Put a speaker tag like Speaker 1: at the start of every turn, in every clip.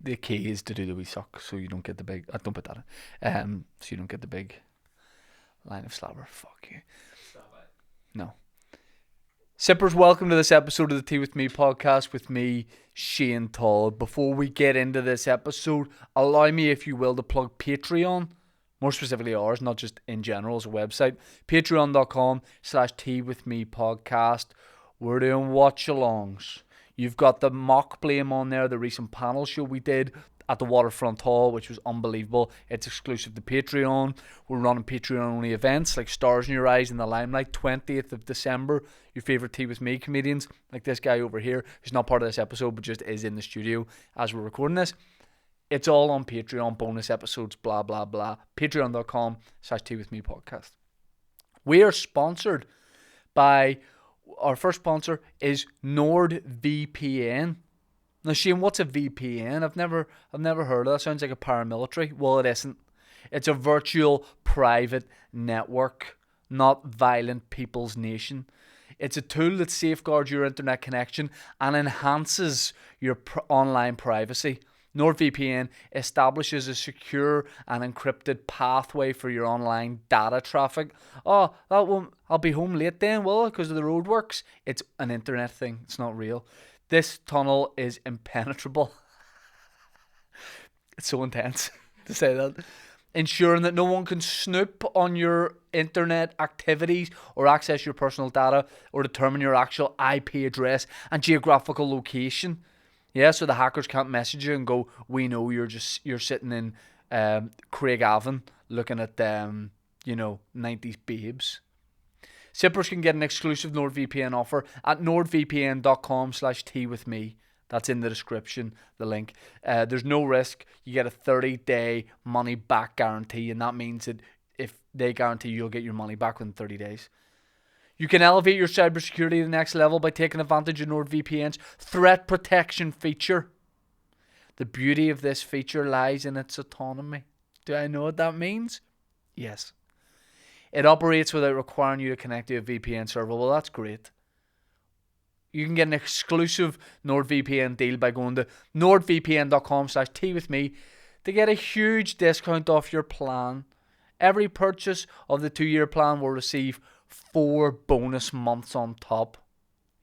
Speaker 1: the key is to do the wee suck, so you don't get the big. Don't put that in. So you don't get the big line of slobber. Fuck you. No. Sippers, welcome to this episode of the Tea With Me podcast with me, Shane Todd. Before we get into this episode, allow me, if you will, to plug Patreon. More specifically ours, not just in general as a website. Patreon.com/Tea With Me podcast. We're doing watch-alongs. You've got the mock blame on there, the recent panel show we did at the Waterfront Hall, which was unbelievable. It's exclusive to Patreon. We're running Patreon-only events like Stars in Your Eyes in the Limelight, 20th of December. Your favourite Tea With Me comedians, like this guy over here, who's not part of this episode, but just is in the studio as we're recording this. It's all on Patreon, bonus episodes, blah, blah, blah. Patreon.com/Tea With Me podcast. We are sponsored by, our first sponsor is NordVPN. Now, Shane, what's a VPN? I've never heard of that. Sounds like a paramilitary. Well, it isn't. It's a virtual private network, not violent people's nation. It's a tool that safeguards your internet connection and enhances your online privacy. NordVPN establishes a secure and encrypted pathway for your online data traffic. Oh, I'll be home late then, will I, because of the roadworks? It's an internet thing. It's not real. This tunnel is impenetrable. It's so intense to say that. Ensuring that no one can snoop on your internet activities or access your personal data or determine your actual IP address and geographical location. Yeah, so the hackers can't message you and go, we know you're sitting in Craigavon looking at 90s babes. Sippers can get an exclusive NordVPN offer at nordvpn.com/tea with me. That's in the description, the link. There's no risk. You get a 30-day money-back guarantee, and that means that if they guarantee you'll get your money back within 30 days. You can elevate your cybersecurity to the next level by taking advantage of NordVPN's threat protection feature. The beauty of this feature lies in its autonomy. Do I know what that means? Yes. It operates without requiring you to connect to a VPN server. Well, that's great. You can get an exclusive NordVPN deal by going to nordvpn.com/tea with me to get a huge discount off your plan. Every purchase of the 2-year plan will receive 4 bonus months on top.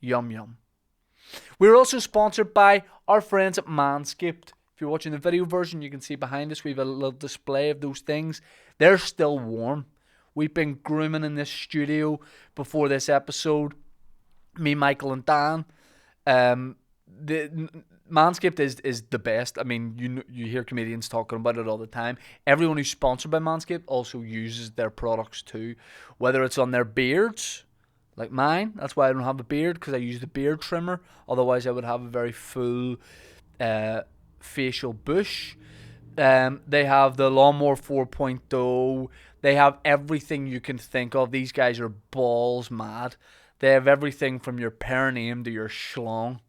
Speaker 1: Yum yum. We're also sponsored by our friends at Manscaped. If you're watching the video version, you can see behind us we have a little display of those things. They're still warm. We've been grooming in this studio before this episode. Me, Michael, and Dan. The Manscaped is the best. I mean, you hear comedians talking about it all the time. Everyone who's sponsored by Manscaped also uses their products too. Whether it's on their beards, like mine. That's why I don't have a beard, because I use the beard trimmer. Otherwise, I would have a very full facial bush. They have the Lawnmower 4.0. They have everything you can think of. These guys are balls mad. They have everything from your perineum to your schlong.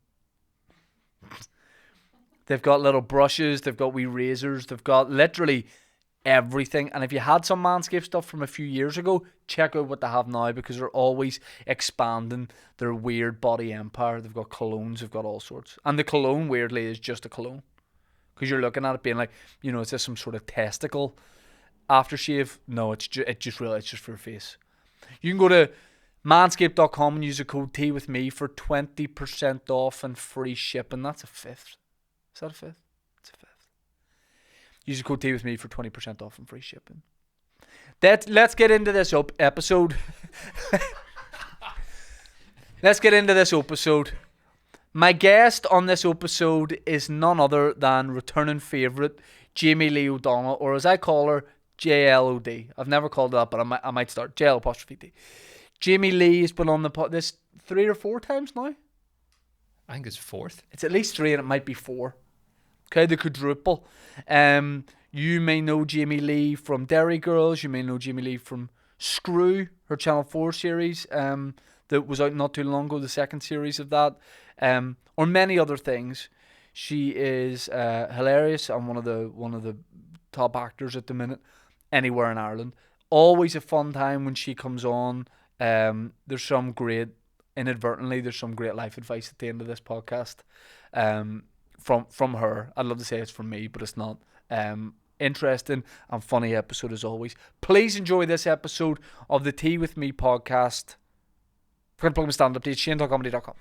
Speaker 1: They've got little brushes. They've got wee razors. They've got literally everything. And if you had some Manscaped stuff from a few years ago, check out what they have now, because they're always expanding their weird body empire. They've got colognes. They've got all sorts. And the cologne, weirdly, is just a cologne. Because you're looking at it being like, is this some sort of testicle aftershave? No, it's just for your face. You can go to manscaped.com and use the code Tea with me for 20% off and free shipping. That's a fifth. Is that a fifth? It's a fifth. Use the code Tea with me for 20% off and free shipping. Let's get into this episode. Let's get into this episode. My guest on this episode is none other than returning favourite Jamie-Lee O'Donnell, or as I call her, JLOD. I've never called her that, but I might start. JL''D. Jamie Lee has been on this 3 or 4 times now.
Speaker 2: I think it's 4th.
Speaker 1: It's at least 3 and it might be 4. Okay, the quadruple. You may know Jamie Lee from Derry Girls. You may know Jamie Lee from Screw, her Channel 4 series that was out not too long ago, the second series of that. Or many other things. She is hilarious and one of the top actors at the minute anywhere in Ireland. Always a fun time when she comes on. There's some great life advice at the end of this podcast from her. I'd love to say it's from me, but it's not. Interesting and funny episode as always. Please enjoy this episode of the Tea With Me podcast. Forget to plug my stand-up page, ShaneTalkComedy.com,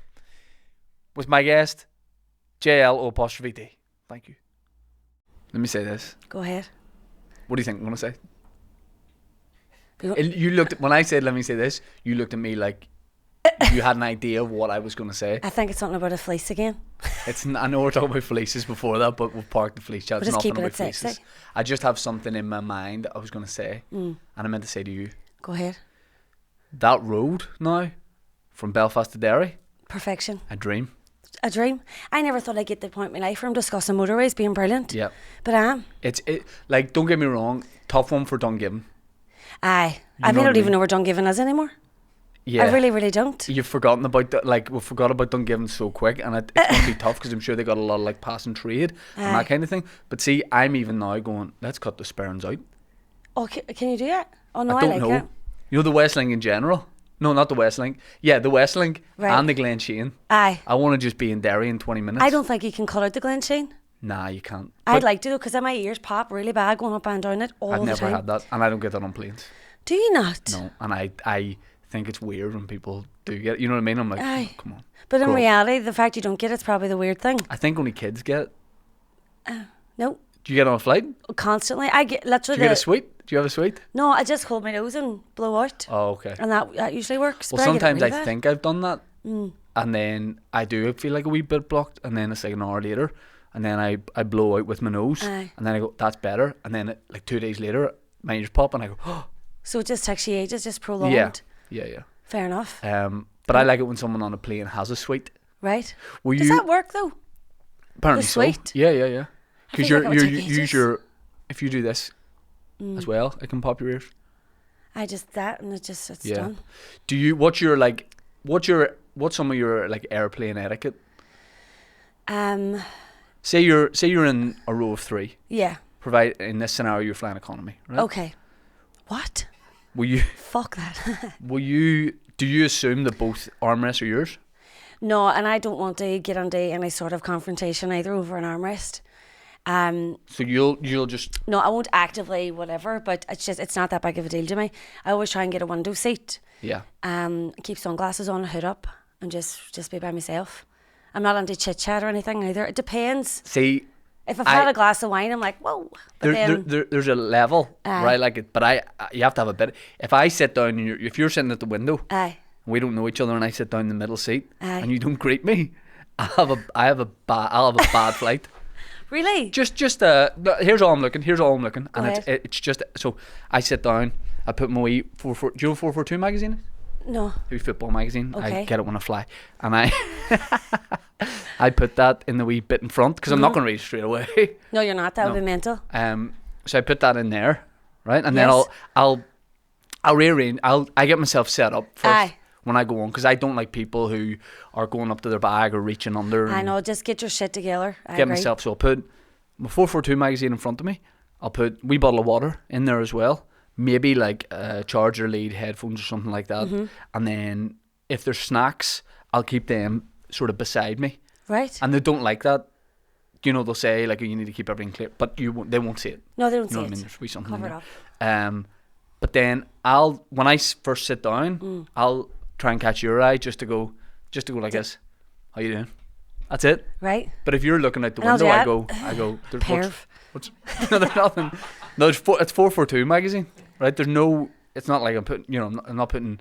Speaker 1: with my guest, JLO''D. Thank you. Let me say this.
Speaker 3: Go ahead.
Speaker 1: What do you think I'm going to say? You looked at, when I said, let me say this, you looked at me like you had an idea of what I was going to say.
Speaker 3: I think it's something about a fleece again.
Speaker 1: I know we're talking about fleeces before that, but we've parked the fleece chat.
Speaker 3: We're
Speaker 1: It's
Speaker 3: just
Speaker 1: nothing
Speaker 3: keeping
Speaker 1: about
Speaker 3: it
Speaker 1: fleeces.
Speaker 3: sexy.
Speaker 1: I just have something in my mind I was going to say, and I meant to say to you.
Speaker 3: Go ahead.
Speaker 1: That road now, from Belfast to Derry,
Speaker 3: Perfection.
Speaker 1: a dream.
Speaker 3: A dream. I never thought I'd get to the point in my life where I'm discussing motorways being brilliant.
Speaker 1: Yeah.
Speaker 3: But I am.
Speaker 1: Like, don't get me wrong, tough one for Dungiven.
Speaker 3: Aye.
Speaker 1: You
Speaker 3: I
Speaker 1: know
Speaker 3: mean, I
Speaker 1: what I
Speaker 3: don't even
Speaker 1: mean?
Speaker 3: know where Dungiven is anymore.
Speaker 1: Yeah.
Speaker 3: I really, really don't.
Speaker 1: You've forgotten about that. Like, we forgot about Dungiven so quick, and it's going to be tough because I'm sure they got a lot of like passing trade and that kind of thing. But see, I'm even now going, let's cut the Sperrins out.
Speaker 3: Oh, can you do that? Oh, no,
Speaker 1: I
Speaker 3: I
Speaker 1: don't
Speaker 3: like
Speaker 1: know.
Speaker 3: it.
Speaker 1: You know the West Link in general? No, not the West Link. Yeah, the West Link
Speaker 3: Right.
Speaker 1: and the Glen Shane.
Speaker 3: Aye.
Speaker 1: I want to just be in Derry in 20 minutes.
Speaker 3: I don't think you can cut out the Glen Shane.
Speaker 1: Nah, you can't.
Speaker 3: I'd
Speaker 1: But
Speaker 3: like to though, because my ears pop really bad going up and down it all
Speaker 1: I've
Speaker 3: the
Speaker 1: never
Speaker 3: time.
Speaker 1: had that, and I don't get that on planes.
Speaker 3: Do you not?
Speaker 1: No, and I think it's weird when people do get it. You know what I mean? I'm like,
Speaker 3: Aye.
Speaker 1: oh, come on.
Speaker 3: But in
Speaker 1: Grow up.
Speaker 3: reality, the fact you don't get it's probably the weird thing.
Speaker 1: I think only kids get it.
Speaker 3: No,
Speaker 1: Do you get on a flight?
Speaker 3: constantly. I get
Speaker 1: Do
Speaker 3: literally.
Speaker 1: you get a suite? Do you have a suite?
Speaker 3: No, I just hold my nose and blow out,
Speaker 1: Oh, okay.
Speaker 3: and that usually works.
Speaker 1: Well,
Speaker 3: but
Speaker 1: sometimes I
Speaker 3: I get it really bad.
Speaker 1: think I've done that, and then I do feel like a wee bit blocked, and then it's like an hour later, and then I blow out with my nose,
Speaker 3: Aye.
Speaker 1: and then I go, that's better, and then like 2 days later, my ears pop, and I go, oh,
Speaker 3: So it just takes you ages, just prolonged.
Speaker 1: yeah.
Speaker 3: Fair enough.
Speaker 1: But I like it when someone on a plane has a suite.
Speaker 3: Right.
Speaker 1: Will
Speaker 3: Does
Speaker 1: you?
Speaker 3: that work though?
Speaker 1: Apparently
Speaker 3: the
Speaker 1: so.
Speaker 3: suite?
Speaker 1: Yeah.
Speaker 3: I
Speaker 1: Because
Speaker 3: feel like it would take
Speaker 1: use
Speaker 3: ages.
Speaker 1: your, if you do this as well, it can pop your ears.
Speaker 3: I just that and it's
Speaker 1: Yeah.
Speaker 3: done.
Speaker 1: Do you? What's some of your like airplane etiquette? Say you're in a row of three.
Speaker 3: Yeah.
Speaker 1: Provide in this scenario you're flying economy, right?
Speaker 3: Okay. What?
Speaker 1: Will you?
Speaker 3: Fuck that.
Speaker 1: Do you assume that both armrests are yours?
Speaker 3: No, and I don't want to get into any sort of confrontation either over an armrest.
Speaker 1: So you'll just
Speaker 3: No, I won't actively whatever, but it's not that big of a deal to me. I always try and get a window seat.
Speaker 1: yeah.
Speaker 3: Keep sunglasses on, hood up, and just be by myself. I'm not into chit chat or anything either. It depends.
Speaker 1: See,
Speaker 3: If I've had a glass of wine, I'm like, whoa. But then,
Speaker 1: there's a level,
Speaker 3: Aye.
Speaker 1: right? Like it, but you have to have a bit. If I sit down, and if you're sitting at the window,
Speaker 3: aye,
Speaker 1: we don't know each other, and I sit down in the middle seat,
Speaker 3: Aye.
Speaker 1: and you don't greet me, I'll have a bad flight.
Speaker 3: really?
Speaker 1: Here's all I'm looking, and
Speaker 3: Go
Speaker 1: it's just so I sit down, I put my wee 44. Do you know 442 magazine?
Speaker 3: No.
Speaker 1: Wee football magazine.
Speaker 3: Okay.
Speaker 1: I get it when I fly, and I put that in the wee bit in front because I'm not going to read it straight away.
Speaker 3: No, you're not. That would
Speaker 1: No.
Speaker 3: be mental.
Speaker 1: So I put that in there, right, and then
Speaker 3: Yes.
Speaker 1: I'll rearrange. I get myself set up first
Speaker 3: Aye.
Speaker 1: when I go on because I don't like people who are going up to their bag or reaching under.
Speaker 3: I
Speaker 1: and
Speaker 3: know. Just get your shit together. I
Speaker 1: Get
Speaker 3: agree.
Speaker 1: myself. So I'll put my 442 magazine in front of me. I'll put a wee bottle of water in there as well. Maybe like a charger lead, headphones or something like that.
Speaker 3: Mm-hmm.
Speaker 1: And then if there's snacks, I'll keep them sort of beside me.
Speaker 3: Right?
Speaker 1: And they don't like that. You know, they'll say like you need to keep everything clear, but they won't see it.
Speaker 3: No, they don't
Speaker 1: You know
Speaker 3: see
Speaker 1: what I mean?
Speaker 3: it.
Speaker 1: There's wee something
Speaker 3: Cover
Speaker 1: in
Speaker 3: it
Speaker 1: there.
Speaker 3: up.
Speaker 1: But then when I first sit down, I'll try and catch your eye just to go like this. How you doing? That's it.
Speaker 3: Right?
Speaker 1: But if you're looking out the
Speaker 3: And I'll
Speaker 1: window,
Speaker 3: do
Speaker 1: I go. There's
Speaker 3: Perv.
Speaker 1: what's no, there's nothing. No, it's 442 magazine, right? There's no. It's not like I'm putting. You know, I'm not putting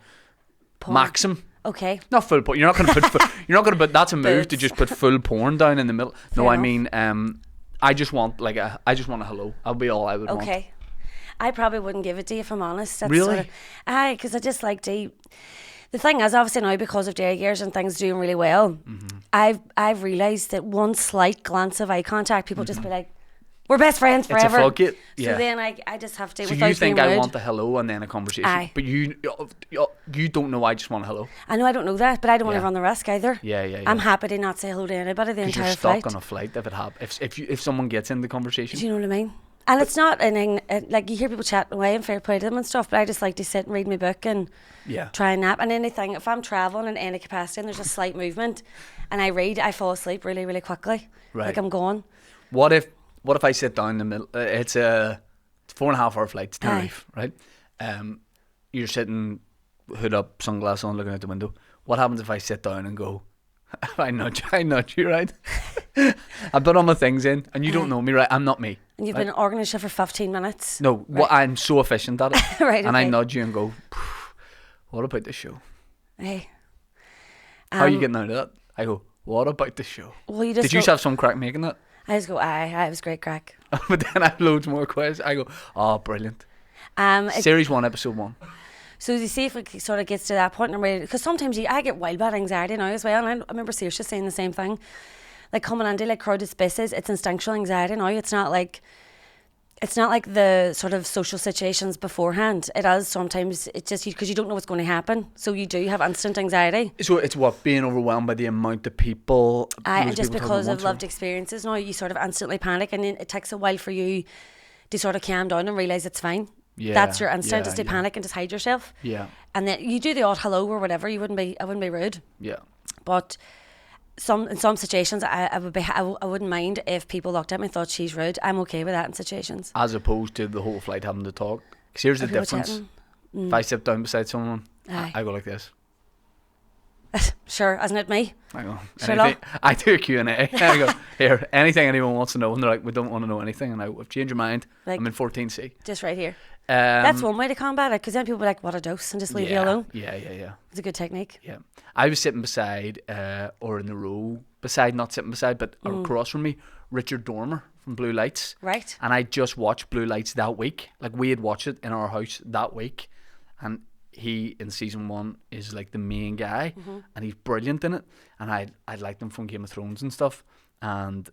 Speaker 3: Porn.
Speaker 1: Maxim.
Speaker 3: Okay.
Speaker 1: Not full porn. You're not going to put. You're not going to put. That's a move to
Speaker 3: Boobs.
Speaker 1: just put full porn down in the middle. No,
Speaker 3: Fair
Speaker 1: I
Speaker 3: enough.
Speaker 1: mean, I just want I just want a hello. That'll be all I would want.
Speaker 3: Okay. I probably wouldn't give it to you if I'm honest. That's
Speaker 1: Really?
Speaker 3: Aye, because I just like to. The thing is, obviously now because of Derry Girls and things doing really well,
Speaker 1: Mm-hmm.
Speaker 3: I've realised that one slight glance of eye contact, people just be like, "We're best friends
Speaker 1: Mm-hmm. It's a
Speaker 3: forever."
Speaker 1: floodgate, yeah.
Speaker 3: So then I just have to.
Speaker 1: So
Speaker 3: without
Speaker 1: you think
Speaker 3: being
Speaker 1: I
Speaker 3: rude,
Speaker 1: want a hello and then a conversation,
Speaker 3: Aye.
Speaker 1: but you don't know I just want a hello.
Speaker 3: I know I don't know that, but I don't want
Speaker 1: Yeah.
Speaker 3: to run the risk either.
Speaker 1: Yeah.
Speaker 3: I'm happy to not say hello to anybody the
Speaker 1: Because
Speaker 3: entire
Speaker 1: you're stuck
Speaker 3: flight.
Speaker 1: on a flight if someone gets in the conversation.
Speaker 3: Do you know what I mean? And it's not anything, like you hear people chatting away and fair play to them and stuff, but I just like to sit and read my book and
Speaker 1: Yeah.
Speaker 3: try and nap. And anything, if I'm travelling in any capacity and there's a slight movement and I read, I fall asleep really, really quickly.
Speaker 1: Right.
Speaker 3: Like I'm gone.
Speaker 1: What if I sit down in the middle? It's a 4.5 hour flight to Tenerife, right? You're sitting, hood up, sunglasses on, looking out the window. What happens if I sit down and go, I nudge you, right? I've put all my things in, and you don't know me, right? I'm not me.
Speaker 3: And you've
Speaker 1: right?
Speaker 3: been organising for 15 minutes.
Speaker 1: No,
Speaker 3: Right.
Speaker 1: I'm so efficient at it.
Speaker 3: Right,
Speaker 1: And I
Speaker 3: okay.
Speaker 1: nudge you and go, what about the show?
Speaker 3: Hey.
Speaker 1: How are you getting out of that? I go, what about the show?
Speaker 3: Well, you just
Speaker 1: Did you
Speaker 3: go-
Speaker 1: have some crack making that?
Speaker 3: I just go, aye, it was great crack.
Speaker 1: But then I have loads more questions. I go, oh, brilliant. Series 1, episode 1.
Speaker 3: So you see if it sort of gets to that point, and I'm ready, because sometimes I get wild bad anxiety now as well, and I remember Saoirse saying the same thing. Like coming into like crowded spaces, it's instinctual anxiety now. It's not like the sort of social situations beforehand. It is sometimes. It's just because you don't know what's going to happen, so you do have instant anxiety.
Speaker 1: So it's what, being overwhelmed by the amount of people.
Speaker 3: And
Speaker 1: loads of
Speaker 3: just
Speaker 1: people
Speaker 3: because
Speaker 1: talking at
Speaker 3: of
Speaker 1: once,
Speaker 3: lived experiences now, you sort of instantly panic, and then it takes a while for you to sort of calm down and realise it's fine.
Speaker 1: Yeah,
Speaker 3: That's your instinct, is to
Speaker 1: yeah.
Speaker 3: panic and just hide yourself.
Speaker 1: Yeah,
Speaker 3: And then you do the odd hello or whatever. I wouldn't be rude.
Speaker 1: yeah.
Speaker 3: But in some situations, I wouldn't mind if people looked at me and thought she's rude. I'm okay with that in situations.
Speaker 1: As opposed to the whole flight having to talk. 'Cause here's the
Speaker 3: If people
Speaker 1: difference.
Speaker 3: chatting.
Speaker 1: If I sit down beside someone,
Speaker 3: Aye.
Speaker 1: I go like this.
Speaker 3: Sure, isn't it me?
Speaker 1: I go,
Speaker 3: Sure
Speaker 1: anything. I do a Q&A. I go, here, anything anyone wants to know. And they're like, we don't want to know anything. And I go, change your mind.
Speaker 3: Like-
Speaker 1: I'm in 14C.
Speaker 3: Just right here. That's one way to combat it, because then people be like, what a dose, and just leave you alone.
Speaker 1: Yeah, yeah, yeah.
Speaker 3: It's a good technique.
Speaker 1: Yeah. I was sitting beside, or in the row beside, not sitting beside, but across from me, Richard Dormer from Blue Lights.
Speaker 3: Right.
Speaker 1: And I just watched Blue Lights that week. Like, we had watched it in our house that week. And he, in season 1, is like the main guy. And he's brilliant in it. And I liked him from Game of Thrones and stuff. And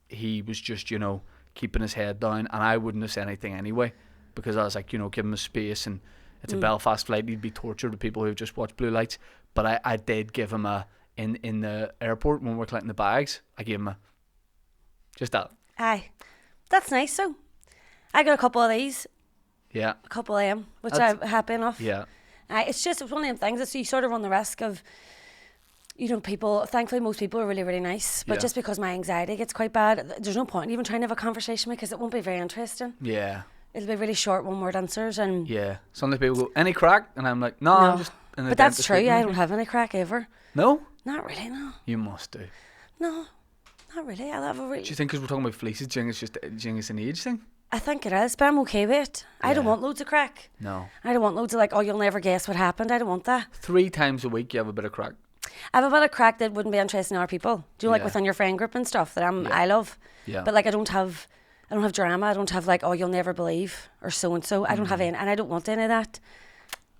Speaker 1: he was just, keeping his head down. And I wouldn't have said anything anyway. Because I was like, give him a space. And it's a Belfast flight. He'd be tortured with people who've just watched Blue Lights. But I did give him in the airport when we were collecting the bags, I gave him just that.
Speaker 3: Aye. That's nice, so. I got a couple of these.
Speaker 1: Yeah.
Speaker 3: A couple of them, which
Speaker 1: That's-
Speaker 3: I'm happy enough.
Speaker 1: Yeah.
Speaker 3: It's one of them things that you sort of run the risk of, people, thankfully most people are really, really nice, but
Speaker 1: Yeah.
Speaker 3: just because my anxiety gets quite bad, there's no point in even trying to have a conversation because it won't be very interesting.
Speaker 1: Yeah.
Speaker 3: It'll be really short one-word answers, and
Speaker 1: Yeah. Sometimes people go, any crack? And I'm like, no. I'm just in the
Speaker 3: but that's
Speaker 1: dentist
Speaker 3: true.
Speaker 1: treatment.
Speaker 3: I don't have any crack ever.
Speaker 1: No?
Speaker 3: Not really, no.
Speaker 1: You must do.
Speaker 3: No, not really. I'll have a
Speaker 1: Do you
Speaker 3: really...
Speaker 1: think because we're talking about fleeces, do you think it's an age thing?
Speaker 3: I think it is, but I'm okay with it. I don't
Speaker 1: Yeah.
Speaker 3: want loads of crack.
Speaker 1: No.
Speaker 3: I don't want loads of like, oh, you'll never guess what happened. I don't want that.
Speaker 1: 3 times a week you have a bit of crack.
Speaker 3: I have a bit of crack that wouldn't be interesting to our people. Do you know, like
Speaker 1: Yeah.
Speaker 3: within your friend group and stuff that
Speaker 1: Yeah.
Speaker 3: I love?
Speaker 1: Yeah.
Speaker 3: But like I don't have drama. I don't have like, oh, you'll never believe or so and so. I don't have any, and I don't want any of that.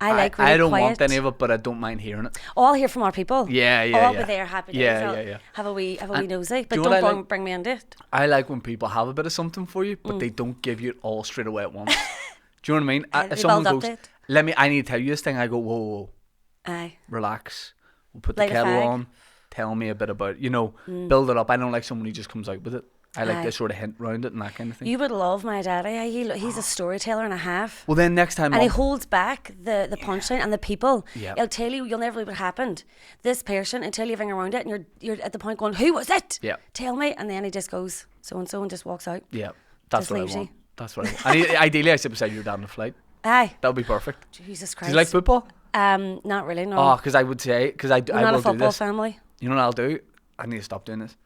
Speaker 3: I like really
Speaker 1: I don't
Speaker 3: quiet.
Speaker 1: want any of it, but I don't mind hearing it.
Speaker 3: Oh, I'll hear from our people.
Speaker 1: Yeah, yeah,
Speaker 3: Oh, I'll
Speaker 1: yeah.
Speaker 3: be there, happy days.
Speaker 1: Yeah,
Speaker 3: I'll
Speaker 1: yeah, yeah.
Speaker 3: Have a wee
Speaker 1: And
Speaker 3: nosy, but
Speaker 1: do you know what
Speaker 3: don't
Speaker 1: I like?
Speaker 3: bring me into it.
Speaker 1: I like when people have a bit of something for you, but they don't give you it all straight away at once. Do you know what I mean?
Speaker 3: Yeah,
Speaker 1: If
Speaker 3: they
Speaker 1: someone
Speaker 3: build up
Speaker 1: goes,
Speaker 3: to it.
Speaker 1: I need to tell you this thing, I go, whoa, whoa, whoa,
Speaker 3: Aye.
Speaker 1: relax. We'll put
Speaker 3: Light
Speaker 1: the
Speaker 3: a
Speaker 1: kettle
Speaker 3: fag.
Speaker 1: on. Tell me a bit about, build it up. I don't like someone who just comes out with it. I like
Speaker 3: Aye.
Speaker 1: to sort of hint round it and that kind of thing.
Speaker 3: You would love my daddy. He's a storyteller and a half.
Speaker 1: Well, then next time
Speaker 3: And he
Speaker 1: I'll-
Speaker 3: holds back the punchline and the people.
Speaker 1: Yeah.
Speaker 3: He'll tell you, you'll never believe what happened. This person, until you hang around it, and you're at the point going, who was it?
Speaker 1: Yeah.
Speaker 3: Tell me. And then he just goes, so and so, and just walks out.
Speaker 1: Yeah, that's
Speaker 3: Just
Speaker 1: what I
Speaker 3: leaves you.
Speaker 1: want. That's what I want. And ideally, I sit beside your dad on the flight.
Speaker 3: Aye.
Speaker 1: That would be perfect.
Speaker 3: Jesus
Speaker 1: Do
Speaker 3: Christ.
Speaker 1: you like football?
Speaker 3: Not really, no.
Speaker 1: Oh, because I would say, because I
Speaker 3: We're
Speaker 1: I
Speaker 3: not
Speaker 1: will
Speaker 3: a
Speaker 1: do
Speaker 3: football
Speaker 1: this.
Speaker 3: family.
Speaker 1: You know what I'll do? I need to stop doing this.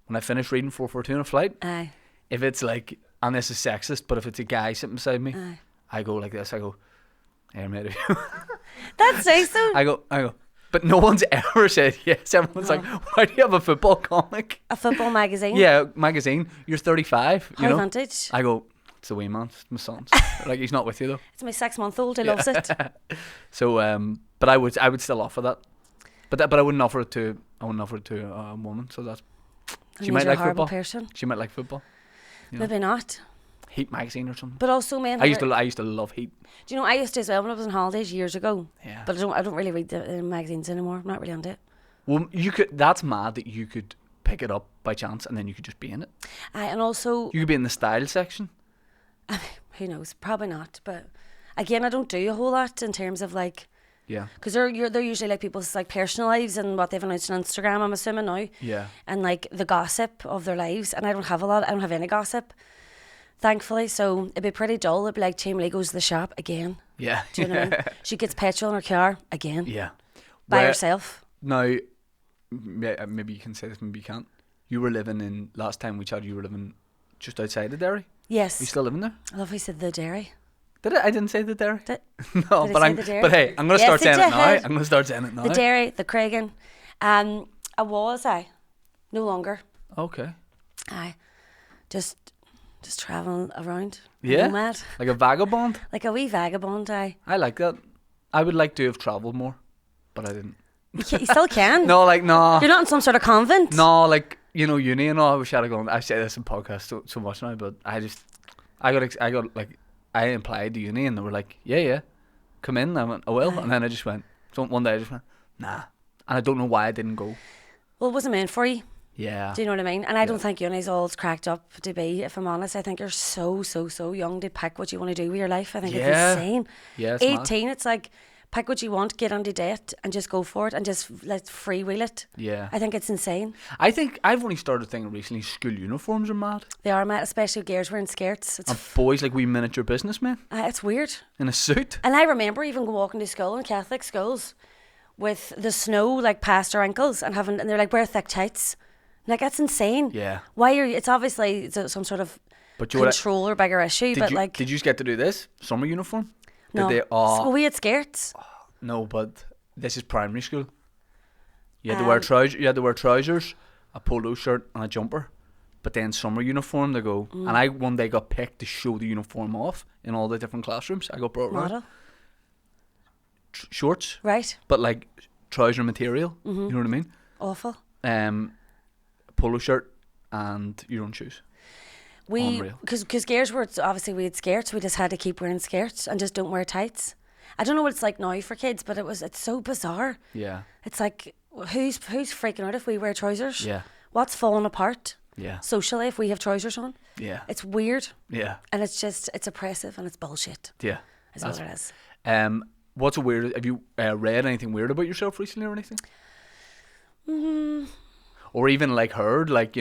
Speaker 1: When I finish reading 442 on a flight,
Speaker 3: Aye.
Speaker 1: if it's like, and this is sexist, but if it's a guy sitting beside me,
Speaker 3: Aye.
Speaker 1: I go like this. I go, hey, mate.
Speaker 3: That's nice though.
Speaker 1: I go. But no one's ever said yes. Everyone's like, why do you have a football comic?
Speaker 3: A football magazine.
Speaker 1: Yeah, magazine. You're 35.
Speaker 3: High
Speaker 1: you know.
Speaker 3: vintage.
Speaker 1: I go, it's the wee man. It's my son's. Like, he's not with you though.
Speaker 3: It's my 6-month-old. He loves it.
Speaker 1: So, but I would still offer that. But I wouldn't offer it to a woman. So that's.
Speaker 3: That
Speaker 1: She
Speaker 3: means
Speaker 1: might
Speaker 3: you're a
Speaker 1: like
Speaker 3: horrible
Speaker 1: football.
Speaker 3: person.
Speaker 1: She might like football. You know.
Speaker 3: Maybe not.
Speaker 1: Heat magazine or something.
Speaker 3: But also, man.
Speaker 1: I used to love Heat.
Speaker 3: Do you know, I used to as well when I was on holidays years ago.
Speaker 1: Yeah.
Speaker 3: But I don't really read the magazines anymore. I'm not really into it.
Speaker 1: Well, you could. That's mad that you could pick it up by chance and then you could just be in it.
Speaker 3: And also,
Speaker 1: You could be in the style section.
Speaker 3: Who knows? Probably not. But again, I don't do a whole lot in terms of like,
Speaker 1: Yeah.
Speaker 3: because they're usually like people's like personal lives and what they've announced on Instagram, I'm assuming now.
Speaker 1: Yeah.
Speaker 3: And like the gossip of their lives. And I don't have a lot. I don't have any gossip, thankfully. So it'd be pretty dull. It'd be like Jamie-Lee goes to the shop again.
Speaker 1: Yeah.
Speaker 3: Do you know what I mean? She gets petrol in her car again.
Speaker 1: Yeah.
Speaker 3: By
Speaker 1: Where-
Speaker 3: herself.
Speaker 1: Now, maybe you can say this, maybe you can't. You were living in, last time we chatted, you were living just outside of Derry. Are
Speaker 3: Yes.
Speaker 1: you still living there?
Speaker 3: I love how you said the Derry.
Speaker 1: Did I? I didn't say the Derry.
Speaker 3: Did-
Speaker 1: No,
Speaker 3: did I
Speaker 1: but
Speaker 3: say the Derry?
Speaker 1: but hey, I'm gonna
Speaker 3: Yes,
Speaker 1: start
Speaker 3: you
Speaker 1: saying it now.
Speaker 3: did.
Speaker 1: I'm gonna start saying it now.
Speaker 3: The Derry, the Craigan. I no longer.
Speaker 1: Okay.
Speaker 3: I just travelling around.
Speaker 1: Yeah?
Speaker 3: Nomad.
Speaker 1: Like a vagabond.
Speaker 3: Like a wee vagabond,
Speaker 1: I like that. I would like to have travelled more, but I didn't.
Speaker 3: You still can.
Speaker 1: No, like no.
Speaker 3: You're not in some sort of convent.
Speaker 1: No, like uni and all. I wish I'd have gone. I say this in podcasts so much now, but I got like I applied to uni and they were like, yeah, come in. I went, I will, and then I just went. So one day I just went, nah, and I don't know why I didn't go.
Speaker 3: Well, it wasn't meant for you.
Speaker 1: Yeah.
Speaker 3: Do you know what I mean? And I don't think uni's all it's cracked up to be, if I'm honest. I think you're so young to pick what you want to do with your life. I think
Speaker 1: Yeah.
Speaker 3: it's insane.
Speaker 1: Yeah, it's mad.
Speaker 3: 18, it's like, pick what you want, get into debt, and just go for it, and just let freewheel it.
Speaker 1: Yeah.
Speaker 3: I think it's insane.
Speaker 1: I think I've only started thinking recently school uniforms are mad.
Speaker 3: They are mad, especially with girls wearing skirts. It's,
Speaker 1: And boys like wee miniature businessmen
Speaker 3: it's weird.
Speaker 1: in a suit.
Speaker 3: And I remember even walking to school in Catholic schools with the snow like past our ankles and they're like, wear thick tights. Like, that's insane.
Speaker 1: Yeah.
Speaker 3: Why are you? It's obviously some sort of
Speaker 1: But you know what
Speaker 3: control or bigger issue. But like,
Speaker 1: did you get to do this summer uniform?
Speaker 3: no.
Speaker 1: Did they? Oh,
Speaker 3: So we had skirts.
Speaker 1: no, but this is primary school. You had to wear trousers. You had to wear trousers, a polo shirt, and a jumper. But then summer uniform, they go. And I one day got picked to show the uniform off in all the different classrooms. I got brought around.
Speaker 3: Model.
Speaker 1: Shorts,
Speaker 3: Right.
Speaker 1: but like trouser material. You know what I mean?
Speaker 3: Awful.
Speaker 1: Polo shirt and your own shoes.
Speaker 3: We,
Speaker 1: Unreal.
Speaker 3: because girls were, obviously we had skirts, we just had to keep wearing skirts and just don't wear tights. I don't know what it's like now for kids, but it's so bizarre.
Speaker 1: Yeah.
Speaker 3: It's like, who's freaking out if we wear trousers?
Speaker 1: Yeah.
Speaker 3: What's falling apart
Speaker 1: Yeah.
Speaker 3: socially if we have trousers on?
Speaker 1: Yeah.
Speaker 3: It's weird,
Speaker 1: Yeah.
Speaker 3: and it's oppressive, and it's bullshit.
Speaker 1: Yeah.
Speaker 3: Is what it is.
Speaker 1: What's a weird? Have you read anything weird about yourself recently or anything? Or even like heard, like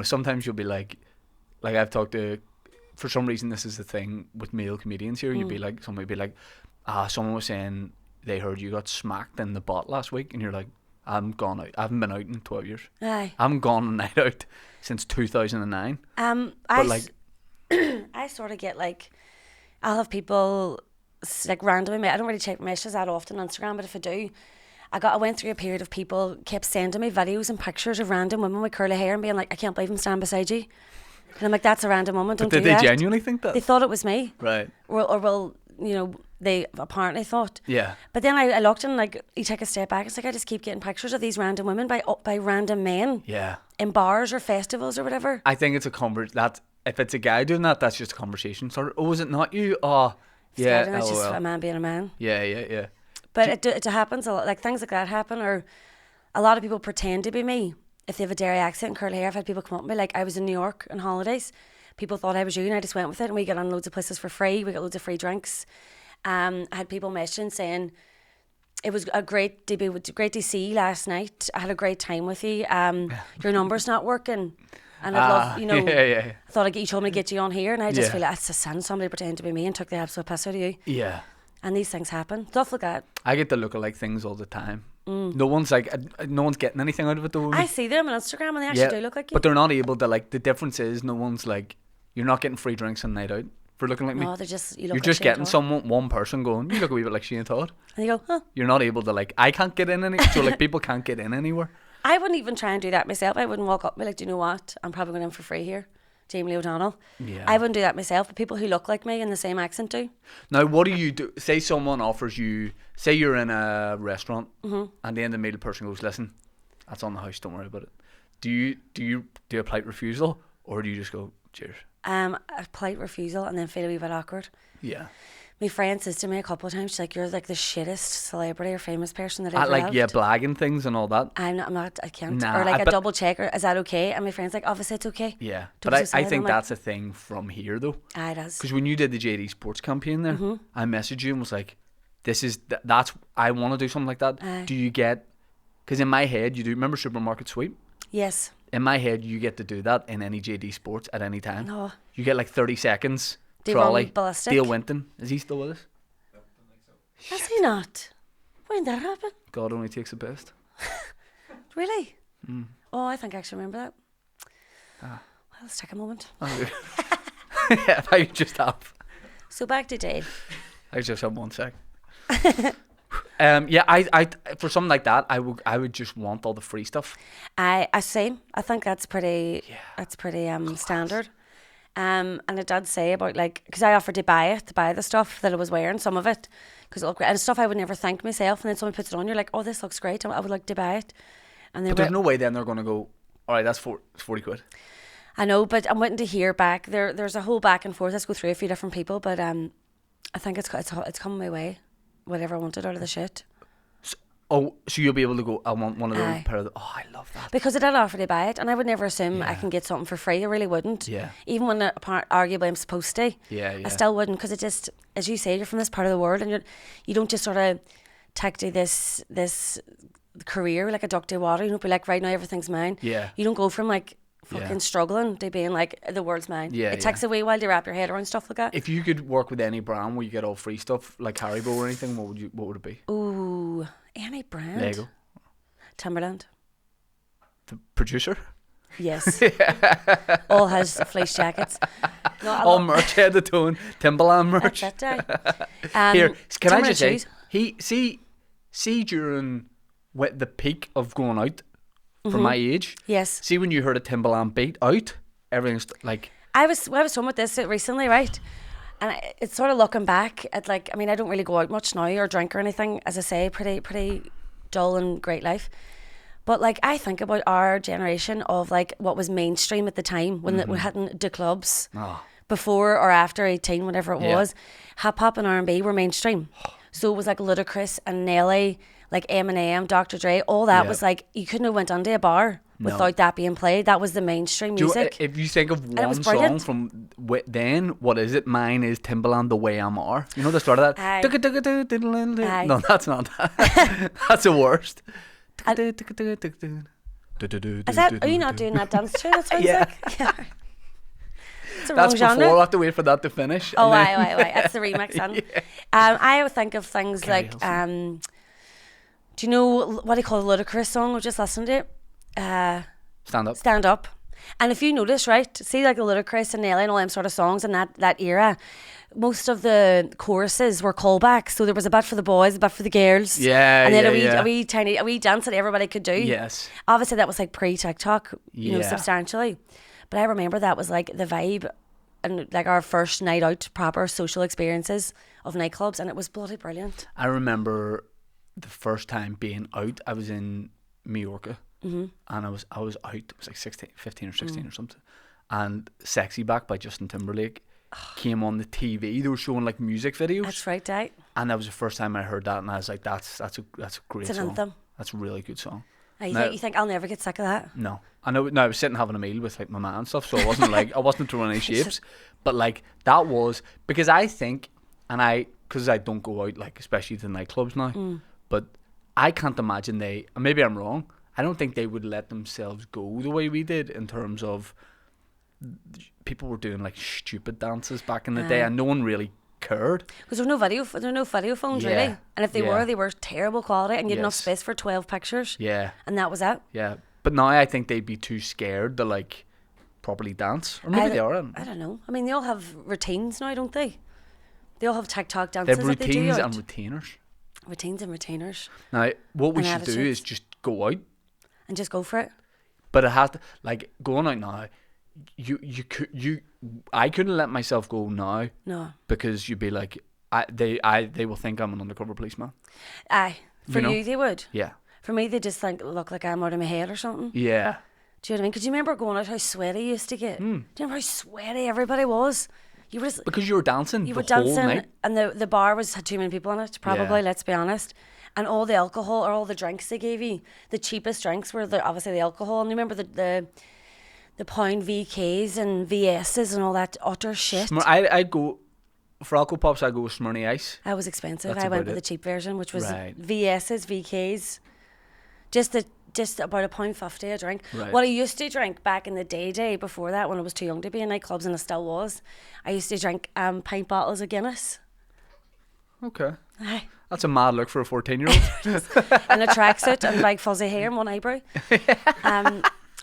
Speaker 1: sometimes you'll be like I've talked to. For some reason, this is the thing with male comedians here. You'd be like, somebody would be like, someone was saying they heard you got smacked in the butt last week, and you're like, I haven't gone out. I haven't been out in 12 years.
Speaker 3: Aye.
Speaker 1: I haven't gone a night out since 2009.
Speaker 3: I sort of get like, I'll have people like randomly. I don't really check messages that often on Instagram, but if I do, I went through a period of people kept sending me videos and pictures of random women with curly hair and being like, I can't believe I'm standing beside you. And I'm like, that's a random woman. Don't
Speaker 1: But
Speaker 3: do
Speaker 1: did they
Speaker 3: that.
Speaker 1: genuinely think that?
Speaker 3: They thought it was me.
Speaker 1: Right.
Speaker 3: Or they apparently thought.
Speaker 1: Yeah.
Speaker 3: But then I looked and like, you take a step back. It's like, I just keep getting pictures of these random women by random men
Speaker 1: Yeah.
Speaker 3: in bars or festivals or whatever.
Speaker 1: I think it's if it's a guy doing that, that's just a conversation starter. Oh, is it not you? Oh, yeah.
Speaker 3: It's just
Speaker 1: LOL.
Speaker 3: a man being a man.
Speaker 1: Yeah.
Speaker 3: But it happens a lot. Like things like that happen, or a lot of people pretend to be me if they have a Derry accent and curly hair. I've had people come up to me, like I was in New York on holidays. People thought I was you, and I just went with it. And we got on loads of places for free. We got loads of free drinks. I had people messaging saying it was great to see you last night. I had a great time with you. Your number's not working. And I'd love,
Speaker 1: Yeah.
Speaker 3: I thought you told me to get you on here, and I just
Speaker 1: Yeah.
Speaker 3: feel like it's a sin. Somebody pretended to be me and took the absolute piss out of you.
Speaker 1: Yeah.
Speaker 3: And these things happen. Stuff like that.
Speaker 1: I get the look-alike things all the time. No one's getting anything out of it though.
Speaker 3: I see them on Instagram and they actually do look like you.
Speaker 1: But they're not able to, like, the difference is no one's like, you're not getting free drinks on night out for looking like me.
Speaker 3: No, they're just, you look
Speaker 1: You're
Speaker 3: like
Speaker 1: just
Speaker 3: Shane
Speaker 1: getting
Speaker 3: Todd.
Speaker 1: one person going, you look a wee bit like Shane Todd.
Speaker 3: And you go, huh.
Speaker 1: You're not able to, like, I can't get in so like people can't get in anywhere.
Speaker 3: I wouldn't even try and do that myself. I wouldn't walk up and be like, do you know what? I'm probably going in for free here. Jamie-Lee O'Donnell.
Speaker 1: Yeah.
Speaker 3: I wouldn't do that myself, but people who look like me in the same accent do.
Speaker 1: Now, what do you do? Say someone offers you, say you're in a restaurant, and the end of the meal, the person goes, listen, that's on the house, don't worry about it. Do you do a polite refusal, or do you just go, cheers?
Speaker 3: A polite refusal and then feel a wee bit awkward.
Speaker 1: Yeah.
Speaker 3: My friend says to me a couple of times, she's like, "You're like the shittest celebrity or famous person that
Speaker 1: At
Speaker 3: I've
Speaker 1: like
Speaker 3: loved."
Speaker 1: yeah, blagging things and all that.
Speaker 3: I'm not. I can't.
Speaker 1: Nah,
Speaker 3: or like a
Speaker 1: but-
Speaker 3: double check. Or is that okay? And my friend's like, "Obviously it's okay."
Speaker 1: Yeah,
Speaker 3: Don't
Speaker 1: but
Speaker 3: be so
Speaker 1: I
Speaker 3: silly.
Speaker 1: think
Speaker 3: I'm like,
Speaker 1: that's a thing from here though.
Speaker 3: It is.
Speaker 1: Because when you did the JD Sports campaign there,
Speaker 3: Mm-hmm.
Speaker 1: I messaged you and was like, "This is that's I want to do something like that."
Speaker 3: Aye.
Speaker 1: Do you get? Because in my head, you do remember Supermarket Sweep.
Speaker 3: Yes.
Speaker 1: In my head, you get to do that in any JD Sports at any time.
Speaker 3: No.
Speaker 1: You get like 30 seconds.
Speaker 3: They
Speaker 1: Trolley.
Speaker 3: run ballistic.
Speaker 1: Dale Winton, is he still with us?
Speaker 3: Has he not? When did that happen?
Speaker 1: God only takes the best.
Speaker 3: Really? Oh, I think I actually remember that. Well, let's take a moment.
Speaker 1: Yeah, if I just have.
Speaker 3: So back to Dave.
Speaker 1: I just have 1 sec. Yeah, I for something like that, I would just want all the free stuff.
Speaker 3: I same. I think that's pretty.
Speaker 1: Yeah.
Speaker 3: That's pretty standard. And it did say about like, because I offered to buy the stuff that I was wearing, some of it, because it looked great, and stuff I would never think myself. And then someone puts it on, you're like, oh, this looks great. I would like to buy it. And
Speaker 1: But there's no way then they're going to go, all right, that's 40 quid.
Speaker 3: I know, but I'm waiting to hear back. There's a whole back and forth. Let's go through a few different people, but I think it's coming my way. Whatever I wanted out of the shit.
Speaker 1: Oh, so you'll be able to go, I want one of those
Speaker 3: Aye.
Speaker 1: pair of oh, I love that.
Speaker 3: Because I did offer to buy it, and I would never assume I
Speaker 1: Yeah.
Speaker 3: can get something for free. I really wouldn't.
Speaker 1: Yeah.
Speaker 3: Even when arguably I'm supposed to.
Speaker 1: Yeah.
Speaker 3: I still wouldn't, because it just, as you say, you're from this part of the world, and you don't just sort of take to this career like a duck to water. You don't be like, right now everything's mine.
Speaker 1: Yeah.
Speaker 3: You don't go from like fucking
Speaker 1: Yeah.
Speaker 3: struggling to being like, the world's mine.
Speaker 1: Yeah,
Speaker 3: It takes a wee while to wrap your head around stuff like that.
Speaker 1: If you could work with any brand where you get all free stuff, like Haribo or anything, what would it be?
Speaker 3: Ooh, any brand.
Speaker 1: Lego.
Speaker 3: Timberland.
Speaker 1: The producer?
Speaker 3: Yes. All has fleece jackets. No, I
Speaker 1: All
Speaker 3: love-
Speaker 1: merch, head to toe, Timberland merch.
Speaker 3: That's it,
Speaker 1: Here, can I
Speaker 3: Timberland
Speaker 1: just say,
Speaker 3: shoes.
Speaker 1: see during the peak of going out for my age,
Speaker 3: Yes.
Speaker 1: see when you heard a Timberland beat out, everything's like,
Speaker 3: I was talking about this recently, right? And it's sort of looking back at like, I mean, I don't really go out much now or drink or anything. As I say, pretty dull and great life. But like, I think about our generation of like what was mainstream at the time when we hadn't the clubs
Speaker 1: oh,
Speaker 3: before or after 18, whatever it
Speaker 1: Yeah.
Speaker 3: was. Hip hop and R&B were mainstream. So it was like Ludacris and Nelly, like Eminem, Dr. Dre, all that
Speaker 1: Yeah.
Speaker 3: was like, you couldn't have went into a bar
Speaker 1: No.
Speaker 3: without that being played. That was the mainstream
Speaker 1: do you,
Speaker 3: music.
Speaker 1: if you think of
Speaker 3: it was
Speaker 1: one song
Speaker 3: brilliant.
Speaker 1: from then, what is it? Mine is Timberland, The Way I'm Are. You know the start of that?
Speaker 3: Aye.
Speaker 1: Aye.
Speaker 3: Aye.
Speaker 1: No, that's not that. That's the worst.
Speaker 3: Is that, are you not doing that dance tune? That's what
Speaker 1: Yeah.
Speaker 3: it's like. Yeah. It's a
Speaker 1: That's
Speaker 3: wrong genre.
Speaker 1: before I have to wait for that to finish.
Speaker 3: Oh,
Speaker 1: and then-
Speaker 3: aye. That's the remix, son. I would think of things
Speaker 1: Gary
Speaker 3: like,
Speaker 1: Hilson.
Speaker 3: do you know what they call a Ludacris song? We just listened to it.
Speaker 1: Stand up.
Speaker 3: Stand Up. And if you notice, right, see like the Ludacris and Nelly and all them sort of songs in that era, most of the choruses were callbacks. So there was a bit for the boys, a bit for the girls.
Speaker 1: Yeah,
Speaker 3: And then
Speaker 1: yeah.
Speaker 3: a wee dance that everybody could do.
Speaker 1: Yes.
Speaker 3: Obviously that was like pre-TikTok, you know,
Speaker 1: Yeah.
Speaker 3: substantially. But I remember that was like the vibe and like our first night out, proper social experiences of nightclubs, and it was bloody brilliant.
Speaker 1: I remember the first time being out. I was in Mallorca, and I was out. It was like 15 or 16 or something. And "Sexy Back" by Justin Timberlake came on the TV. They were showing like music videos,
Speaker 3: That's right, right?
Speaker 1: and that was the first time I heard that, and I was like, "That's a great
Speaker 3: It's an
Speaker 1: song.
Speaker 3: anthem.
Speaker 1: That's a really good song."
Speaker 3: You think I'll never get sick of that?
Speaker 1: No, I know. No, I was sitting having a meal with like my man and stuff, so I wasn't like I wasn't throwing any shapes, but like that was because I think, and because I don't go out like especially to nightclubs now, but I can't imagine and maybe I'm wrong. I don't think they would let themselves go the way we did in terms of people were doing like stupid dances back in the day, and no one really cared.
Speaker 3: Because there were no video phones
Speaker 1: Yeah,
Speaker 3: really, and if they
Speaker 1: yeah.
Speaker 3: were, they were terrible quality, and you had enough
Speaker 1: Yes.
Speaker 3: space for 12 pictures,
Speaker 1: Yeah,
Speaker 3: and that was it.
Speaker 1: yeah. But now I think they'd be too scared to like properly dance, or maybe they are.
Speaker 3: I don't know. I mean, they all have routines now, don't they? They all have TikTok
Speaker 1: They
Speaker 3: dances
Speaker 1: have
Speaker 3: that they do
Speaker 1: routines
Speaker 3: out.
Speaker 1: and retainers.
Speaker 3: Routines and retainers,
Speaker 1: Now, what we
Speaker 3: And
Speaker 1: should do is
Speaker 3: attitudes.
Speaker 1: just go out,
Speaker 3: and just go for it.
Speaker 1: but it has to like going out now. I couldn't let myself go now
Speaker 3: No,
Speaker 1: because you'd be like, they will think I'm an undercover policeman.
Speaker 3: aye. For
Speaker 1: You know?
Speaker 3: you, they would.
Speaker 1: Yeah,
Speaker 3: For me, they just look like I'm out of my head or something.
Speaker 1: yeah,
Speaker 3: Do you know what I mean? Because you remember going out how sweaty you used to get? Do you remember how sweaty everybody was? You were just,
Speaker 1: Because you were dancing
Speaker 3: you
Speaker 1: the
Speaker 3: were
Speaker 1: whole
Speaker 3: dancing,
Speaker 1: night.
Speaker 3: and the bar had too many people in it. Probably,
Speaker 1: Yeah.
Speaker 3: let's be honest. And all the alcohol or all the drinks they gave you, the cheapest drinks were obviously the alcohol. And you remember the pound VKs and VSs and all that utter shit.
Speaker 1: I'd go for alcohol pops. I'd go with Smyrny Ice.
Speaker 3: That was expensive.
Speaker 1: That's
Speaker 3: I went
Speaker 1: about
Speaker 3: with
Speaker 1: it.
Speaker 3: the cheap version, which was
Speaker 1: Right.
Speaker 3: VSs, VKs. Just about £1.50 a drink.
Speaker 1: Right.
Speaker 3: What I used to drink back in the day before that, when I was too young to be in nightclubs, and I still was, I used to drink pint bottles of Guinness.
Speaker 1: Okay,
Speaker 3: Aye.
Speaker 1: that's a mad look for a 14-year-old.
Speaker 3: In a tracksuit and like fuzzy hair and one eyebrow.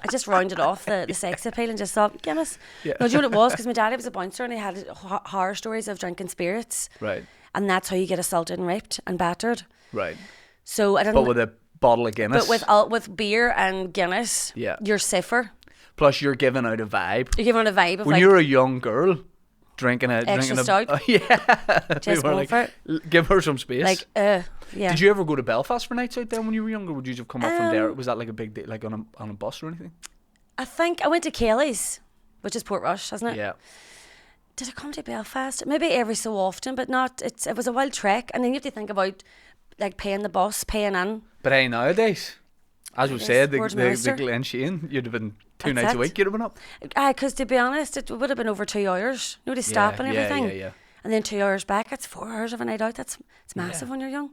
Speaker 3: I just rounded off the sex appeal and just thought, Guinness.
Speaker 1: Yeah.
Speaker 3: No, do you know what it was? Because my daddy was a bouncer and he had horror stories of drinking spirits.
Speaker 1: Right,
Speaker 3: And that's how you get assaulted and raped and battered.
Speaker 1: right.
Speaker 3: So I
Speaker 1: But
Speaker 3: didn't.
Speaker 1: with a bottle of Guinness.
Speaker 3: But with beer and Guinness,
Speaker 1: Yeah.
Speaker 3: you're safer.
Speaker 1: Plus, you're giving out a vibe.
Speaker 3: You're giving it a vibe of
Speaker 1: When
Speaker 3: like
Speaker 1: you're a young girl, drinking a
Speaker 3: stout.
Speaker 1: yeah.
Speaker 3: Just
Speaker 1: we were
Speaker 3: going
Speaker 1: like,
Speaker 3: for it.
Speaker 1: give her some space.
Speaker 3: like yeah.
Speaker 1: Did you ever go to Belfast for nights out then when you were younger? Would you have come up from there?
Speaker 3: Um,
Speaker 1: Was that like a big day, like on a bus or anything?
Speaker 3: I think I went to Kelly's, which is Portrush, isn't it?
Speaker 1: Yeah.
Speaker 3: Did I come to Belfast? Maybe every so often, but not. It was a wild trek, and then you have to think about like paying the bus, paying in.
Speaker 1: But hey, nowadays, as we've
Speaker 3: Yes,
Speaker 1: said,
Speaker 3: where's
Speaker 1: the
Speaker 3: Mercer?
Speaker 1: Glen Shane, you'd have been two
Speaker 3: That's
Speaker 1: nights a
Speaker 3: it.
Speaker 1: week. You'd have been up.
Speaker 3: Because to be honest, it would have been over 2 hours. You know, to stop and everything.
Speaker 1: Yeah.
Speaker 3: And then 2 hours back. That's 4 hours of a night out. It's massive when you're young.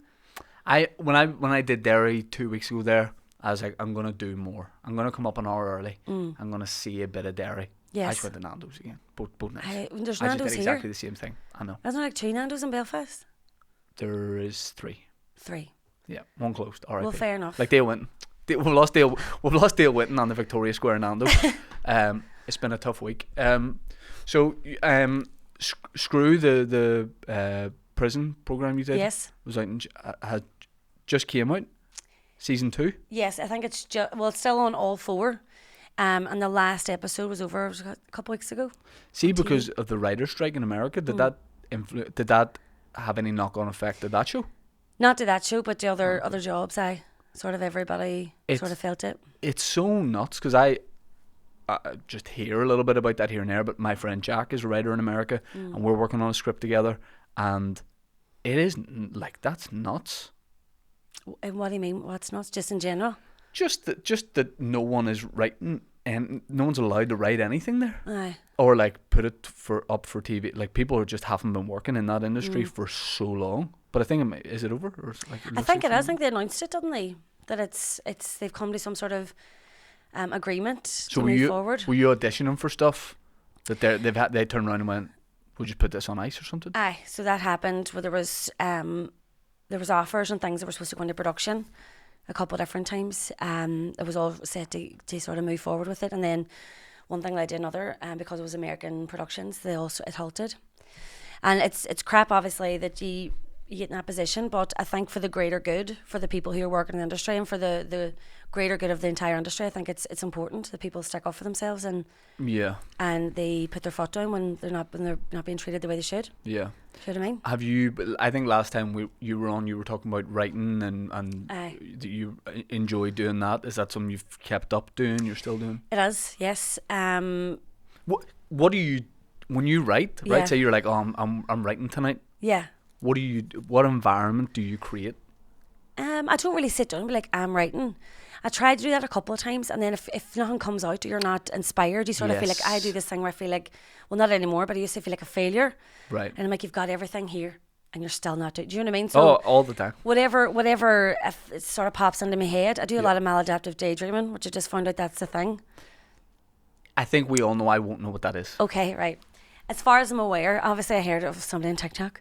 Speaker 1: When I did Derry 2 weeks ago there, I was like, I'm gonna do more. I'm gonna come up an hour early. I'm gonna see a bit of Derry. I
Speaker 3: Yes.
Speaker 1: just went to Nando's again. Both nights.
Speaker 3: There's
Speaker 1: I just
Speaker 3: Nando's
Speaker 1: did
Speaker 3: here.
Speaker 1: exactly the same thing. I know.
Speaker 3: Isn't there like 2 Nando's in Belfast?
Speaker 1: There is 3.
Speaker 3: 3.
Speaker 1: Yeah, one closed. All right.
Speaker 3: Well, fair enough.
Speaker 1: Like Dale Winton. We've lost Dale Winton on the Victoria Square Nando's. It's been a tough week. So Screw the prison program you did.
Speaker 3: Yes.
Speaker 1: Was out and had just came out. Season 2.
Speaker 3: Yes, I think it's it's still on all 4. And the last episode was over a couple weeks ago.
Speaker 1: See, because of the writer's strike in America, did that did that have any knock-on effect to that show?
Speaker 3: Not to that show, but to other jobs. Everybody sort of felt it.
Speaker 1: It's so nuts because I just hear a little bit about that here and there. But my friend Jack is a writer in America, and we're working on a script together, and it is like that's nuts.
Speaker 3: And what do you mean? What's not? Just in general?
Speaker 1: Just that no one is writing and no one's allowed to write anything there.
Speaker 3: Aye.
Speaker 1: Or like put it up for TV. Like people just haven't been working in that industry for so long. But I think is it over? Or is it like
Speaker 3: I think it is. I think they announced it, didn't they? That it's they've come to some sort of agreement
Speaker 1: So
Speaker 3: to move forward.
Speaker 1: were you auditioning for stuff that they turned around and went, "Would you put this on ice or something?"
Speaker 3: Aye. So that happened where there was offers and things that were supposed to go into production a couple of different times. It was all set to sort of move forward with it, and then one thing led to another, because it was American productions, it halted. And it's crap, obviously, that you get in that position, but I think for the greater good, for the people who are working in the industry and for the greater good of the entire industry, I think it's important that people stick up for themselves and they put their foot down when they're not being treated the way they should.
Speaker 1: Yeah.
Speaker 3: Do you know what I mean?
Speaker 1: Have you? I think last time you were on, you were talking about writing and
Speaker 3: Aye.
Speaker 1: you enjoy doing that. Is that something you've kept up doing? You're still doing?
Speaker 3: It is, yes.
Speaker 1: What do you when you write? Right,
Speaker 3: Yeah.
Speaker 1: say you're like, oh, I'm writing tonight.
Speaker 3: Yeah.
Speaker 1: What environment do you create?
Speaker 3: I don't really sit down and be like, I'm writing. I tried to do that a couple of times, and then if nothing comes out, you're not inspired. You sort of feel like, I do this thing where I feel like, well, not anymore, but I used to feel like a failure.
Speaker 1: Right.
Speaker 3: And I'm like, you've got everything here, and you're still not doing. Do you know what I mean?
Speaker 1: So all the time.
Speaker 3: Whatever, if it sort of pops into my head, I do a lot of maladaptive daydreaming, which I just found out that's the thing.
Speaker 1: I think we all know. I won't know what that is.
Speaker 3: Okay, right. As far as I'm aware, obviously I heard of somebody on TikTok,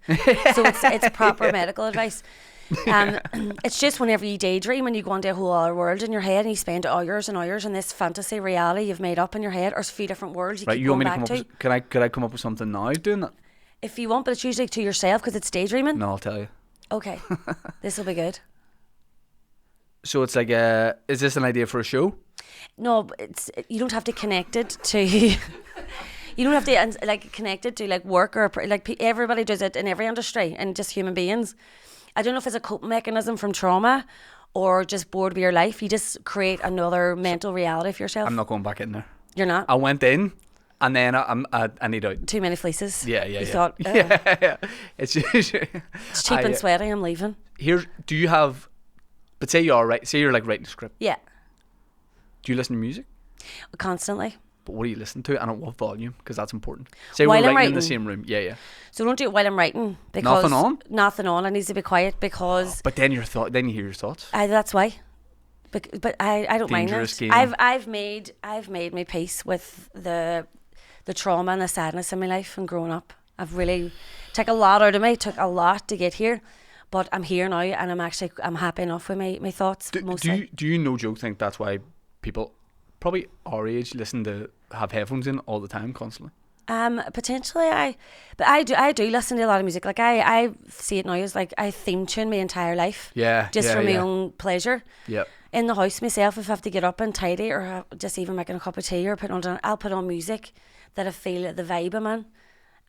Speaker 3: so it's proper medical advice. It's just whenever you daydream and you go into a whole other world in your head and you spend hours and hours in this fantasy reality you've made up in your head, or a few different worlds you
Speaker 1: Right,
Speaker 3: keep
Speaker 1: you want
Speaker 3: going
Speaker 1: me to
Speaker 3: back
Speaker 1: come up?
Speaker 3: to.
Speaker 1: Could I come up with something now doing that?
Speaker 3: If you want, but it's usually to yourself because it's daydreaming.
Speaker 1: No, I'll tell you.
Speaker 3: Okay, this will be good.
Speaker 1: So it's like, is this an idea for a show?
Speaker 3: No, but you don't have to connect it to. You don't have to like connect it to like work or like everybody does it in every industry and just human beings. I don't know if it's a coping mechanism from trauma or just bored with your life. You just create another mental reality for yourself.
Speaker 1: I'm not going back in there.
Speaker 3: You're not?
Speaker 1: I went in And then I need out.
Speaker 3: Too many fleeces.
Speaker 1: Yeah.
Speaker 3: You thought,
Speaker 1: yeah. It's
Speaker 3: it's cheap and sweaty, I'm leaving.
Speaker 1: Do you have? But say you're like writing a script.
Speaker 3: Yeah.
Speaker 1: Do you listen to music?
Speaker 3: Constantly.
Speaker 1: But what do you listen to and at what volume? Because that's important. Say
Speaker 3: While
Speaker 1: we're
Speaker 3: I'm
Speaker 1: writing in the
Speaker 3: writing.
Speaker 1: same room. Yeah.
Speaker 3: So don't do it while I'm writing because
Speaker 1: Nothing on?
Speaker 3: Nothing on. It needs to be quiet because
Speaker 1: But then you hear your thoughts.
Speaker 3: that's why. But I don't mind
Speaker 1: Dangerous
Speaker 3: it.
Speaker 1: game.
Speaker 3: I've made my peace with the trauma and the sadness in my life and growing up. I've really took a lot out of me. Took a lot to get here, but I'm here now and I'm happy enough with my thoughts. Mostly.
Speaker 1: Do you no joke think that's why people probably our age have headphones in all the time constantly?
Speaker 3: Potentially I do listen to a lot of music. Like I see it now as like I theme tune my entire life.
Speaker 1: Yeah.
Speaker 3: Just for my own pleasure.
Speaker 1: Yeah.
Speaker 3: In the house myself, if I have to get up and tidy or just even making a cup of tea or I'll put on music that I feel the vibe I'm in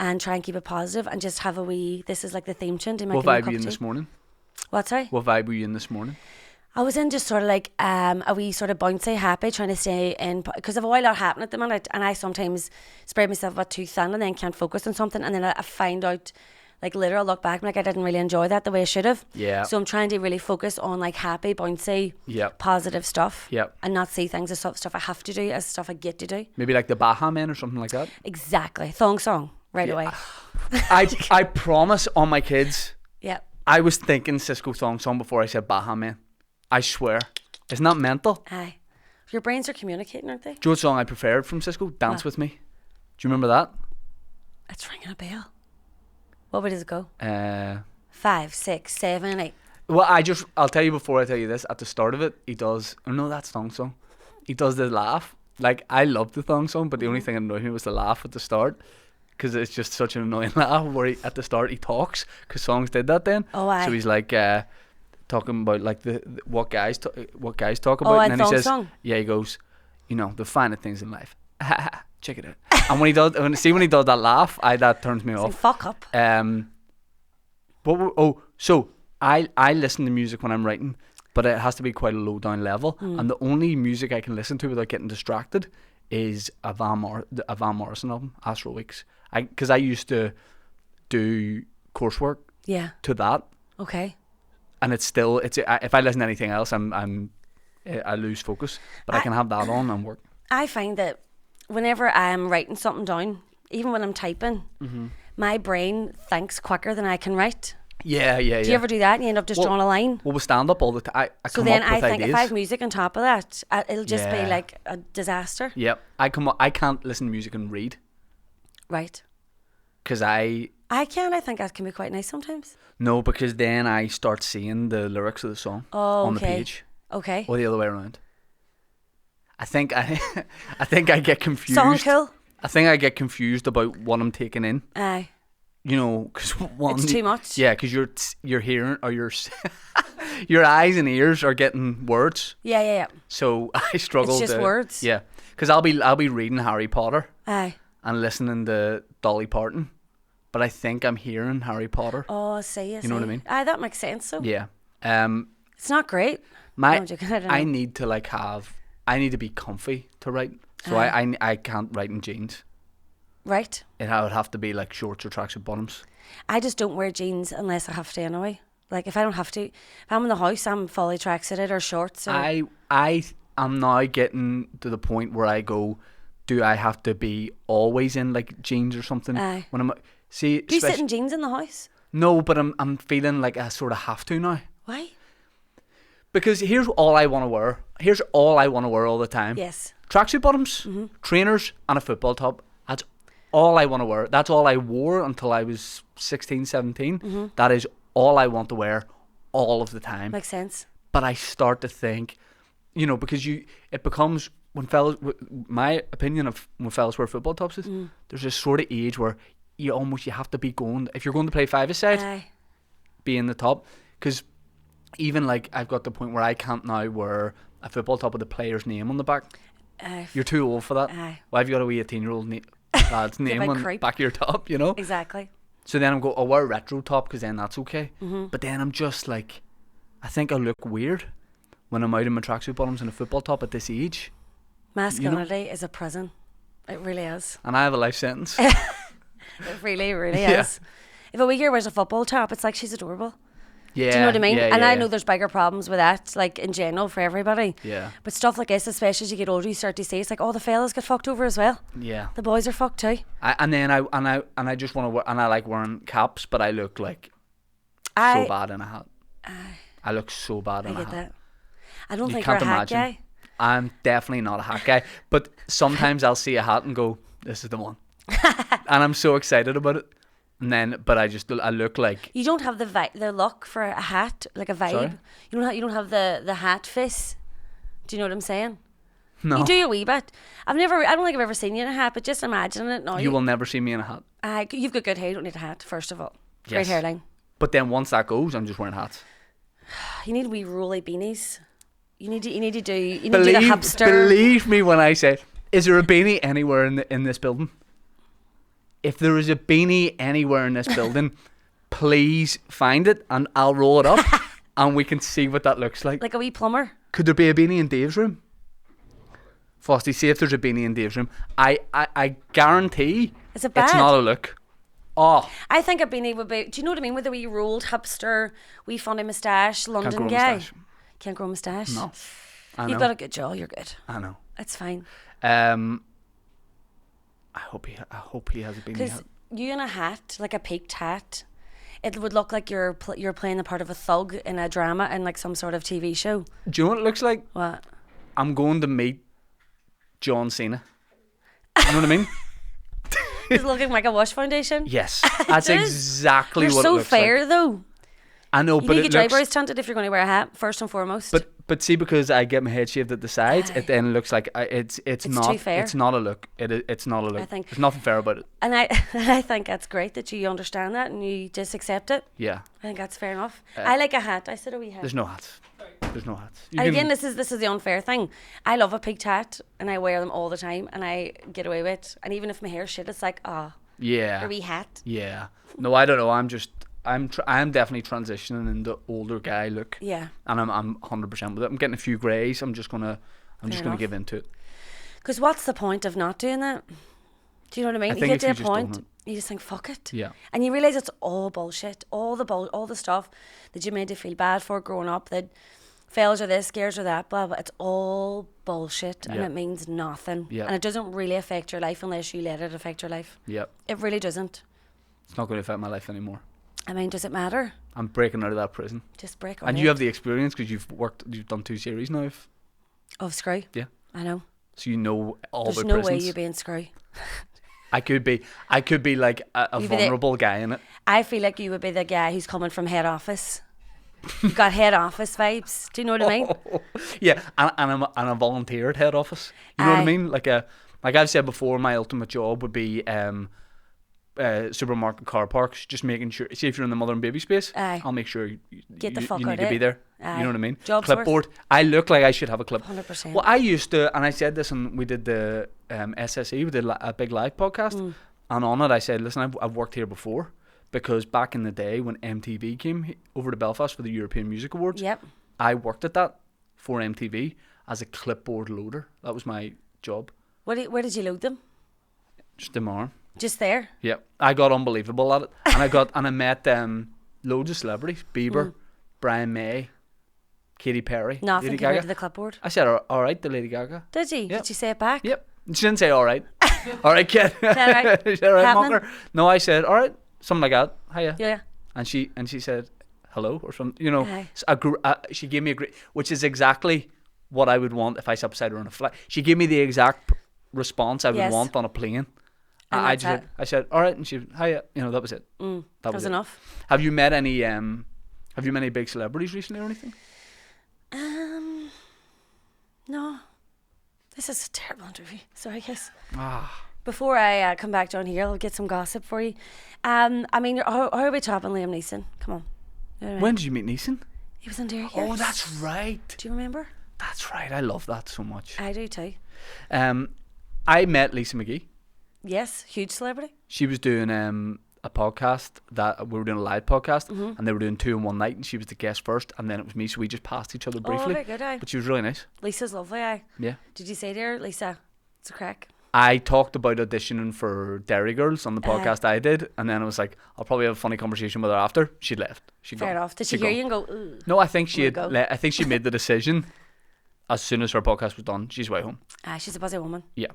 Speaker 3: and try and keep it positive and just have a wee, this is like the theme tune to make
Speaker 1: What vibe were you in this morning?
Speaker 3: What, sorry?
Speaker 1: What vibe were you in this morning?
Speaker 3: I was in just sort of like a wee sort of bouncy, happy, trying to stay in, because I've a lot happening at the minute and I sometimes spread myself a bit too thin and then can't focus on something and then I find out, like later I'll look back and like I didn't really enjoy that the way I should have.
Speaker 1: Yeah.
Speaker 3: So I'm trying to really focus on like happy, bouncy, positive stuff.
Speaker 1: Yep.
Speaker 3: And not see things as stuff I have to do as stuff I get to do.
Speaker 1: Maybe like the Baha Men or something like that?
Speaker 3: Exactly. Thong song right away.
Speaker 1: I promise on my kids,
Speaker 3: Yeah.
Speaker 1: I was thinking Cisco Thong Song before I said Baha Men. I swear. Isn't that mental?
Speaker 3: Aye. Your brains are communicating, aren't they?
Speaker 1: Do you know what song I preferred from Cisco? Dance With Me. Do you remember that?
Speaker 3: It's ringing a bell. What way does it go? 5, 6, 7, 8.
Speaker 1: Well, I'll tell you before I tell you this. At the start of it, he does. Oh no, that's Thong Song. He does the laugh. Like I loved the Thong Song, but the only thing that annoyed me was the laugh at the start, because it's just such an annoying laugh where at the start he talks, because songs did that then.
Speaker 3: Oh, aye.
Speaker 1: So he's like talking about like what guys talk about,
Speaker 3: Oh,
Speaker 1: and then he
Speaker 3: Thong
Speaker 1: says,
Speaker 3: Song.
Speaker 1: yeah, he goes, the finer things in life. Check it out. And when he does that laugh, that turns me
Speaker 3: It's
Speaker 1: off.
Speaker 3: like, fuck up.
Speaker 1: So I listen to music when I'm writing, but it has to be quite a low down level. And the only music I can listen to without getting distracted is a Van Morrison album, Astral Weeks. Because I used to do coursework
Speaker 3: Yeah.
Speaker 1: to that,
Speaker 3: Okay.
Speaker 1: and if I listen to anything else, I lose focus. But I can have that on and work.
Speaker 3: I find that whenever I'm writing something down, even when I'm typing, my brain thinks quicker than I can write.
Speaker 1: Yeah.
Speaker 3: Do you ever do that and you end up just drawing a line?
Speaker 1: Well, we stand up all the time. I
Speaker 3: So
Speaker 1: come
Speaker 3: then
Speaker 1: up
Speaker 3: I
Speaker 1: with
Speaker 3: think
Speaker 1: ideas.
Speaker 3: if I have music on top of that, it'll just be
Speaker 1: Yeah.
Speaker 3: like a disaster.
Speaker 1: Yep. I can't listen to music and read
Speaker 3: Right.
Speaker 1: because
Speaker 3: I can. I think that can be quite nice sometimes.
Speaker 1: No, because then I start seeing the lyrics of the song
Speaker 3: Oh,
Speaker 1: on the
Speaker 3: okay.
Speaker 1: page,
Speaker 3: Okay.
Speaker 1: or the other way around. I think I get confused.
Speaker 3: Song cool.
Speaker 1: I think I get confused about what I'm taking in.
Speaker 3: Aye.
Speaker 1: Because
Speaker 3: It's too much.
Speaker 1: Yeah, because you're hearing, or your eyes and ears are getting words.
Speaker 3: Yeah.
Speaker 1: So I struggle.
Speaker 3: It's just words.
Speaker 1: Yeah, because I'll be reading Harry Potter
Speaker 3: Aye.
Speaker 1: and listening to Dolly Parton, but I think I'm hearing Harry Potter.
Speaker 3: Oh, I see.
Speaker 1: You know what I mean?
Speaker 3: Aye, that makes sense. So
Speaker 1: Yeah.
Speaker 3: it's not great.
Speaker 1: My
Speaker 3: No, I'm joking, I don't
Speaker 1: I
Speaker 3: know.
Speaker 1: need to I need to be comfy to write. So I can't write in jeans.
Speaker 3: Right.
Speaker 1: It would have to be like shorts or tracksuit bottoms.
Speaker 3: I just don't wear jeans unless I have to anyway. Like if I don't have to, if I'm in the house, I'm fully tracksuited or shorts. Or,
Speaker 1: I am now getting to the point where I go, do I have to be always in like jeans or something?
Speaker 3: Aye.
Speaker 1: When I'm see.
Speaker 3: do you sit in jeans in the house?
Speaker 1: No, but I'm feeling like I sort of have to now.
Speaker 3: Why?
Speaker 1: Because here's all I want to wear. Here's all I want to wear all the time.
Speaker 3: Yes.
Speaker 1: Tracksuit bottoms, trainers, and a football top. That's all I want to wear. That's all I wore until I was 16, 17. That is all I want to wear all of the time.
Speaker 3: Makes sense.
Speaker 1: But I start to think, because it becomes, when fellas, my opinion of when fellas wear football tops is, there's this sort of age where you have to be going, if you're going to play five-a-side,
Speaker 3: Aye.
Speaker 1: be in the top. Because even like I've got the point where I can't now wear a football top with the player's name on the back. You're too old for that.
Speaker 3: Aye.
Speaker 1: Why have you got a wee 18-year-old lad's name
Speaker 3: big
Speaker 1: on the
Speaker 3: creep.
Speaker 1: back of your top,
Speaker 3: Exactly.
Speaker 1: So then I'll wear a retro top because then that's okay. But then I'm just like, I think I look weird when I'm out in my tracksuit bottoms and a football top at this age.
Speaker 3: Masculinity is a prison. It really is.
Speaker 1: And I have a life sentence.
Speaker 3: It really, really
Speaker 1: Yeah.
Speaker 3: is. If a wee girl wears a football top, it's like she's adorable.
Speaker 1: Yeah.
Speaker 3: Do you know what I mean?
Speaker 1: Yeah,
Speaker 3: And
Speaker 1: yeah,
Speaker 3: I
Speaker 1: yeah.
Speaker 3: know there's bigger problems with that, like in general for everybody.
Speaker 1: Yeah.
Speaker 3: But stuff like this, especially as you get older, you start to see it's like, oh, the fellas get fucked over as well.
Speaker 1: Yeah.
Speaker 3: The boys are fucked too.
Speaker 1: I just want to wear, and I like wearing caps, but I look like so bad in a hat. I look so bad in
Speaker 3: I
Speaker 1: a
Speaker 3: get
Speaker 1: hat.
Speaker 3: that. I don't
Speaker 1: You
Speaker 3: think
Speaker 1: can't
Speaker 3: you're a hat
Speaker 1: imagine.
Speaker 3: guy.
Speaker 1: I'm definitely not a hat guy, but sometimes I'll see a hat and go, "This is the one," and I'm so excited about it. And then, but I look like
Speaker 3: You don't have the look for a hat, like a vibe.
Speaker 1: Sorry?
Speaker 3: You don't have the hat face. Do you know what I'm saying?
Speaker 1: no.
Speaker 3: You do a wee bit. I don't think I've ever seen you in a hat, but just imagine it now.
Speaker 1: You will never see me in a hat.
Speaker 3: You've got good hair. You don't need a hat. First of all,
Speaker 1: Yes.
Speaker 3: great hairline.
Speaker 1: But then once that goes, I'm just wearing hats.
Speaker 3: You need wee rolly beanies. You need to do the hipster.
Speaker 1: Believe me when I say, is there a beanie anywhere in this building? If there is a beanie anywhere in this building, please find it and I'll roll it up and we can see what that looks like.
Speaker 3: Like a wee plumber.
Speaker 1: Could there be a beanie in Dave's room? Frosty, see if there's a beanie in Dave's room. I guarantee
Speaker 3: Is it bad?
Speaker 1: it's not a look. Oh,
Speaker 3: I think a beanie would be. Do you know what I mean? With the wee rolled hipster, wee funny moustache, London
Speaker 1: grow a
Speaker 3: guy.
Speaker 1: moustache.
Speaker 3: Can't grow a moustache.
Speaker 1: No. I know.
Speaker 3: You've got a good jaw. You're good.
Speaker 1: I know.
Speaker 3: It's fine.
Speaker 1: I hope he has a beanie
Speaker 3: Because
Speaker 1: hat.
Speaker 3: you in a hat, like a peaked hat, it would look like you're playing the part of a thug in a drama in like some sort of TV show.
Speaker 1: Do you know what it looks like?
Speaker 3: What?
Speaker 1: I'm going to meet John Cena. You know what I mean?
Speaker 3: It's looking like a wash foundation.
Speaker 1: Yes, that's
Speaker 3: is.
Speaker 1: exactly
Speaker 3: You're
Speaker 1: what it
Speaker 3: so
Speaker 1: looks
Speaker 3: fair
Speaker 1: like.
Speaker 3: though.
Speaker 1: I know,
Speaker 3: You
Speaker 1: but
Speaker 3: need
Speaker 1: it
Speaker 3: to get your
Speaker 1: looks.
Speaker 3: eyebrows tinted if you're going to wear a hat, first and foremost.
Speaker 1: But see, because I get my head shaved at the sides,
Speaker 3: Aye.
Speaker 1: it then looks like it's not.
Speaker 3: too fair.
Speaker 1: It's not a look. It's not a look.
Speaker 3: I think-
Speaker 1: There's nothing fair about it.
Speaker 3: and I think that's great that you understand that and you just accept it.
Speaker 1: Yeah,
Speaker 3: I think that's fair enough. I like a hat. I said a wee hat.
Speaker 1: there's no hats. There's no hats. You
Speaker 3: And again,
Speaker 1: can-
Speaker 3: this is the unfair thing. I love a peaked hat and I wear them all the time and I get away with it. And even if my hair's shit, it's like, a
Speaker 1: yeah,
Speaker 3: wee hat.
Speaker 1: yeah. No, I don't know. I'm definitely transitioning into older guy look.
Speaker 3: Yeah.
Speaker 1: And I'm 100% with it. I'm getting a few greys. I'm just gonna
Speaker 3: enough.
Speaker 1: give into it.
Speaker 3: Because what's the point of not doing that? Do you know what I mean?
Speaker 1: I
Speaker 3: You
Speaker 1: think
Speaker 3: get
Speaker 1: if
Speaker 3: to
Speaker 1: you
Speaker 3: a
Speaker 1: just don't
Speaker 3: point,
Speaker 1: know-
Speaker 3: you just think, fuck it.
Speaker 1: Yeah.
Speaker 3: And you realise it's all bullshit. All the stuff that you made to feel bad for growing up, that fails or this, scares or that, blah, blah. It's all bullshit and
Speaker 1: Yeah.
Speaker 3: it means nothing.
Speaker 1: Yeah.
Speaker 3: And it doesn't really affect your life unless you let it affect your life.
Speaker 1: Yep.
Speaker 3: It really doesn't.
Speaker 1: It's not going to affect my life anymore.
Speaker 3: I mean, does it matter?
Speaker 1: I'm breaking out of that prison.
Speaker 3: Just break on
Speaker 1: And
Speaker 3: it.
Speaker 1: you have the experience because you've done 2 series now.
Speaker 3: Of screw.
Speaker 1: Yeah.
Speaker 3: I know.
Speaker 1: So you know all
Speaker 3: There's
Speaker 1: about
Speaker 3: no
Speaker 1: prisons.
Speaker 3: way you're being screw.
Speaker 1: I could be like a
Speaker 3: You'd be the-
Speaker 1: vulnerable guy in it.
Speaker 3: I feel like you would be the guy who's coming from head office. You've got head office vibes. Do you know what I mean?
Speaker 1: Yeah, and I'm a volunteer at head office. You know what I
Speaker 3: Aye.
Speaker 1: mean? Like I've said before, my ultimate job would be supermarket car parks, just making sure. See if you're in the mother and baby space,
Speaker 3: Aye.
Speaker 1: I'll make sure
Speaker 3: Get the
Speaker 1: you
Speaker 3: fuck
Speaker 1: need
Speaker 3: out
Speaker 1: to
Speaker 3: of
Speaker 1: be
Speaker 3: it.
Speaker 1: there.
Speaker 3: Aye.
Speaker 1: You know what I mean?
Speaker 3: Job's worth.
Speaker 1: Clipboard. I look like I should have a clip.
Speaker 3: 100%.
Speaker 1: Well, I used to, and I said this, and we did the SSE. We did a big live podcast,
Speaker 3: Mm.
Speaker 1: and on it I said, listen, I've worked here before. Because back in the day when MTV came over to Belfast for the European Music Awards,
Speaker 3: Yep.
Speaker 1: I worked at that for MTV as a clipboard loader. That was my job.
Speaker 3: Where did you load them?
Speaker 1: Just in my arm.
Speaker 3: Just there?
Speaker 1: Yep. I got unbelievable at it. And I met loads of celebrities. Bieber, Brian May, Katy Perry,
Speaker 3: Nothing
Speaker 1: Lady
Speaker 3: compared
Speaker 1: Gaga.
Speaker 3: to the clipboard.
Speaker 1: I said, all right, the Lady Gaga.
Speaker 3: Did you?
Speaker 1: Yep.
Speaker 3: Did you say it back?
Speaker 1: Yep. She didn't say all right. All right, kid.
Speaker 3: Is that right?
Speaker 1: Is that right,
Speaker 3: Happening?
Speaker 1: Mocker? No, I said, all right. Something like that. Hiya.
Speaker 3: Yeah.
Speaker 1: And she said hello or something. You know,
Speaker 3: Aye.
Speaker 1: she gave me a great, which is exactly what I would want if I sat beside her on a flight. She gave me the exact response I would
Speaker 3: Yes.
Speaker 1: want on a plane.
Speaker 3: And
Speaker 1: I
Speaker 3: that's
Speaker 1: just
Speaker 3: it.
Speaker 1: I said all right, and she hiya. You know, that was it.
Speaker 3: That was
Speaker 1: it.
Speaker 3: enough.
Speaker 1: Have you met any Have you met any big celebrities recently or anything?
Speaker 3: No. This is a terrible interview. Sorry, guys.
Speaker 1: Ah,
Speaker 3: Before I come back down here, I'll get some gossip for you. I mean, how are we topping Liam Neeson? Come on. You know what I mean?
Speaker 1: when did you meet Neeson?
Speaker 3: He was in Derry Girl.
Speaker 1: Oh, that's right.
Speaker 3: Do you remember?
Speaker 1: That's right. I love that so much.
Speaker 3: I do too.
Speaker 1: I met Lisa McGee.
Speaker 3: Yes, huge celebrity.
Speaker 1: She was doing a podcast that we were doing a live podcast, and they were doing 2 in one night, and she was the guest first, and then it was me, so we just passed each other briefly.
Speaker 3: Oh, very good, aye.
Speaker 1: But she was really nice.
Speaker 3: Lisa's lovely, aye.
Speaker 1: Yeah.
Speaker 3: Did you say to her, Lisa, it's a crack?
Speaker 1: I talked about auditioning for Derry Girls on the podcast I did, and then I was like, I'll probably have a funny conversation with her after. She left.
Speaker 3: Fair enough. Did she hear you and go, ooh?
Speaker 1: No, I think she had.
Speaker 3: Go.
Speaker 1: I think she made the decision as soon as her podcast was done. She's way home.
Speaker 3: She's a busy woman.
Speaker 1: Yeah.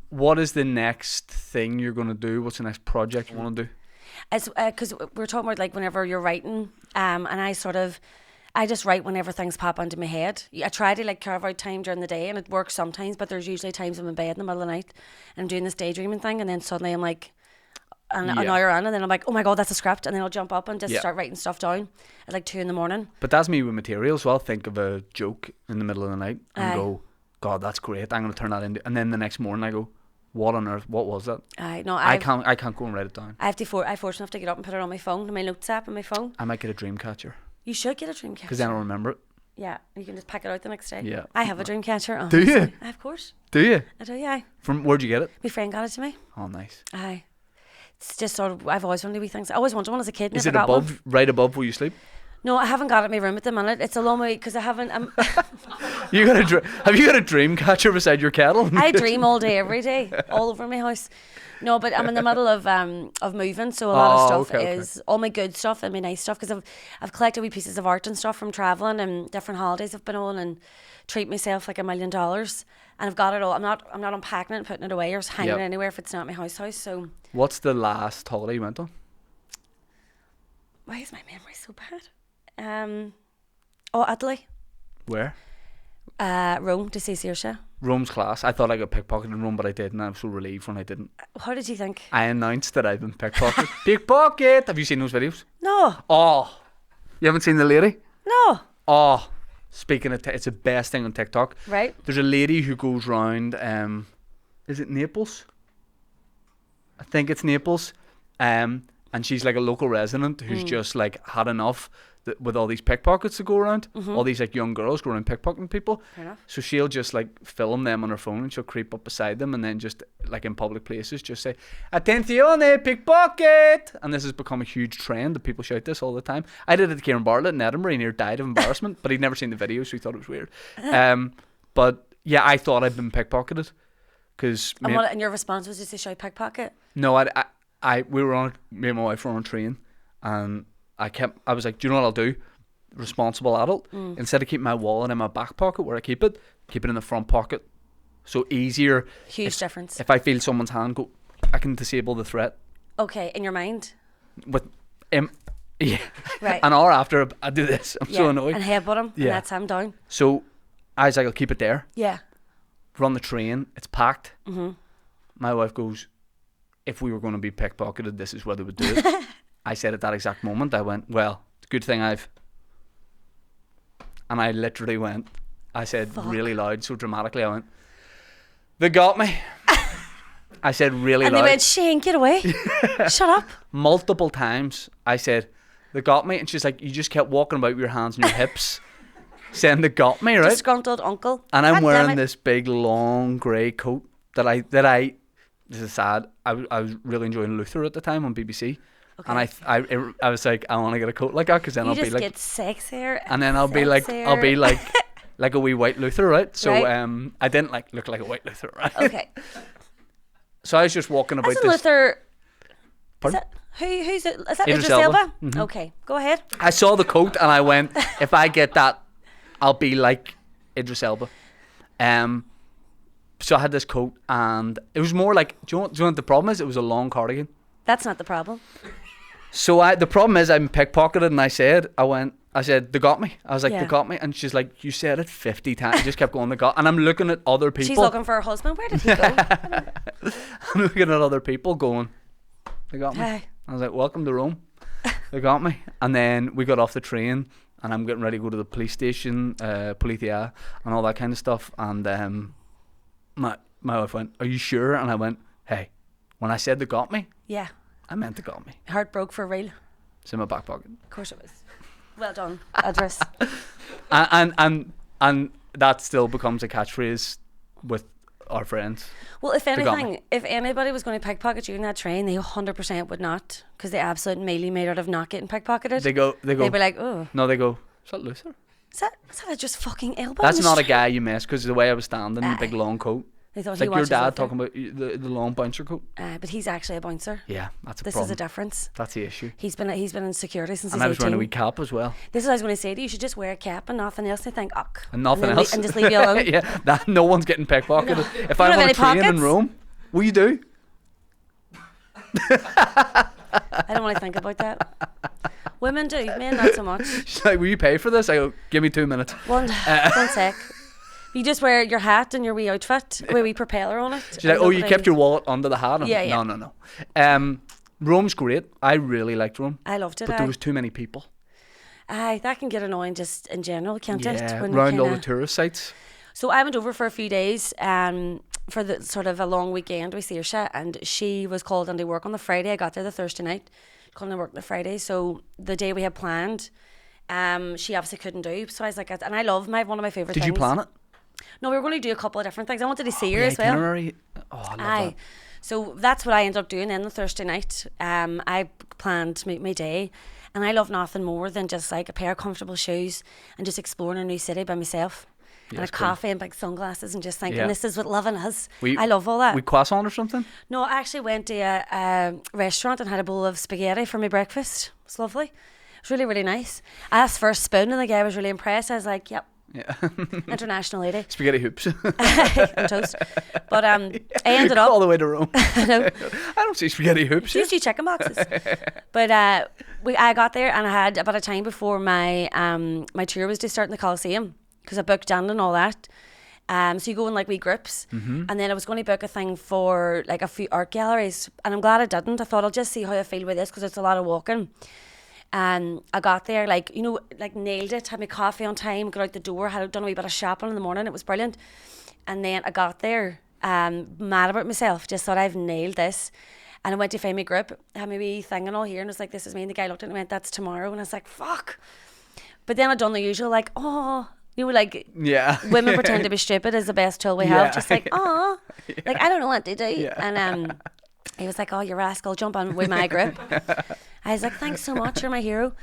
Speaker 1: What is the next thing you're gonna do? What's the next project you want to do?
Speaker 3: It's because we're talking about like whenever you're writing, and I just write whenever things pop into my head. I try to like carve out time during the day, and it works sometimes, but there's usually times I'm in bed in the middle of the night and I'm doing this daydreaming thing, and then suddenly I'm like an hour on, and then I'm like, oh my god, that's a script, and then I'll jump up and just start writing stuff down at like 2 a.m.
Speaker 1: But that's me with material, so I'll think of a joke in the middle of the night and go, God, that's great, I'm going to turn that into, and then the next morning I go, what on earth, what was that? I can't go and write it down.
Speaker 3: I force enough to get up and put it on my phone, on my notes app on my phone.
Speaker 1: I might get a dream catcher.
Speaker 3: You should get a dream catcher.
Speaker 1: Because then I'll remember it.
Speaker 3: Yeah, you can just pack it out the next day.
Speaker 1: Yeah.
Speaker 3: I have a dream catcher.
Speaker 1: Do you?
Speaker 3: Of course.
Speaker 1: Do you?
Speaker 3: I do, yeah.
Speaker 1: From where'd you get it?
Speaker 3: My friend got it to me.
Speaker 1: Oh, nice.
Speaker 3: Aye. It's just sort of, I've always wanted wee things. I always wanted one as a kid.
Speaker 1: Is it above, right above where you sleep?
Speaker 3: No, I haven't got it in my room at the minute. It's a long way because I haven't.
Speaker 1: Have you got a dream catcher beside your kettle?
Speaker 3: I dream all day, every day, all over my house. No, but I'm in the middle of moving, so a lot of stuff is all my good stuff and my nice stuff, because I've collected wee pieces of art and stuff from travelling and different holidays I've been on, and treat myself like $1 million. And I've got it all. I'm not unpacking it and putting it away or hanging it anywhere if it's not my house. So. What's
Speaker 1: the last holiday you went on?
Speaker 3: Why is my memory so bad? Italy.
Speaker 1: Where?
Speaker 3: Rome, to see Saoirse.
Speaker 1: Rome's class. I thought I got pickpocketed in Rome, but I didn't. I was so relieved when I didn't.
Speaker 3: How did you think?
Speaker 1: I announced that I'd been pickpocketed. Pickpocket! Have you seen those videos?
Speaker 3: No.
Speaker 1: Oh. You haven't seen the lady?
Speaker 3: No.
Speaker 1: Oh. Speaking of, it's the best thing on TikTok.
Speaker 3: Right.
Speaker 1: There's a lady who goes round, is it Naples? I think it's Naples. And she's like a local resident who's just like had enough with all these pickpockets to go around. All these like young girls go around pickpocketing people.
Speaker 3: Fair enough.
Speaker 1: So she'll just like film them on her phone, and she'll creep up beside them, and then just like in public places just say, "Attenzione, pickpocket!" And this has become a huge trend that people shout this all the time. I did it to Kieran Bartlett in Edinburgh, and he nearly died of embarrassment, but he'd never seen the video, so he thought it was weird. But yeah, I thought I'd been pickpocketed.
Speaker 3: And your response was just to shout pickpocket?
Speaker 1: No, me and my wife were on a train, and I was like, do you know what I'll do? Responsible adult. Instead of keeping my wallet in my back pocket where I keep it in the front pocket. So easier.
Speaker 3: Huge difference.
Speaker 1: If I feel someone's hand go, I can disable the threat.
Speaker 3: Okay, in your mind?
Speaker 1: With yeah.
Speaker 3: Right.
Speaker 1: An hour after I do this, I'm so annoyed.
Speaker 3: And headbutt him, and that's him down.
Speaker 1: So I was like, I'll keep it there.
Speaker 3: Yeah.
Speaker 1: We're on the train, it's packed. My wife goes, if we were going to be pickpocketed, this is where they would do it. I said at that exact moment, I went, well, it's a good thing I've... And I literally went, I said really loud, so dramatically, I went, they got me. I said really loud.
Speaker 3: And they went, Shane, get away. Shut up.
Speaker 1: Multiple times, I said, they got me. And she's like, you just kept walking about with your hands on your hips, saying they got me, right?
Speaker 3: Disgruntled uncle.
Speaker 1: And I'm wearing this big, long, grey coat that I... This is sad. I was really enjoying Luther at the time on BBC. Okay. And I was like, I want to get a coat like that, because then I'll be like,
Speaker 3: get sexier.
Speaker 1: And then I'll be like a wee white Luther, right? So I didn't look like a white Luther, right?
Speaker 3: Okay.
Speaker 1: So I was just walking about this.
Speaker 3: Luther.
Speaker 1: Pardon?
Speaker 3: Who's it? Is that
Speaker 1: Idris
Speaker 3: Elba?
Speaker 1: Elba? Mm-hmm.
Speaker 3: Okay, go ahead.
Speaker 1: I saw the coat and I went, if I get that, I'll be like Idris Elba. So I had this coat, and it was more like, do you know what the problem is? It was a long cardigan.
Speaker 3: That's not the problem.
Speaker 1: So the problem is I'm pickpocketed, and I said, they got me. I was like, they got me. And she's like, you said it 50 times. I just kept going, they got. And I'm looking at other people.
Speaker 3: She's looking for her husband. Where did he go?
Speaker 1: I'm looking at other people going, they got me.
Speaker 3: Hey.
Speaker 1: I was like, welcome to Rome. They got me. And then we got off the train, and I'm getting ready to go to the police station, Polizia, and all that kind of stuff. And my wife went, are you sure? And I went, hey, when I said they got me,
Speaker 3: yeah,
Speaker 1: I meant they got me.
Speaker 3: Heart broke for real.
Speaker 1: It's in my back pocket.
Speaker 3: Of course it was. Well done. Address.
Speaker 1: and that still becomes a catchphrase with our friends.
Speaker 3: Well, if anything, if anybody was going to pickpocket you in that train, they 100% would not, because they absolutely mainly made out of not getting pickpocketed.
Speaker 1: They go.
Speaker 3: They'd be like, oh.
Speaker 1: No, they go, is that Luther?
Speaker 3: Is that just fucking elbow?
Speaker 1: That's not a guy you mess, because the way I was standing in the big long coat.
Speaker 3: They thought
Speaker 1: It's
Speaker 3: he
Speaker 1: like your
Speaker 3: watches
Speaker 1: dad
Speaker 3: Luther.
Speaker 1: talking about the long bouncer coat.
Speaker 3: But he's actually a bouncer.
Speaker 1: Yeah, that's a
Speaker 3: This
Speaker 1: problem.
Speaker 3: is a difference.
Speaker 1: That's the issue.
Speaker 3: He's been in security since
Speaker 1: And
Speaker 3: he's
Speaker 1: I was wearing a
Speaker 3: 18.
Speaker 1: wee cap as well.
Speaker 3: This is what I was going to say to you. You should just wear a cap and nothing else. And think, uck.
Speaker 1: And nothing
Speaker 3: then
Speaker 1: else.
Speaker 3: And just leave you alone.
Speaker 1: Yeah, that no one's getting pickpocketed.
Speaker 3: No.
Speaker 1: If
Speaker 3: You
Speaker 1: I'm
Speaker 3: don't have
Speaker 1: on a
Speaker 3: any
Speaker 1: train in
Speaker 3: pockets?
Speaker 1: Rome, will you do?
Speaker 3: I don't want to think about that. Women do, men not so much.
Speaker 1: She's like, will you pay for this? I go, give me 2 minutes.
Speaker 3: One sec. You just wear your hat and your wee outfit, a wee propeller on it.
Speaker 1: She's like, oh, you kept your wallet under the hat? I'm
Speaker 3: Yeah,
Speaker 1: like,
Speaker 3: yeah.
Speaker 1: No. Rome's great. I really liked Rome.
Speaker 3: I loved it.
Speaker 1: But there was too many people.
Speaker 3: Aye, that can get annoying just in general, can't it?
Speaker 1: Yeah,
Speaker 3: When you
Speaker 1: around all the
Speaker 3: kinda-
Speaker 1: tourist sites.
Speaker 3: So I went over for a few days for the sort of a long weekend with Saoirse, and she was called into work on the Friday. I got there the Thursday night, called into work on the Friday. So the day we had planned, she obviously couldn't do. So I was like, and I love one of my favourite things.
Speaker 1: Did you plan it?
Speaker 3: No, we were going to do a couple of different things. I wanted to see her
Speaker 1: The
Speaker 3: as well.
Speaker 1: itinerary. Oh, I love that.
Speaker 3: So that's what I ended up doing then the Thursday night. I planned my day, and I love nothing more than just like a pair of comfortable shoes and just exploring a new city by myself.
Speaker 1: Yeah,
Speaker 3: And a
Speaker 1: it's cool.
Speaker 3: coffee and big sunglasses and just thinking,
Speaker 1: Yeah.
Speaker 3: this is what loving is.
Speaker 1: We-
Speaker 3: I love all that.
Speaker 1: With croissant or something?
Speaker 3: No, I actually went to a restaurant and had a bowl of spaghetti for my breakfast. It was lovely. It was really, really nice. I asked for a spoon and the guy was really impressed. I was like, yep,
Speaker 1: Yeah.
Speaker 3: international lady.
Speaker 1: Spaghetti hoops.
Speaker 3: I'm toast. But I ended up...
Speaker 1: all the way to Rome.
Speaker 3: I know.
Speaker 1: I don't see spaghetti hoops.
Speaker 3: Just 2 chicken boxes. But I got there and I had about a time before my my tour was to start in the Coliseum because I booked down and all that. So you go in like wee groups, and then I was going to book a thing for like a few art galleries, and I'm glad I didn't. I thought I'll just see how I feel with this because it's a lot of walking. And I got there like nailed it. Had my coffee on time. Got out the door. Had done a wee bit of shopping in the morning. It was brilliant. And then I got there, mad about myself. Just thought I've nailed this. And I went to find my group. I had my wee thing and all here, and was like, "This is me." And the guy looked at it and went, "That's tomorrow." And I was like, "Fuck." But then I done the usual like, "Oh." You know, like
Speaker 1: Yeah.
Speaker 3: women pretend to be stupid is the best tool we
Speaker 1: Yeah.
Speaker 3: have. Just like, oh, like I don't know what to do.
Speaker 1: Yeah.
Speaker 3: And he was like, "Oh, you rascal, jump on with my group." I was like, "Thanks so much, you're my hero."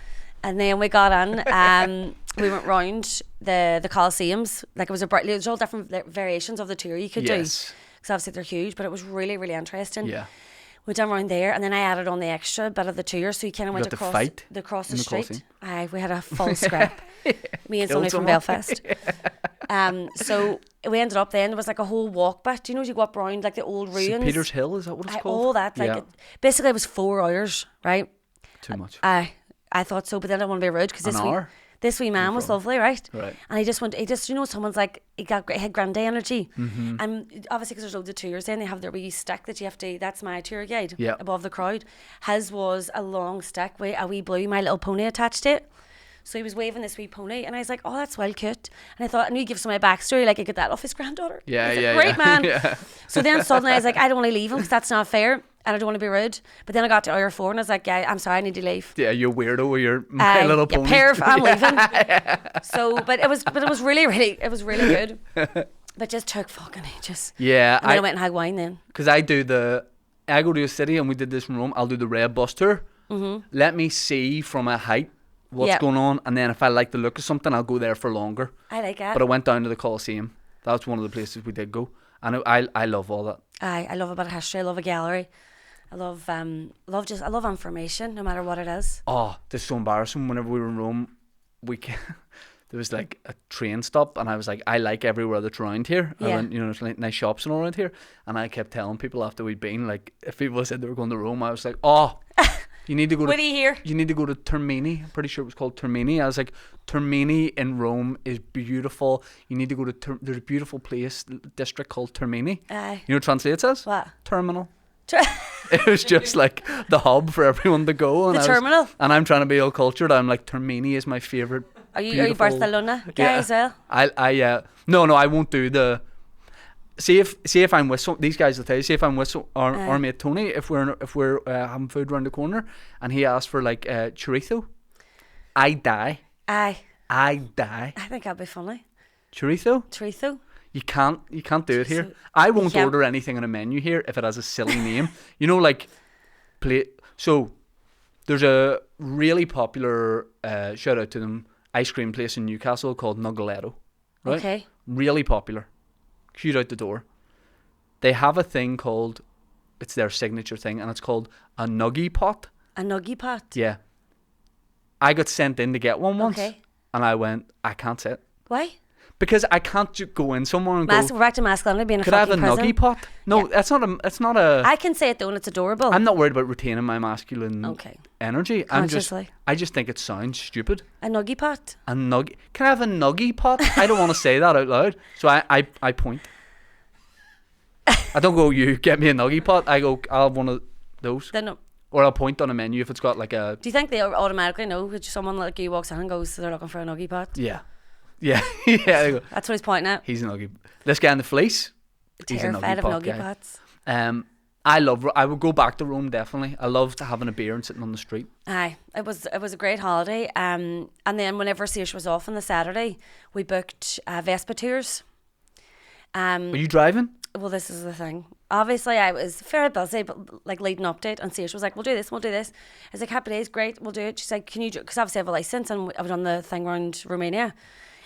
Speaker 3: And then we got on. We went round the Coliseums. Like it was there's all different variations of the tour you could do.
Speaker 1: Yes.
Speaker 3: Because obviously they're huge, but it was really, really interesting.
Speaker 1: Yeah.
Speaker 3: We done around there, and then I added on the extra bit of the tour, so you kind of went
Speaker 1: got to
Speaker 3: across
Speaker 1: fight
Speaker 3: across
Speaker 1: in
Speaker 3: the
Speaker 1: the
Speaker 3: street.
Speaker 1: Colosseum?
Speaker 3: Aye, we had a full scrap. Me and
Speaker 1: Killed
Speaker 3: somebody from
Speaker 1: someone.
Speaker 3: Belfast. So we ended up then. There was like a whole walk back. Do you know as you go up round like the old ruins?
Speaker 1: St. Peter's Hill, is that what it's called?
Speaker 3: All that. Like
Speaker 1: Yeah.
Speaker 3: basically, it was 4 hours, right?
Speaker 1: Too much.
Speaker 3: I thought so, but then I don't want to be rude because
Speaker 1: An hour?
Speaker 3: this wee man was lovely, right?
Speaker 1: Right.
Speaker 3: And he just, you know, someone's like, he had grande energy.
Speaker 1: Mm-hmm.
Speaker 3: And obviously, because there's loads of tours, then they have their wee stick that you have to, that's my tour guide,
Speaker 1: Yeah.
Speaker 3: above the crowd. His was a long stick with a wee blue My Little Pony attached to it. So he was waving this wee pony, and I was like, "Oh, that's well cute." And I thought, I knew he gives some of my backstory, like he got that off his granddaughter.
Speaker 1: Yeah,
Speaker 3: He's a
Speaker 1: yeah,
Speaker 3: great
Speaker 1: yeah.
Speaker 3: man.
Speaker 1: Yeah.
Speaker 3: So then suddenly I was like, I don't want to leave him because that's not fair, and I don't want to be rude. But then I got to hour 4, and I was like, "Yeah, I'm sorry, I need to leave."
Speaker 1: Yeah, you weirdo with your My Little
Speaker 3: Yeah,
Speaker 1: Pony.
Speaker 3: I'm leaving. So, but it was really, really, it was really good. But just took fucking ages.
Speaker 1: Yeah,
Speaker 3: And then I went and had wine then.
Speaker 1: because I go to a city, and we did this in Rome. I'll do the Red Bus tour. Mm-hmm. Let me see from a height what's
Speaker 3: Yep.
Speaker 1: going on, and then if I like the look of something, I'll go there for longer.
Speaker 3: I like that.
Speaker 1: But I went down to the Coliseum. That was one of the places we did go, and I love all that.
Speaker 3: I love a bit of history. I love a gallery. I love information, no matter what it is.
Speaker 1: Oh, this is so embarrassing. Whenever we were in Rome, there was like a train stop, and I was like, I like everywhere that's around here. I
Speaker 3: Yeah.
Speaker 1: went, there's like nice shops and all around here, and I kept telling people after we'd been, like, if people said they were going to Rome, I was like, oh, you need to go to.
Speaker 3: What do you hear?
Speaker 1: You need to go to Termini. I'm pretty sure it was called Termini. I was like, Termini in Rome is beautiful. You need to go to. There's a beautiful district called Termini.
Speaker 3: Aye.
Speaker 1: You know what translates as?
Speaker 3: What?
Speaker 1: Terminal. It was just like the hub for everyone to go. And
Speaker 3: The terminal?
Speaker 1: And I'm trying to be all cultured. I'm like, Termini is my favourite.
Speaker 3: Are you
Speaker 1: beautiful-
Speaker 3: Barcelona guy as well?
Speaker 1: No, I won't do the. See if I'm with these guys will tell you. See if I'm with our mate Tony. If we're having food around the corner, and he asks for like chorizo, I die.
Speaker 3: Aye.
Speaker 1: I die.
Speaker 3: I think that'd be funny.
Speaker 1: Chorizo?
Speaker 3: Chorizo?
Speaker 1: You can't do it here.
Speaker 3: So-
Speaker 1: I won't
Speaker 3: can't-
Speaker 1: order anything on a menu here if it has a silly name. You know, like So there's a really popular shout out to them ice cream place in Newcastle called Nugaletto. Right?
Speaker 3: Okay.
Speaker 1: Really popular. Queued out the door. They have a thing called, it's their signature thing, and it's called a nuggy pot.
Speaker 3: A nuggy pot.
Speaker 1: Yeah. I got sent in to get one once,
Speaker 3: Okay.
Speaker 1: and I went, I can't sit.
Speaker 3: Why?
Speaker 1: Because I can't go in somewhere and go,
Speaker 3: We're back to masculinity being a
Speaker 1: could I have
Speaker 3: fucking
Speaker 1: a
Speaker 3: prison.
Speaker 1: nuggy pot? No,
Speaker 3: Yeah.
Speaker 1: it's not a...
Speaker 3: I can say it though, and it's adorable.
Speaker 1: I'm not worried about retaining my masculine
Speaker 3: Okay.
Speaker 1: energy.
Speaker 3: Consciously.
Speaker 1: I just think it sounds stupid.
Speaker 3: A nuggy pot.
Speaker 1: A nuggy. Can I have a nuggy pot? I don't want to say that out loud. So I point. I don't go, you get me a nuggy pot. I go, I'll have one of those.
Speaker 3: Then,
Speaker 1: Or I'll point on a menu if it's got like a...
Speaker 3: do you think they automatically know that someone like you walks in and goes, they're looking for a nuggy pot?
Speaker 1: Yeah. Yeah. Yeah. They go,
Speaker 3: That's what he's pointing at.
Speaker 1: he's a nuggy. This guy in the fleece. He's a
Speaker 3: Terrified of
Speaker 1: pot
Speaker 3: nuggy
Speaker 1: guy.
Speaker 3: pots.
Speaker 1: I would go back to Rome, definitely. I loved having a beer and sitting on the street.
Speaker 3: Aye, it was a great holiday. And then whenever Saoirse was off on the Saturday, we booked Vespa tours.
Speaker 1: Are you driving?
Speaker 3: Well, this is the thing. Obviously, I was very busy, but like leading up to it, and Saoirse was like, "We'll do this, we'll do this." I was like, "Happy days, great, we'll do it." She's like, "Can you?" Because obviously I have a license, and I've done the thing around Romania,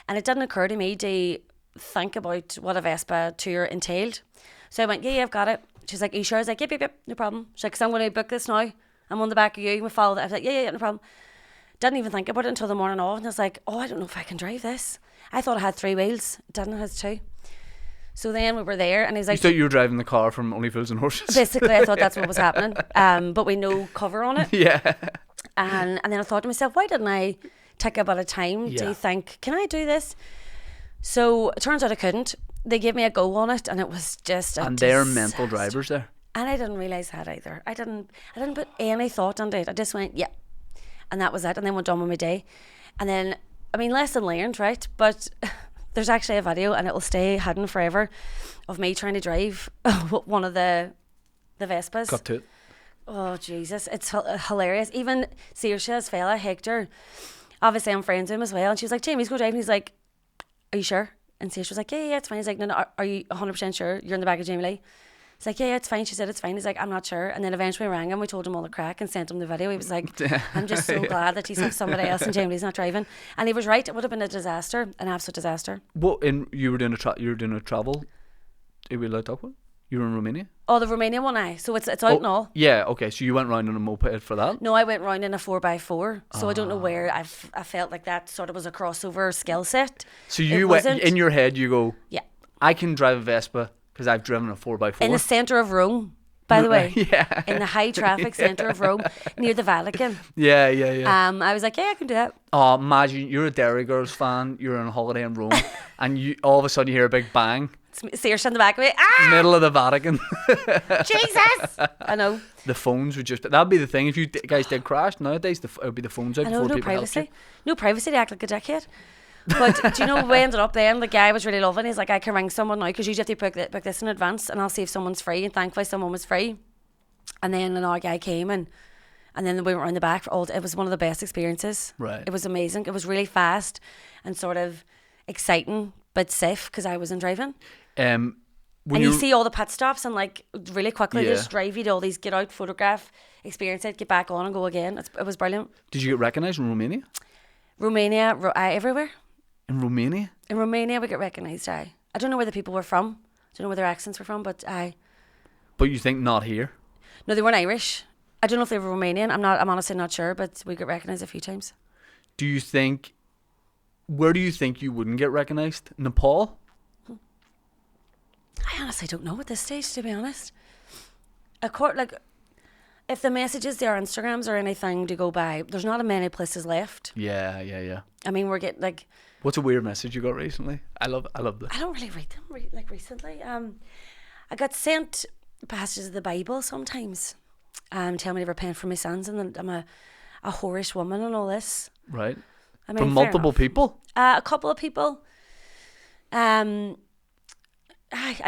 Speaker 3: and it didn't occur to me to think about what a Vespa tour entailed. So I went, "Yeah, I've got it." She's like, "Are you sure?" I was like, "Yep, no problem." She's like, "'Cause I'm going to book this now. I'm on the back of you. We follow that." I was like, "Yeah, no problem." Didn't even think about it until the morning of, and I was like, "Oh, I don't know if I can drive this." I thought it had 3 wheels. It didn't. It has 2. So then we were there, and he's
Speaker 1: You
Speaker 3: like,
Speaker 1: thought you were driving the car from Only Fools and Horses?
Speaker 3: basically, I thought that's what was happening. But we no cover on it.
Speaker 1: Yeah.
Speaker 3: And then I thought to myself, why didn't I take a bit of time
Speaker 1: Yeah.
Speaker 3: to think, can I do this? So it turns out I couldn't. They gave me a go on it, and it was just a
Speaker 1: And they're
Speaker 3: disaster.
Speaker 1: mental drivers there.
Speaker 3: And I didn't realise that either. I didn't put any thought into it. I just went, yeah. And that was it. And then went on with my day. And then, I mean, lesson learned, right? But there's actually a video, and it'll stay hidden forever, of me trying to drive one of the Vespas.
Speaker 1: Cut to it.
Speaker 3: Oh, Jesus. It's hilarious. Even Saoirse's fella, Hector, obviously I'm friends with him as well. And she was like, "Jamie, go drive." And he's like, "Are you sure?" And Saoirse was like, yeah, it's fine. He's like, no, are you 100% sure you're in the back of Jamie-Lee? He's like, yeah, it's fine. She said, it's fine. He's like, I'm not sure. And then eventually we rang him. We told him all the crack and sent him the video. He was like, I'm just so glad that he's with somebody else and Jamie-Lee's not driving. And he was right. It would have been a disaster, an absolute disaster.
Speaker 1: What? You were doing a travel? Are we allowed to talk about? You were in Romania?
Speaker 3: Oh, the Romanian one, aye. So it's out and all.
Speaker 1: Yeah, okay. So you went round on a moped for that?
Speaker 3: No, I went round in a 4x4. So I don't know where I felt like that sort of was a crossover skill set.
Speaker 1: So
Speaker 3: It
Speaker 1: you went,
Speaker 3: wasn't.
Speaker 1: in your head, you go,
Speaker 3: Yeah.
Speaker 1: I can drive a Vespa because I've driven a 4x4.
Speaker 3: In the centre of Rome, by the way.
Speaker 1: Yeah.
Speaker 3: In the high traffic centre of Rome, near the Vatican.
Speaker 1: Yeah.
Speaker 3: I was like, yeah, I can do that.
Speaker 1: Oh, imagine you're a Derry Girls fan, you're on holiday in Rome, and you all of a sudden you hear a big bang,
Speaker 3: It's Saoirse in the back of it. Ah,
Speaker 1: middle of the Vatican.
Speaker 3: Jesus! I know.
Speaker 1: The phones would that'd be the thing. If you guys did crash nowadays, it would be the phones out
Speaker 3: I know,
Speaker 1: before
Speaker 3: no
Speaker 1: people helped you.
Speaker 3: privacy. No privacy to act like a dickhead. But do you know, we ended up then, the guy was really loving. He's like, I can ring someone now, because usually you have to book this in advance, and I'll see if someone's free. And thankfully someone was free. And then another guy came, and then we went around the back for all. It was one of the best experiences.
Speaker 1: Right.
Speaker 3: It was amazing. It was really fast and sort of exciting, but safe, because I wasn't driving.
Speaker 1: When
Speaker 3: And you see all the pit stops, and like really quickly they
Speaker 1: Yeah.
Speaker 3: just drive you to all these get out, photograph, experience it, get back on and go again. It was brilliant.
Speaker 1: Did you get recognised in Romania?
Speaker 3: Romania, everywhere.
Speaker 1: In Romania?
Speaker 3: In Romania we get recognised, aye. I don't know where the people were from. I don't know where their accents were from, but aye.
Speaker 1: But you think not here?
Speaker 3: No, they weren't Irish. I don't know if they were Romanian. I'm honestly not sure, but we get recognised a few times.
Speaker 1: Do you think, where do you think you wouldn't get recognised? Nepal?
Speaker 3: I honestly don't know at this stage, to be honest. Like, if the messages, their Instagrams or anything to go by, there's not many places left.
Speaker 1: Yeah.
Speaker 3: I mean, we're getting like,
Speaker 1: What's a weird message you got recently? I love that.
Speaker 3: I don't really read them like recently. I got sent passages of the Bible sometimes, tell me to repent for my sins, and that I'm a whorish woman and all this.
Speaker 1: Right.
Speaker 3: I mean,
Speaker 1: From
Speaker 3: fair
Speaker 1: multiple
Speaker 3: enough.
Speaker 1: people?
Speaker 3: A couple of people. I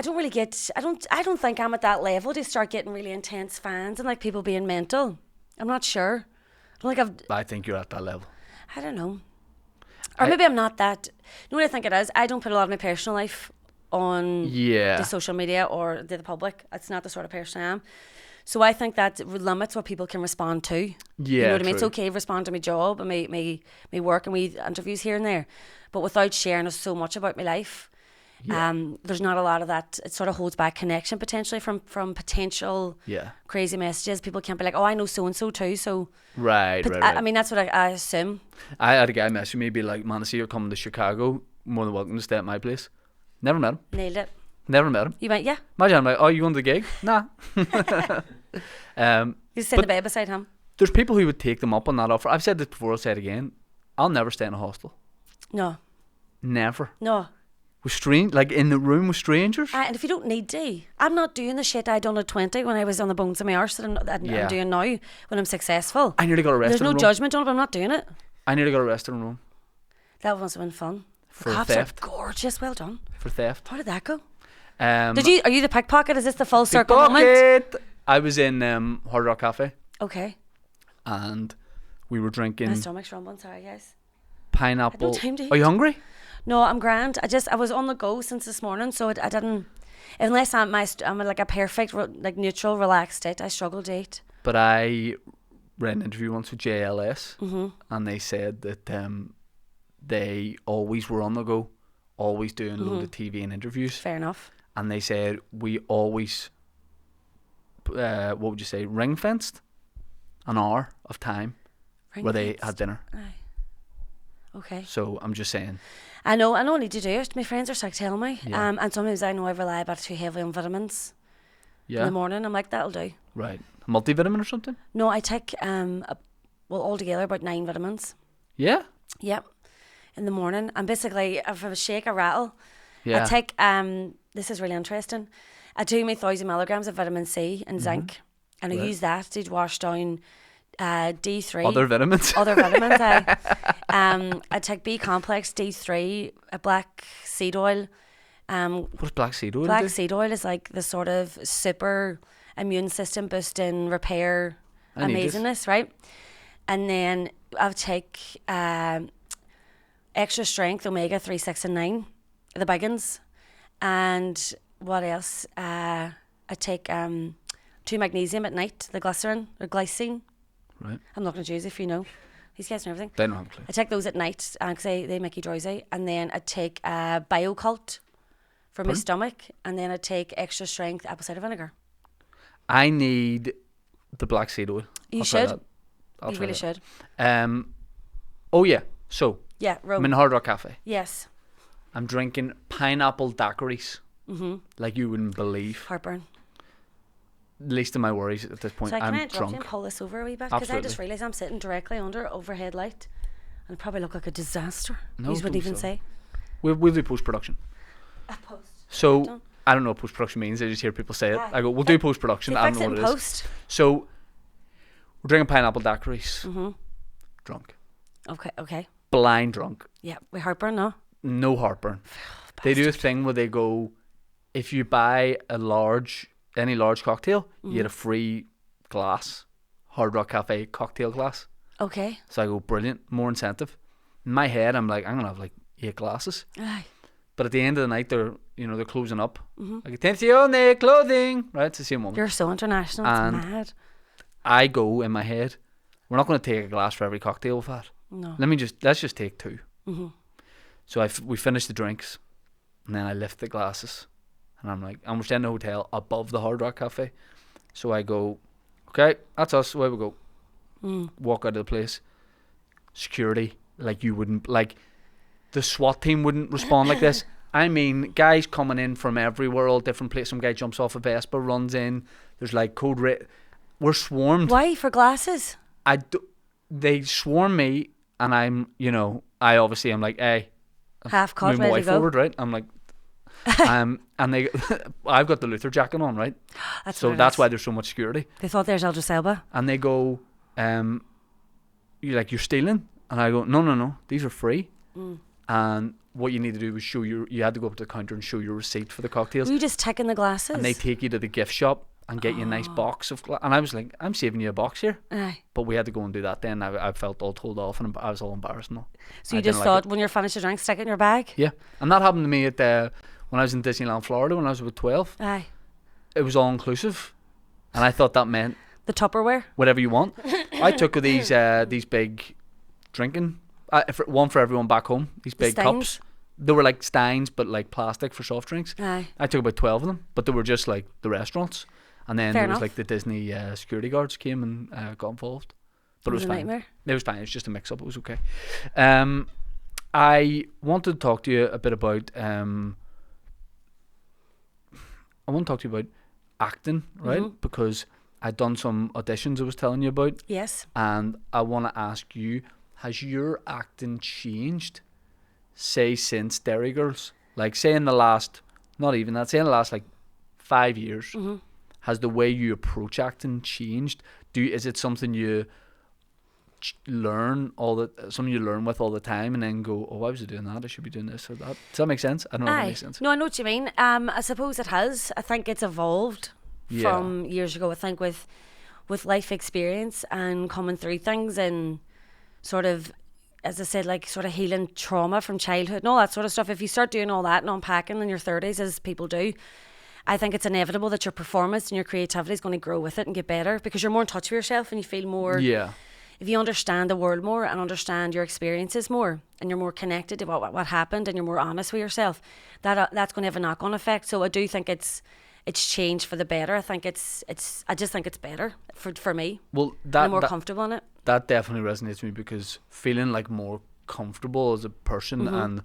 Speaker 3: don't really get. I don't think I'm at that level to start getting really intense fans and like people being mental. I'm not sure. I don't think
Speaker 1: I think you're at that level.
Speaker 3: I don't know. Or maybe I'm not that. You know what I think it is? I don't put a lot of my personal life on
Speaker 1: Yeah.
Speaker 3: the social media or the public. It's not the sort of person I am. So I think that limits what people can respond to.
Speaker 1: Yeah,
Speaker 3: You know what I mean? It's
Speaker 1: true.
Speaker 3: okay to respond to my job and my work and my interviews here and there. But without sharing so much about my life, There's not a lot of that. It sort of holds back connection potentially from potential
Speaker 1: Yeah.
Speaker 3: crazy messages. People can't be like, oh, I know so and so too. So
Speaker 1: Right.
Speaker 3: I mean, that's what I assume.
Speaker 1: I had a guy message me, be like, "Man, I see you're coming to Chicago. More than welcome to stay at my place." Never met him.
Speaker 3: Nailed it.
Speaker 1: Never met him.
Speaker 3: You went, yeah.
Speaker 1: Imagine I'm like, "Oh, you going to the gig?" Nah.
Speaker 3: You sit in the bed beside him.
Speaker 1: There's people who would take them up on that offer. I've said this before. I'll say it again. I'll never stay in a hostel.
Speaker 3: No.
Speaker 1: Never.
Speaker 3: No.
Speaker 1: With like in the room with strangers.
Speaker 3: And if you don't need to, I'm not doing the shit I done at 20 when I was on the bones of my arse that I'm doing now when I'm successful.
Speaker 1: I nearly got arrested.
Speaker 3: There's no
Speaker 1: in Rome.
Speaker 3: judgment on it, but I'm not doing it.
Speaker 1: I nearly got arrested in Rome.
Speaker 3: That must have been fun.
Speaker 1: For
Speaker 3: the cops
Speaker 1: theft.
Speaker 3: are gorgeous. Well done.
Speaker 1: For theft.
Speaker 3: How did that go?
Speaker 1: Are
Speaker 3: you the pickpocket? Is this the full circle moment?
Speaker 1: Pickpocket! I was in Hard Rock Cafe
Speaker 3: Okay.
Speaker 1: and we were drinking
Speaker 3: My stomach's rumbling. Sorry, guys.
Speaker 1: pineapple.
Speaker 3: I don't time to eat.
Speaker 1: Are you hungry?
Speaker 3: No, I'm grand. I was on the go since this morning, so I didn't. Unless I'm like a perfect, like neutral, relaxed state, I struggle to eat.
Speaker 1: But I read an interview once with JLS,
Speaker 3: Mm-hmm.
Speaker 1: and they said that they always were on the go, always doing loads of TV and interviews.
Speaker 3: Fair enough.
Speaker 1: And they said we always, what would you say, ring fenced an hour of time where they had dinner.
Speaker 3: Aye. Okay.
Speaker 1: So I'm just saying.
Speaker 3: I know I need to do it. My friends are sick telling me.
Speaker 1: Yeah.
Speaker 3: And sometimes I know I rely a bit too heavily on vitamins in
Speaker 1: Yeah.
Speaker 3: the morning. I'm like, that'll do.
Speaker 1: Right. Multivitamin or something?
Speaker 3: No, I take altogether about 9 vitamins.
Speaker 1: Yeah.
Speaker 3: Yep. In the morning. And basically if I shake a rattle,
Speaker 1: Yeah.
Speaker 3: I take this is really interesting. I do my 1,000 milligrams of vitamin C and zinc, and I
Speaker 1: Right.
Speaker 3: use that to wash down D3.
Speaker 1: Other vitamins.
Speaker 3: Other vitamins. I take B complex, D3, a black seed oil.
Speaker 1: What's black seed oil?
Speaker 3: Black
Speaker 1: do?
Speaker 3: seed oil is like the sort of super immune system boosting repair
Speaker 1: I need this.
Speaker 3: amazingness, right? And then I'll take extra strength omega 3, 6 and 9, the big ones. And what else? I take 2 magnesium at night, the glycerin or glycine.
Speaker 1: Right.
Speaker 3: I'm not going to choose if you know. These guys know everything.
Speaker 1: They don't have a clue.
Speaker 3: I take those at night because they make you drowsy. And then I take Biocult for my
Speaker 1: Pardon?
Speaker 3: stomach. And then I take extra strength apple cider vinegar.
Speaker 1: I need the black seed oil.
Speaker 3: You
Speaker 1: I'll try
Speaker 3: should.
Speaker 1: that. I'll
Speaker 3: You
Speaker 1: try
Speaker 3: really
Speaker 1: that.
Speaker 3: should.
Speaker 1: Oh yeah. So
Speaker 3: Yeah,
Speaker 1: I'm
Speaker 3: Rome.
Speaker 1: in Hard Rock Cafe.
Speaker 3: Yes.
Speaker 1: I'm drinking pineapple daiquiris.
Speaker 3: Mm-hmm.
Speaker 1: Like you wouldn't believe.
Speaker 3: Heartburn.
Speaker 1: Least of my worries at this point.
Speaker 3: So can I
Speaker 1: I'm
Speaker 3: interrupt you and
Speaker 1: drunk.
Speaker 3: pull this over a wee bit? Because I just
Speaker 1: Absolutely.
Speaker 3: realised I'm sitting directly under overhead light. And I probably look like a disaster.
Speaker 1: No,
Speaker 3: You wouldn't
Speaker 1: don't
Speaker 3: even
Speaker 1: so.
Speaker 3: say.
Speaker 1: We'll do post production.
Speaker 3: A post.
Speaker 1: So
Speaker 3: Done.
Speaker 1: I don't know what post production means. I just hear people say it.
Speaker 3: Aye.
Speaker 1: I go, we'll do post production.
Speaker 3: So
Speaker 1: I
Speaker 3: fix
Speaker 1: don't
Speaker 3: it
Speaker 1: know
Speaker 3: in
Speaker 1: what it is.
Speaker 3: post.
Speaker 1: So we're drinking pineapple daiquiris.
Speaker 3: Mm-hmm.
Speaker 1: Drunk.
Speaker 3: Okay.
Speaker 1: Blind drunk.
Speaker 3: Yeah, with heartburn, no?
Speaker 1: No heartburn. They do a thing where they go, if you buy any large cocktail, you get a free glass. Hard Rock Cafe cocktail glass.
Speaker 3: Okay.
Speaker 1: So I go, brilliant, more incentive. In my head, I'm like, I'm gonna have like 8 glasses.
Speaker 3: Aye.
Speaker 1: But at the end of the night, they're closing up. Like, attenzione, clothing. Right, it's the same moment.
Speaker 3: You're so international, it's
Speaker 1: And-
Speaker 3: mad.
Speaker 1: I go in my head, we're not going to take a glass for every cocktail we've had.
Speaker 3: No.
Speaker 1: Let's just take 2.
Speaker 3: Mm-hmm.
Speaker 1: So we finish the drinks, and then I lift the glasses, and I'm like, and we're staying in a hotel above the Hard Rock Cafe. So I go, okay, that's us, away we go. Walk out of the place. Security, like you wouldn't, like the SWAT team wouldn't respond like this. I mean, guys coming in from everywhere, all different places. Some guy jumps off a Vespa, runs in. There's like code red. We're swarmed.
Speaker 3: Why? For glasses?
Speaker 1: They swarm me, and I'm I'm like, hey,
Speaker 3: Half cut,
Speaker 1: move my
Speaker 3: ready
Speaker 1: way
Speaker 3: to go.
Speaker 1: forward, right? I'm like, and they, I've got the Luther jacket on, right?
Speaker 3: That's
Speaker 1: So
Speaker 3: very
Speaker 1: that's
Speaker 3: nice.
Speaker 1: why there's so much security.
Speaker 3: They thought there's Idris Elba.
Speaker 1: And they go, you're stealing? And I go, no, these are free. And what you need to do is you had to go up to the counter and show your receipt for the cocktails.
Speaker 3: Were you just taking the glasses?
Speaker 1: And they take you to the gift shop and get you a nice box of and I was like, I'm saving you a box here.
Speaker 3: Aye.
Speaker 1: But we had to go and do that then. I felt all told off and I was all embarrassed and all.
Speaker 3: So
Speaker 1: I
Speaker 3: you
Speaker 1: didn't
Speaker 3: just
Speaker 1: like
Speaker 3: thought
Speaker 1: it.
Speaker 3: when you're finished your drink, stick it in your bag?
Speaker 1: Yeah. And that happened to me at when I was in Disneyland, Florida, when I was about 12.
Speaker 3: Aye.
Speaker 1: It was all inclusive. And I thought that meant
Speaker 3: The Tupperware?
Speaker 1: whatever you want. I took these big drinking, one for everyone back home, these big
Speaker 3: steins?
Speaker 1: cups. they were like Steins, but like plastic for soft drinks.
Speaker 3: Aye.
Speaker 1: I took about 12 of them, but they were just like the restaurants. And then
Speaker 3: Fair
Speaker 1: there was
Speaker 3: enough.
Speaker 1: like the Disney security guards came and got involved. But it was
Speaker 3: a
Speaker 1: fine.
Speaker 3: nightmare.
Speaker 1: It was fine. It was just a mix-up. It was okay. I wanted to talk to you a bit about. I want to talk to you about acting, right?
Speaker 3: Mm-hmm.
Speaker 1: Because I'd done some auditions I was telling you about,
Speaker 3: Yes.
Speaker 1: and I want to ask you: has your acting changed, say since Derry Girls? Like, say in the last, not even that, say in the last like 5 years,
Speaker 3: Mm-hmm.
Speaker 1: has the way you approach acting changed? Is it something you learn something you learn with all the time and then go, oh, why was I doing that? I should be doing this or that. Does that make sense? I don't know if that
Speaker 3: Aye.
Speaker 1: makes sense.
Speaker 3: No, I know what you mean. I suppose it has. I think it's evolved
Speaker 1: Yeah.
Speaker 3: from years ago. I think with life experience and coming through things and sort of, as I said, like sort of healing trauma from childhood and all that sort of stuff. If you start doing all that and unpacking in your 30s, as people do, I think it's inevitable that your performance and your creativity is going to grow with it and get better because you're more in touch with yourself and you feel more.
Speaker 1: Yeah.
Speaker 3: If you understand the world more and understand your experiences more and you're more connected to what happened and you're more honest with yourself, that's going to have a knock-on effect. So I do think it's changed for the better. I think I just think it's better for me.
Speaker 1: Well,
Speaker 3: I'm more comfortable in it.
Speaker 1: that definitely resonates with me because feeling like more comfortable as a person and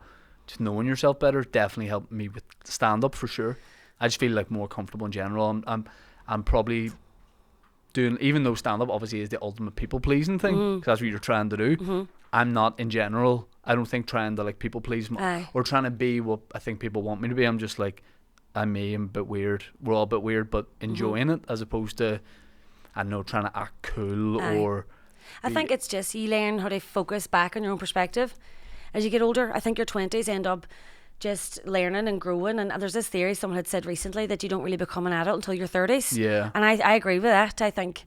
Speaker 1: just knowing yourself better definitely helped me with stand up for sure. I just feel like more comfortable in general. I'm probably doing, even though stand up obviously is the ultimate people pleasing thing, because that's what you're trying to do. I'm not in general. I don't think trying to like people please
Speaker 3: Aye.
Speaker 1: or trying to be what I think people want me to be. I'm just like, I'm me, I'm a bit weird. We're all a bit weird, but enjoying it as opposed to, I don't know, trying to act cool
Speaker 3: Aye.
Speaker 1: or.
Speaker 3: I think it's just you learn how to focus back on your own perspective as you get older. I think your 20s end up just learning and growing, and there's this theory someone had said recently that you don't really become an adult until your 30s.
Speaker 1: Yeah.
Speaker 3: And I agree with that. I think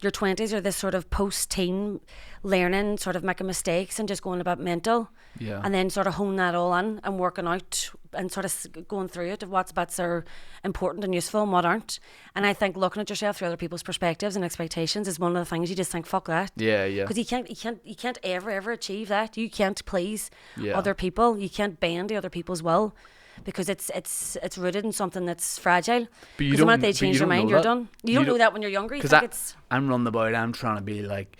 Speaker 3: your 20s are this sort of post-teen learning, sort of making mistakes and just going about mental.
Speaker 1: Yeah.
Speaker 3: And then sort of hone that all in and working out and sort of going through it of what bits are important and useful and what aren't. And I think looking at yourself through other people's perspectives and expectations is one of the things you just think, fuck that.
Speaker 1: Yeah, yeah.
Speaker 3: Because you can't ever achieve that. You can't please
Speaker 1: Yeah.
Speaker 3: other people. You can't bend to other people's will because it's rooted in something that's fragile.
Speaker 1: But you
Speaker 3: Because the minute
Speaker 1: don't-
Speaker 3: they
Speaker 1: but
Speaker 3: change
Speaker 1: you
Speaker 3: your
Speaker 1: don't
Speaker 3: mind,
Speaker 1: know
Speaker 3: you're
Speaker 1: that.
Speaker 3: done. You
Speaker 1: You
Speaker 3: don't know
Speaker 1: don't-
Speaker 3: that when you're younger. You
Speaker 1: Because
Speaker 3: think it's
Speaker 1: I'm running about, I'm trying to be like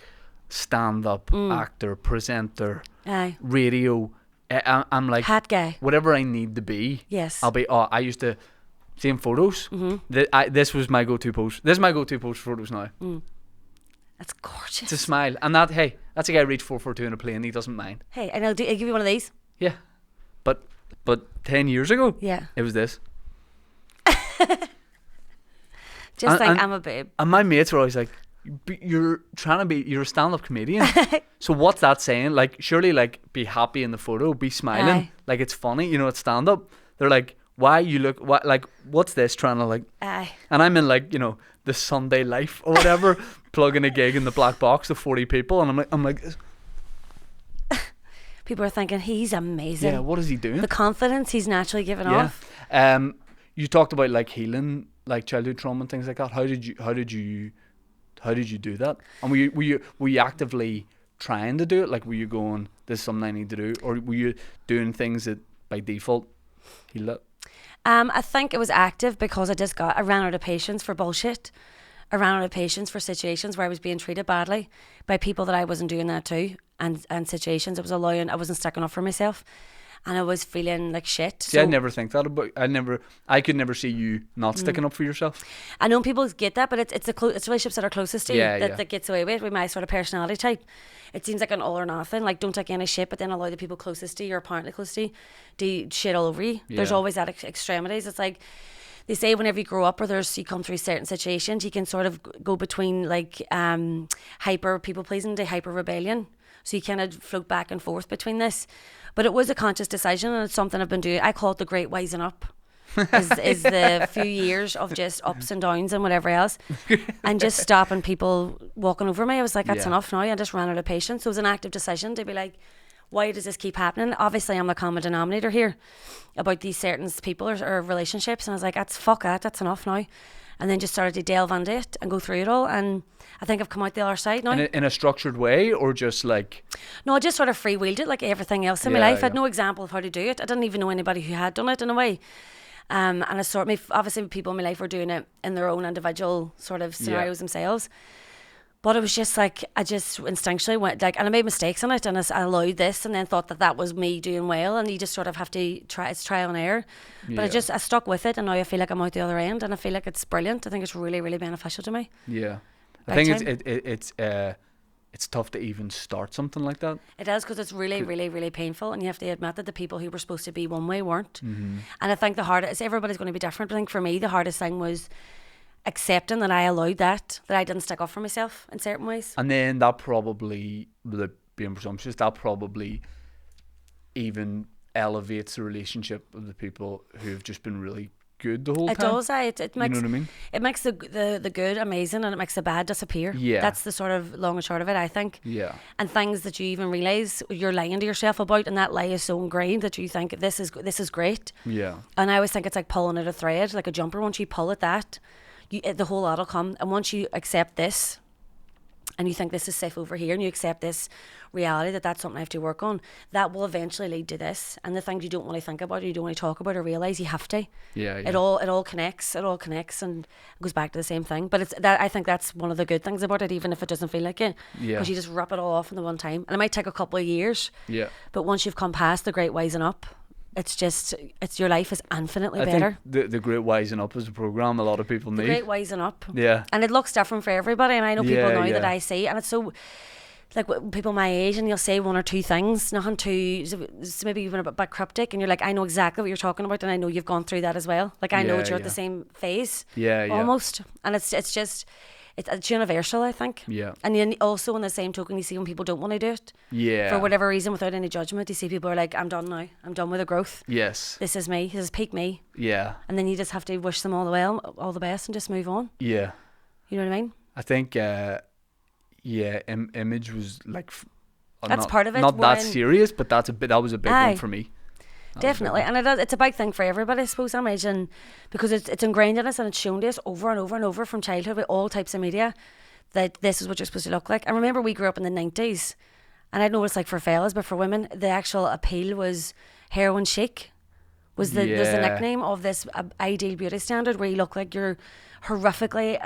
Speaker 1: stand-up actor, presenter,
Speaker 3: aye,
Speaker 1: radio. I'm like
Speaker 3: hat guy.
Speaker 1: whatever I need to be.
Speaker 3: Yes.
Speaker 1: I'll be. Oh, I used to see in photos. This was my go-to post. This is my go-to post for photos now.
Speaker 3: That's gorgeous.
Speaker 1: It's a smile, and that that's a guy reached 442 in a plane. He doesn't mind.
Speaker 3: Hey, and I'll give you one of these.
Speaker 1: Yeah, but 10 years ago,
Speaker 3: Yeah.
Speaker 1: it was this.
Speaker 3: Just think
Speaker 1: and-
Speaker 3: I'm a babe.
Speaker 1: And my mates were always like, you're a stand-up comedian. So what's that saying? Like, surely, like, be happy in the photo, be smiling,
Speaker 3: Aye.
Speaker 1: like it's funny, it's stand-up. They're like, why you look, what's this trying to like?
Speaker 3: Aye.
Speaker 1: And I'm in like, the Sunday Life or whatever, plugging a gig in the black box of 40 people, and I'm like,
Speaker 3: People are thinking he's amazing.
Speaker 1: yeah, what is he doing?
Speaker 3: The confidence he's naturally given
Speaker 1: Yeah.
Speaker 3: off.
Speaker 1: You talked about like healing, like childhood trauma and things like that. How did you do that? And were you actively trying to do it? Like, were you going, this is something I need to do, or were you doing things that by default healed it?
Speaker 3: I think it was active because I ran out of patience for bullshit. I ran out of patience for situations where I was being treated badly by people that I wasn't doing that to, and situations I wasn't sticking up for myself, and I was feeling like shit.
Speaker 1: See, I'd never think that about. I could never see you not sticking up for yourself.
Speaker 3: I know people get that, but it's relationships that are closest to you
Speaker 1: Yeah, yeah.
Speaker 3: that gets away with my sort of personality type. It seems like an all or nothing. Like, don't take any shit, but then allow the people closest to you or apparently close to you do shit all over you. There's
Speaker 1: Yeah.
Speaker 3: always that extremities. It's like they say whenever you grow up or you come through certain situations, you can sort of go between like hyper people pleasing to hyper rebellion. So you kind of float back and forth between this. But it was a conscious decision, and it's something I've been doing. I call it the great wising up. is the few years of just ups and downs and whatever else, and just stopping people walking over me. I was like, that's
Speaker 1: Yeah.
Speaker 3: enough now. I just ran out of patience. So it was an active decision to be like, why does this keep happening? Obviously, I'm the common denominator here about these certain people or relationships. And I was like, that's enough now. And then just started to delve into it and go through it all. And I think I've come out the other side now.
Speaker 1: In a structured way, or just like...
Speaker 3: No, I just sort of freewheeled it like everything else in my life. I had no example of how to do it. I didn't even know anybody who had done it in a way. And I sort of, obviously people in my life were doing it in their own individual sort of scenarios themselves. But it was just like, I just instinctually went like, and I made mistakes in it, and I allowed this, and then thought that was me doing well, and you just sort of have to try, it's trial and error. But I stuck with it, and now I feel like I'm out the other end, and I feel like it's brilliant. I think it's really, really beneficial to me.
Speaker 1: Yeah. I think it's tough to even start something like that.
Speaker 3: It is, because it's really, really, really painful, and you have to admit that the people who were supposed to be one way weren't. And I think the hardest, everybody's going to be different, but I think for me the hardest thing was accepting that I allowed that I didn't stick up for myself in certain ways. And
Speaker 1: then that probably, without being presumptuous, that probably even elevates the relationship of the people who've just been really good the whole time.
Speaker 3: It does. It makes,
Speaker 1: you know what I mean?
Speaker 3: It makes the good amazing, and it makes the bad disappear.
Speaker 1: Yeah.
Speaker 3: That's the sort of long and short of it, I think.
Speaker 1: Yeah.
Speaker 3: And things that you even realise you're lying to yourself about, and that lie is so ingrained that you think this is great.
Speaker 1: Yeah.
Speaker 3: And I always think it's like pulling at a thread, like a jumper. Once you pull at that, the whole lot will come. And once you accept this, and you think this is safe over here, and you accept this reality that that's something I have to work on, that will eventually lead to this. And the things you don't want to think about, or you don't want to talk about, or realise, you have to.
Speaker 1: Yeah.
Speaker 3: It all connects, and it goes back to the same thing. But I think that's one of the good things about it, even if it doesn't feel like it.
Speaker 1: Yeah.
Speaker 3: Because you just rip it all off in the one time, and it might take a couple of years.
Speaker 1: Yeah.
Speaker 3: But once you've come past the great wising up, it's your life is infinitely better.
Speaker 1: I think the Great Wising Up is a program a lot of people need.
Speaker 3: The Great Wising Up.
Speaker 1: Yeah.
Speaker 3: And it looks different for everybody, and I know people now that
Speaker 1: yeah.
Speaker 3: I see, and it's so, like, people my age, and you'll say one or two things, nothing too, it's maybe even a bit cryptic, and you're like, I know exactly what you're talking about, and I know you've gone through that as well. Like, I know that you're at the same phase.
Speaker 1: Yeah.
Speaker 3: Almost. And it's just, it's universal, I think.
Speaker 1: Yeah.
Speaker 3: And then also, on the same token, you see when people don't want to do it.
Speaker 1: Yeah.
Speaker 3: For whatever reason, without any judgment, you see people are like, I'm done now. I'm done with the growth.
Speaker 1: Yes.
Speaker 3: This is me. This is peak me.
Speaker 1: Yeah.
Speaker 3: And then you just have to wish them all the best, and just move on.
Speaker 1: Yeah.
Speaker 3: You know what I mean?
Speaker 1: I think, image was like...
Speaker 3: That's part of it.
Speaker 1: Not that serious, but that was a big one for me.
Speaker 3: Definitely, and it's a big thing for everybody, I suppose, image, and because it's ingrained in us, and it's shown to us over and over and over from childhood with all types of media that this is what you're supposed to look like. I remember we grew up in the 90s, and I don't know what it's like for fellas, but for women, the actual appeal was heroin chic. Was the nickname of this ideal beauty standard where you look like you're horrifically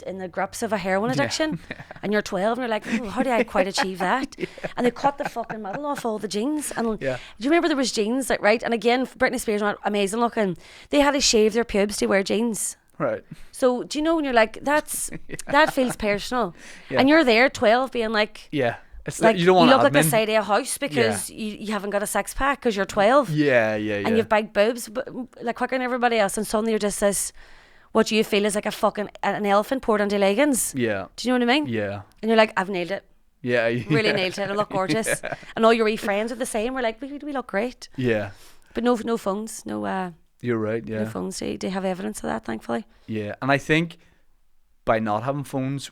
Speaker 3: in the grips of a heroin addiction, and you're 12 and you're like, oh, how do I quite achieve that? And they cut the fucking middle off all the jeans. And do you remember there was jeans that, right? And again, Britney Spears were amazing looking. They had to shave their pubes to wear jeans.
Speaker 1: Right.
Speaker 3: So do you know when you're like, that feels personal, and you're there 12 being like,
Speaker 1: it's
Speaker 3: like
Speaker 1: you don't want
Speaker 3: you look like the side of a house because you haven't got a six pack because you're 12. And you've big boobs, but like quicker than everybody else, and suddenly you're just this, what you feel is like an elephant poured into leggings.
Speaker 1: Yeah.
Speaker 3: Do you know what I mean?
Speaker 1: Yeah.
Speaker 3: And you're like, I've nailed it.
Speaker 1: Yeah.
Speaker 3: Really nailed it. I look gorgeous. And all your wee friends are the same. We're like, we look great.
Speaker 1: Yeah.
Speaker 3: But no phones, no.
Speaker 1: You're right. Yeah.
Speaker 3: No phones. They have evidence of that, thankfully.
Speaker 1: Yeah, and I think by not having phones,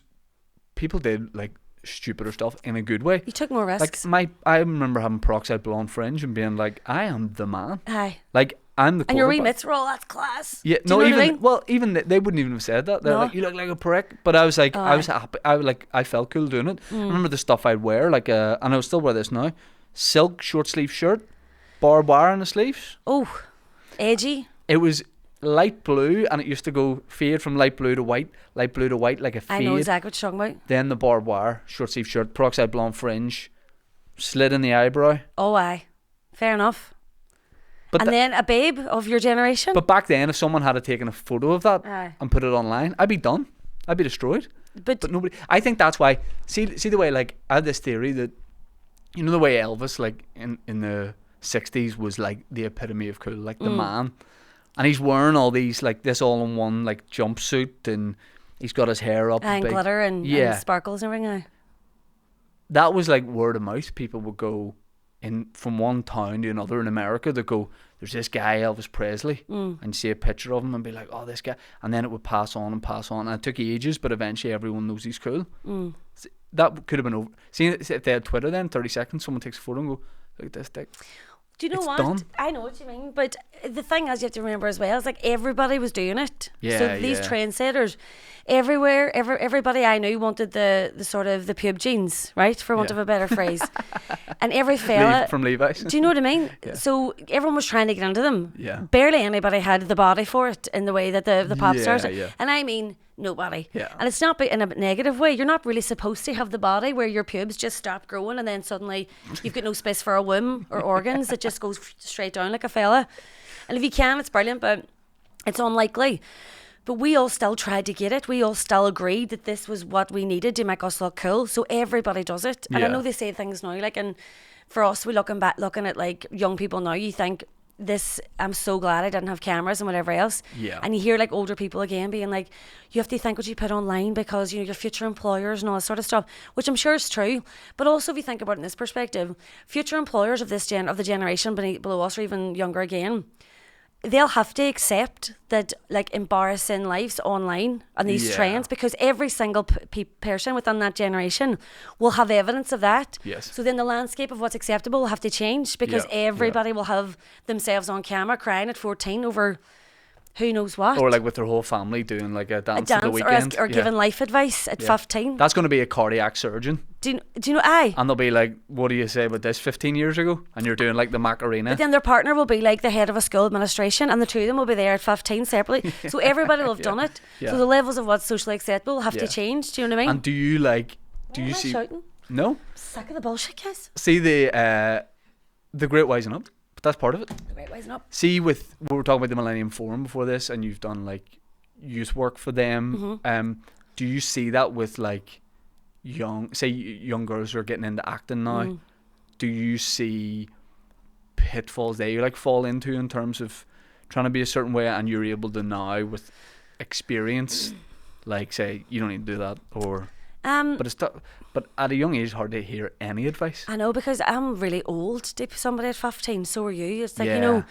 Speaker 1: people did like stupider stuff in a good way.
Speaker 3: You took more risks.
Speaker 1: Like I remember having peroxide blonde fringe and being like, I am the man.
Speaker 3: Aye.
Speaker 1: Like I'm the.
Speaker 3: And your wee mates were all, that's class.
Speaker 1: Yeah.
Speaker 3: Do you know what I mean?
Speaker 1: Well, even they wouldn't even have said that. They're like, you look like a prick. But I was like, I was happy. I felt cool doing it. I remember the stuff I'd wear, like and I would still wear this now, silk short sleeve shirt, barbed wire on the sleeves.
Speaker 3: Oh, edgy.
Speaker 1: It was light blue, and it used to go fade from light blue to white, like a fade.
Speaker 3: I know exactly what you're talking about.
Speaker 1: Then the barbed wire, short sleeve shirt, peroxide blonde fringe, slit in the eyebrow.
Speaker 3: Oh, aye. Fair enough.
Speaker 1: But
Speaker 3: then a babe of your generation.
Speaker 1: But back then, if someone had taken a photo of that and put it online, I'd be done. I'd be destroyed. But nobody. I think that's why. See the way, like, I had this theory that, you know, the way Elvis, like in the 60s, was like the epitome of cool, like the man. And he's wearing all these, like, this all-in-one, like, jumpsuit, and he's got his hair up.
Speaker 3: And glitter and sparkles and everything.
Speaker 1: That was like word of mouth. People would go in from one town to another in America. They'd go, there's this guy, Elvis Presley, and see a picture of him and be like, oh, this guy. And then it would pass on and pass on. And it took ages, but eventually everyone knows he's cool. That could have been over. See, if they had Twitter then, 30 seconds, someone takes a photo and go, Look at this dick.
Speaker 3: Do you know
Speaker 1: It's
Speaker 3: what?
Speaker 1: done.
Speaker 3: I know what you mean, but the thing is, you have to remember as well, is like everybody was doing it.
Speaker 1: Yeah,
Speaker 3: so these
Speaker 1: yeah.
Speaker 3: trendsetters, everywhere, everybody I knew wanted the sort of the pube jeans, right, for want
Speaker 1: Yeah.
Speaker 3: of a better phrase. And every fella,
Speaker 1: From Levi's.
Speaker 3: do you know what I mean?
Speaker 1: Yeah.
Speaker 3: So everyone was trying to get into them.
Speaker 1: Yeah.
Speaker 3: Barely anybody had the body for it in the way that the pop
Speaker 1: Yeah,
Speaker 3: stars.
Speaker 1: yeah.
Speaker 3: And I mean nobody.
Speaker 1: Yeah.
Speaker 3: And it's not in a negative way. You're not really supposed to have the body where your pubes just stop growing and then suddenly you've got no space for a womb or organs. It just goes straight down like a fella. And if you can, it's brilliant, but it's unlikely. But we all still tried to get it. We all still agreed that this was what we needed to make us look cool. So everybody does it. And I
Speaker 1: Yeah.
Speaker 3: know they say things now, like, and for us, we looking at like young people now, you think this, I'm so glad I didn't have cameras and whatever else.
Speaker 1: Yeah.
Speaker 3: And you hear like older people again being like, you have to think what you put online because, you know, your future employers and all this sort of stuff, which I'm sure is true. But also if you think about it in this perspective, future employers of this of the generation below us or even younger again, they'll have to accept that like embarrassing lives online and these
Speaker 1: Yeah.
Speaker 3: trends, because every single person within that generation will have evidence of that.
Speaker 1: Yes.
Speaker 3: So then the landscape of what's acceptable will have to change, because
Speaker 1: Yeah, yeah.
Speaker 3: everybody will have themselves on camera crying at 14 over who knows what.
Speaker 1: Or like with their whole family doing like a
Speaker 3: a
Speaker 1: dance,
Speaker 3: dance
Speaker 1: of the weekend.
Speaker 3: or
Speaker 1: Yeah.
Speaker 3: giving life advice at
Speaker 1: Yeah.
Speaker 3: 15.
Speaker 1: That's going to be a cardiac surgeon.
Speaker 3: Do you know, aye.
Speaker 1: And they'll be like, what do you say about this 15 years ago? And you're doing like the Macarena.
Speaker 3: But then their partner will be like the head of a school administration, and the two of them will be there at 15 separately. So everybody will have done it.
Speaker 1: Yeah.
Speaker 3: So the levels of what's socially acceptable will have
Speaker 1: Yeah.
Speaker 3: to change. Do you know what I mean?
Speaker 1: And do you like, do
Speaker 3: Why
Speaker 1: you
Speaker 3: am I
Speaker 1: see,
Speaker 3: shouting?
Speaker 1: no?
Speaker 3: Sick of the bullshit, guys.
Speaker 1: See the Great Wising Up, but that's part of it.
Speaker 3: Right, wising up.
Speaker 1: See, with we were talking about the Millennium Forum before this, and you've done like youth work for them.
Speaker 3: Mm-hmm.
Speaker 1: Do you see that with like young girls who are getting into acting now?
Speaker 3: Mm.
Speaker 1: Do you see pitfalls they like fall into in terms of trying to be a certain way, and you're able to now with experience, like say you don't need to do that, or but it's but at a young age, it's hard to hear any advice.
Speaker 3: I know, because I'm really old to be somebody at 15. So are you. It's like,
Speaker 1: Yeah.
Speaker 3: you know,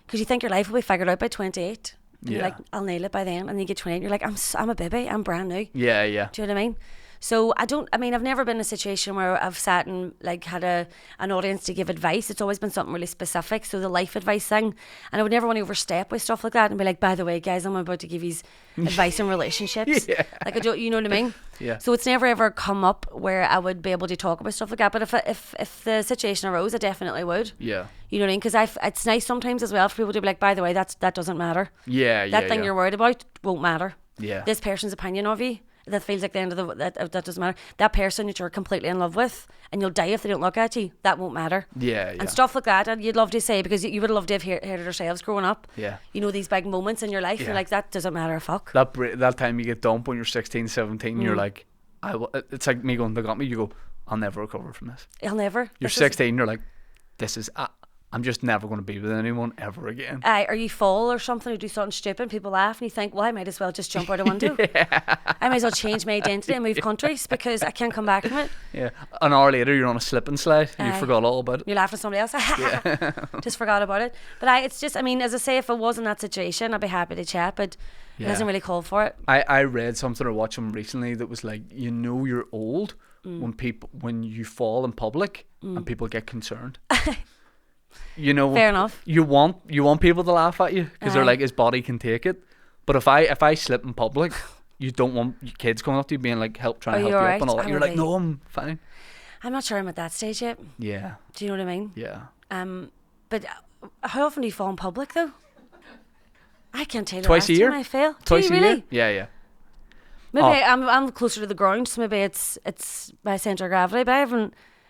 Speaker 3: because you think your life will be figured out by 28. And you're
Speaker 1: Yeah.
Speaker 3: like, I'll nail it by then. And then you get 28 and you're like, I'm a baby. I'm brand new.
Speaker 1: Yeah, yeah.
Speaker 3: Do you know what I mean? So I've never been in a situation where I've sat and like had an audience to give advice. It's always been something really specific. So the life advice thing, and I would never want to overstep with stuff like that and be like, by the way, guys, I'm about to give you advice on relationships.
Speaker 1: Yeah.
Speaker 3: Like, I don't, you know what I mean?
Speaker 1: Yeah.
Speaker 3: So it's never ever come up where I would be able to talk about stuff like that. But if the situation arose, I definitely would.
Speaker 1: Yeah.
Speaker 3: You know what I mean? Because it's nice sometimes as well for people to be like, by the way, that doesn't matter.
Speaker 1: Yeah, yeah.
Speaker 3: That thing
Speaker 1: yeah.
Speaker 3: you're worried about won't matter.
Speaker 1: Yeah.
Speaker 3: This person's opinion of you, that feels like the end of that doesn't matter. That person that you're completely in love with and you'll die if they don't look at you, that won't matter.
Speaker 1: Yeah, yeah.
Speaker 3: And stuff like that, and you'd love to say, because you would have loved to have heard it ourselves growing up.
Speaker 1: Yeah.
Speaker 3: You know, these big moments in your life,
Speaker 1: Yeah.
Speaker 3: you're like, that doesn't matter a fuck.
Speaker 1: That time you get dumped when you're 16, 17, you're like, it's like me going, they got me, you go, I'll never recover from this.
Speaker 3: I'll never.
Speaker 1: You're 16, you're like, this is, I'm just never going to be with anyone ever again.
Speaker 3: Or you fall or something, or do something stupid, people laugh, and you think, well, I might as well just jump out a window. I might as well change my identity and move countries because I can't come back from it.
Speaker 1: Yeah. An hour later, you're on a slip and slide, and you
Speaker 3: Aye.
Speaker 1: forgot all about it.
Speaker 3: You're laughing at somebody else. Just forgot about it. But it's just, I mean, as I say, if I was in that situation, I'd be happy to chat, but it doesn't really call for it.
Speaker 1: I read something or watched something recently that was like, you know you're old when you fall in public and people get concerned. You know,
Speaker 3: Fair enough.
Speaker 1: You want people to laugh at you because they're
Speaker 3: Aye.
Speaker 1: like, his body can take it. But if I slip in public, you don't want your kids coming up to you being like, trying to help you
Speaker 3: alright?
Speaker 1: up and all that.
Speaker 3: I
Speaker 1: You're
Speaker 3: would
Speaker 1: like,
Speaker 3: be.
Speaker 1: no, I'm fine.
Speaker 3: I'm not sure I'm at that stage yet.
Speaker 1: Yeah,
Speaker 3: Do you know what I mean?
Speaker 1: yeah.
Speaker 3: But how often do you fall in public though? I can't tell you.
Speaker 1: Twice
Speaker 3: the
Speaker 1: a
Speaker 3: last
Speaker 1: year?
Speaker 3: time I fell.
Speaker 1: Twice
Speaker 3: Do you
Speaker 1: a
Speaker 3: really?
Speaker 1: year? Yeah, yeah.
Speaker 3: Maybe
Speaker 1: Oh.
Speaker 3: I'm closer to the ground, so maybe it's my centre of gravity. But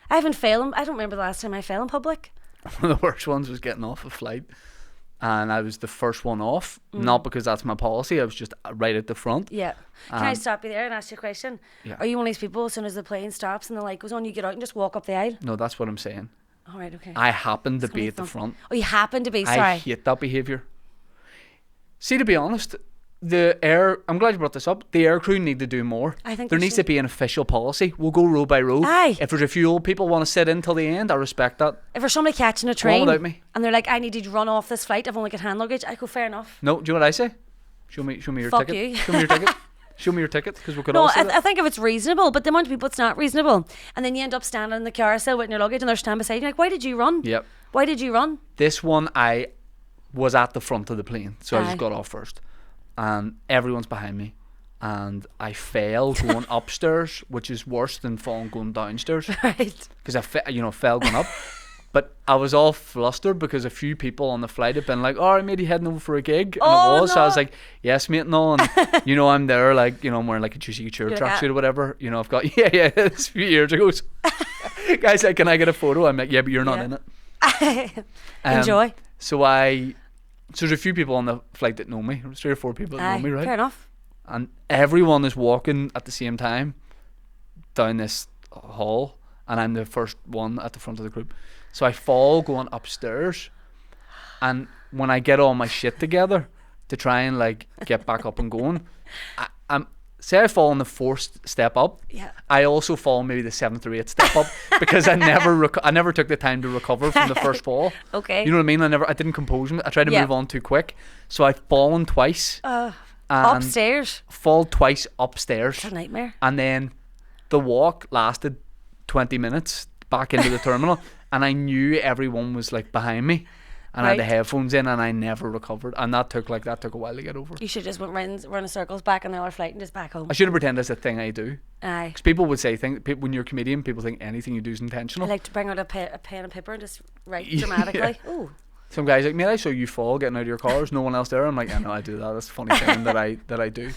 Speaker 3: I haven't failed. I don't remember the last time I fell in public.
Speaker 1: One of the worst ones was getting off a flight, and I was the first one off. Not because that's my policy. I was just right at the front.
Speaker 3: Yeah. Can I stop you there and ask you a question?
Speaker 1: Yeah.
Speaker 3: Are you one of these people, as soon as the plane stops and the light goes on, you get out and just walk up the aisle?
Speaker 1: No, that's what I'm saying.
Speaker 3: All right, okay.
Speaker 1: I happened to
Speaker 3: It's gonna
Speaker 1: be
Speaker 3: be
Speaker 1: at the
Speaker 3: fun.
Speaker 1: front.
Speaker 3: Oh, you happen to be.
Speaker 1: I
Speaker 3: Sorry.
Speaker 1: hate that behaviour. See, to be honest, I'm glad you brought this up. The air crew need to do more.
Speaker 3: I think
Speaker 1: there
Speaker 3: they
Speaker 1: needs to
Speaker 3: should.
Speaker 1: be an official policy. We'll go row by row.
Speaker 3: Aye.
Speaker 1: If there's a few old people want to sit in till the end, I respect that.
Speaker 3: If there's somebody catching a
Speaker 1: on
Speaker 3: train
Speaker 1: without me.
Speaker 3: and they're like, I need to run off this flight, I've only got hand luggage, I go, fair enough.
Speaker 1: No, do you know what I say? Show me your
Speaker 3: Fuck
Speaker 1: ticket.
Speaker 3: you.
Speaker 1: Show me your ticket. Show me your ticket, because we could
Speaker 3: No,
Speaker 1: all see
Speaker 3: I
Speaker 1: that.
Speaker 3: think if it's reasonable, but the amount of people it's not reasonable, and then you end up standing in the carousel with your luggage, and they're standing beside you like, why did you run?
Speaker 1: Yep.
Speaker 3: Why did you run?
Speaker 1: This one, I was at the front of the plane, so I
Speaker 3: Aye.
Speaker 1: just got off first, and everyone's behind me, and I fell going upstairs, which is worse than falling going downstairs,
Speaker 3: Right.
Speaker 1: because I fell going up. But I was all flustered because a few people on the flight had been like, "Oh, mate, you heading over for a gig?" And
Speaker 3: Oh,
Speaker 1: it was. So I was
Speaker 3: no.
Speaker 1: like, "Yes, mate, no." And I'm there, like, I'm wearing like a juicy couture
Speaker 3: You're like,
Speaker 1: tracksuit or whatever. I've got it's a few years ago. So guys, like, can I get a photo? I'm like, yeah, but you're not
Speaker 3: Yeah.
Speaker 1: in it.
Speaker 3: Enjoy.
Speaker 1: So there's a few people on the flight that know me. There's 3 or 4 people that
Speaker 3: Aye,
Speaker 1: know me, right?
Speaker 3: fair enough.
Speaker 1: And everyone is walking at the same time down this hall, and I'm the first one at the front of the group. So I fall going upstairs, and when I get all my shit together to try and like get back up and going, I fall on the 4th step up.
Speaker 3: Yeah.
Speaker 1: I also fall maybe the 7th or 8th step up because I never took the time to recover from the first fall.
Speaker 3: Okay.
Speaker 1: You know what I mean? I didn't compose me. I tried to
Speaker 3: Yeah.
Speaker 1: move on too quick, so I've fallen twice. And
Speaker 3: Upstairs.
Speaker 1: fall twice upstairs,
Speaker 3: It's a nightmare.
Speaker 1: and then the walk lasted 20 minutes back into the terminal, and I knew everyone was like behind me, and I had the
Speaker 3: Right.
Speaker 1: headphones in, and I never recovered, and that took a while to get over.
Speaker 3: You should just went run in circles back on the other flight and just back home.
Speaker 1: I should have pretended it's a thing I do,
Speaker 3: Aye.
Speaker 1: because people would say when you're a comedian, people think anything you do is
Speaker 3: I
Speaker 1: intentional.
Speaker 3: like to bring out a pen and paper and just write
Speaker 1: Yeah.
Speaker 3: dramatically. Ooh.
Speaker 1: Some guys like, mate, I saw you fall getting out of your car. There's no one else there. I'm like, I know, I do that. That's a funny thing that I do.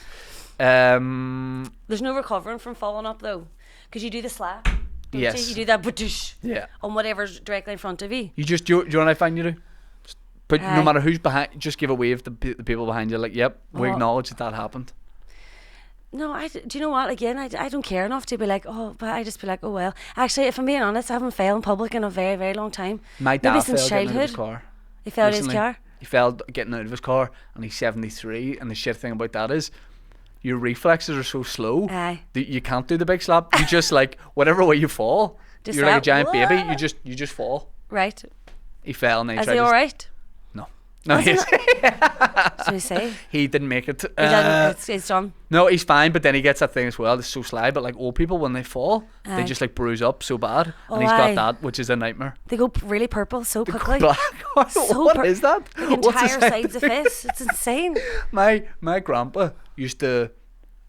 Speaker 3: There's no recovering from falling up though, because you do the slap. don't
Speaker 1: Yes.
Speaker 3: You? You do that badoosh
Speaker 1: Yeah.
Speaker 3: on whatever's directly in front of you.
Speaker 1: You just do you know what I find you do? But
Speaker 3: Aye.
Speaker 1: no matter who's behind, just give a wave to the people behind you. Like, yep, we
Speaker 3: Oh.
Speaker 1: acknowledge that happened.
Speaker 3: No, do you know what? Again, I don't care enough to be like, oh, but I just be like, oh well. Actually, if I'm being honest, I haven't failed in public in a very, very long time.
Speaker 1: My dad
Speaker 3: Maybe
Speaker 1: fell
Speaker 3: since
Speaker 1: getting out of his
Speaker 3: childhood.
Speaker 1: car.
Speaker 3: He fell out of his
Speaker 1: recently.
Speaker 3: car.
Speaker 1: He fell getting out of his car, and he's 73. And the shit thing about that is, your reflexes are so slow
Speaker 3: Aye.
Speaker 1: that you can't do the big slap. You just like whatever way you fall,
Speaker 3: Just
Speaker 1: you're like a
Speaker 3: that,
Speaker 1: giant baby.
Speaker 3: "Whoa."
Speaker 1: You just fall.
Speaker 3: Right.
Speaker 1: He fell, and they
Speaker 3: Is
Speaker 1: tried
Speaker 3: he
Speaker 1: to
Speaker 3: all right?
Speaker 1: No,
Speaker 3: So you say.
Speaker 1: he didn't make it.
Speaker 3: He didn't, it's done.
Speaker 1: No, he's fine, but then he gets that thing as well. It's so sly, but like old people, when they fall, they
Speaker 3: Aye.
Speaker 1: just like bruise up so bad,
Speaker 3: Oh,
Speaker 1: and he's
Speaker 3: aye.
Speaker 1: got that, which is a nightmare.
Speaker 3: They go really purple so quickly.
Speaker 1: Black.
Speaker 3: So
Speaker 1: What is that?
Speaker 3: Like
Speaker 1: What's the
Speaker 3: entire
Speaker 1: sign?
Speaker 3: sides of face. It's insane.
Speaker 1: My grandpa used to.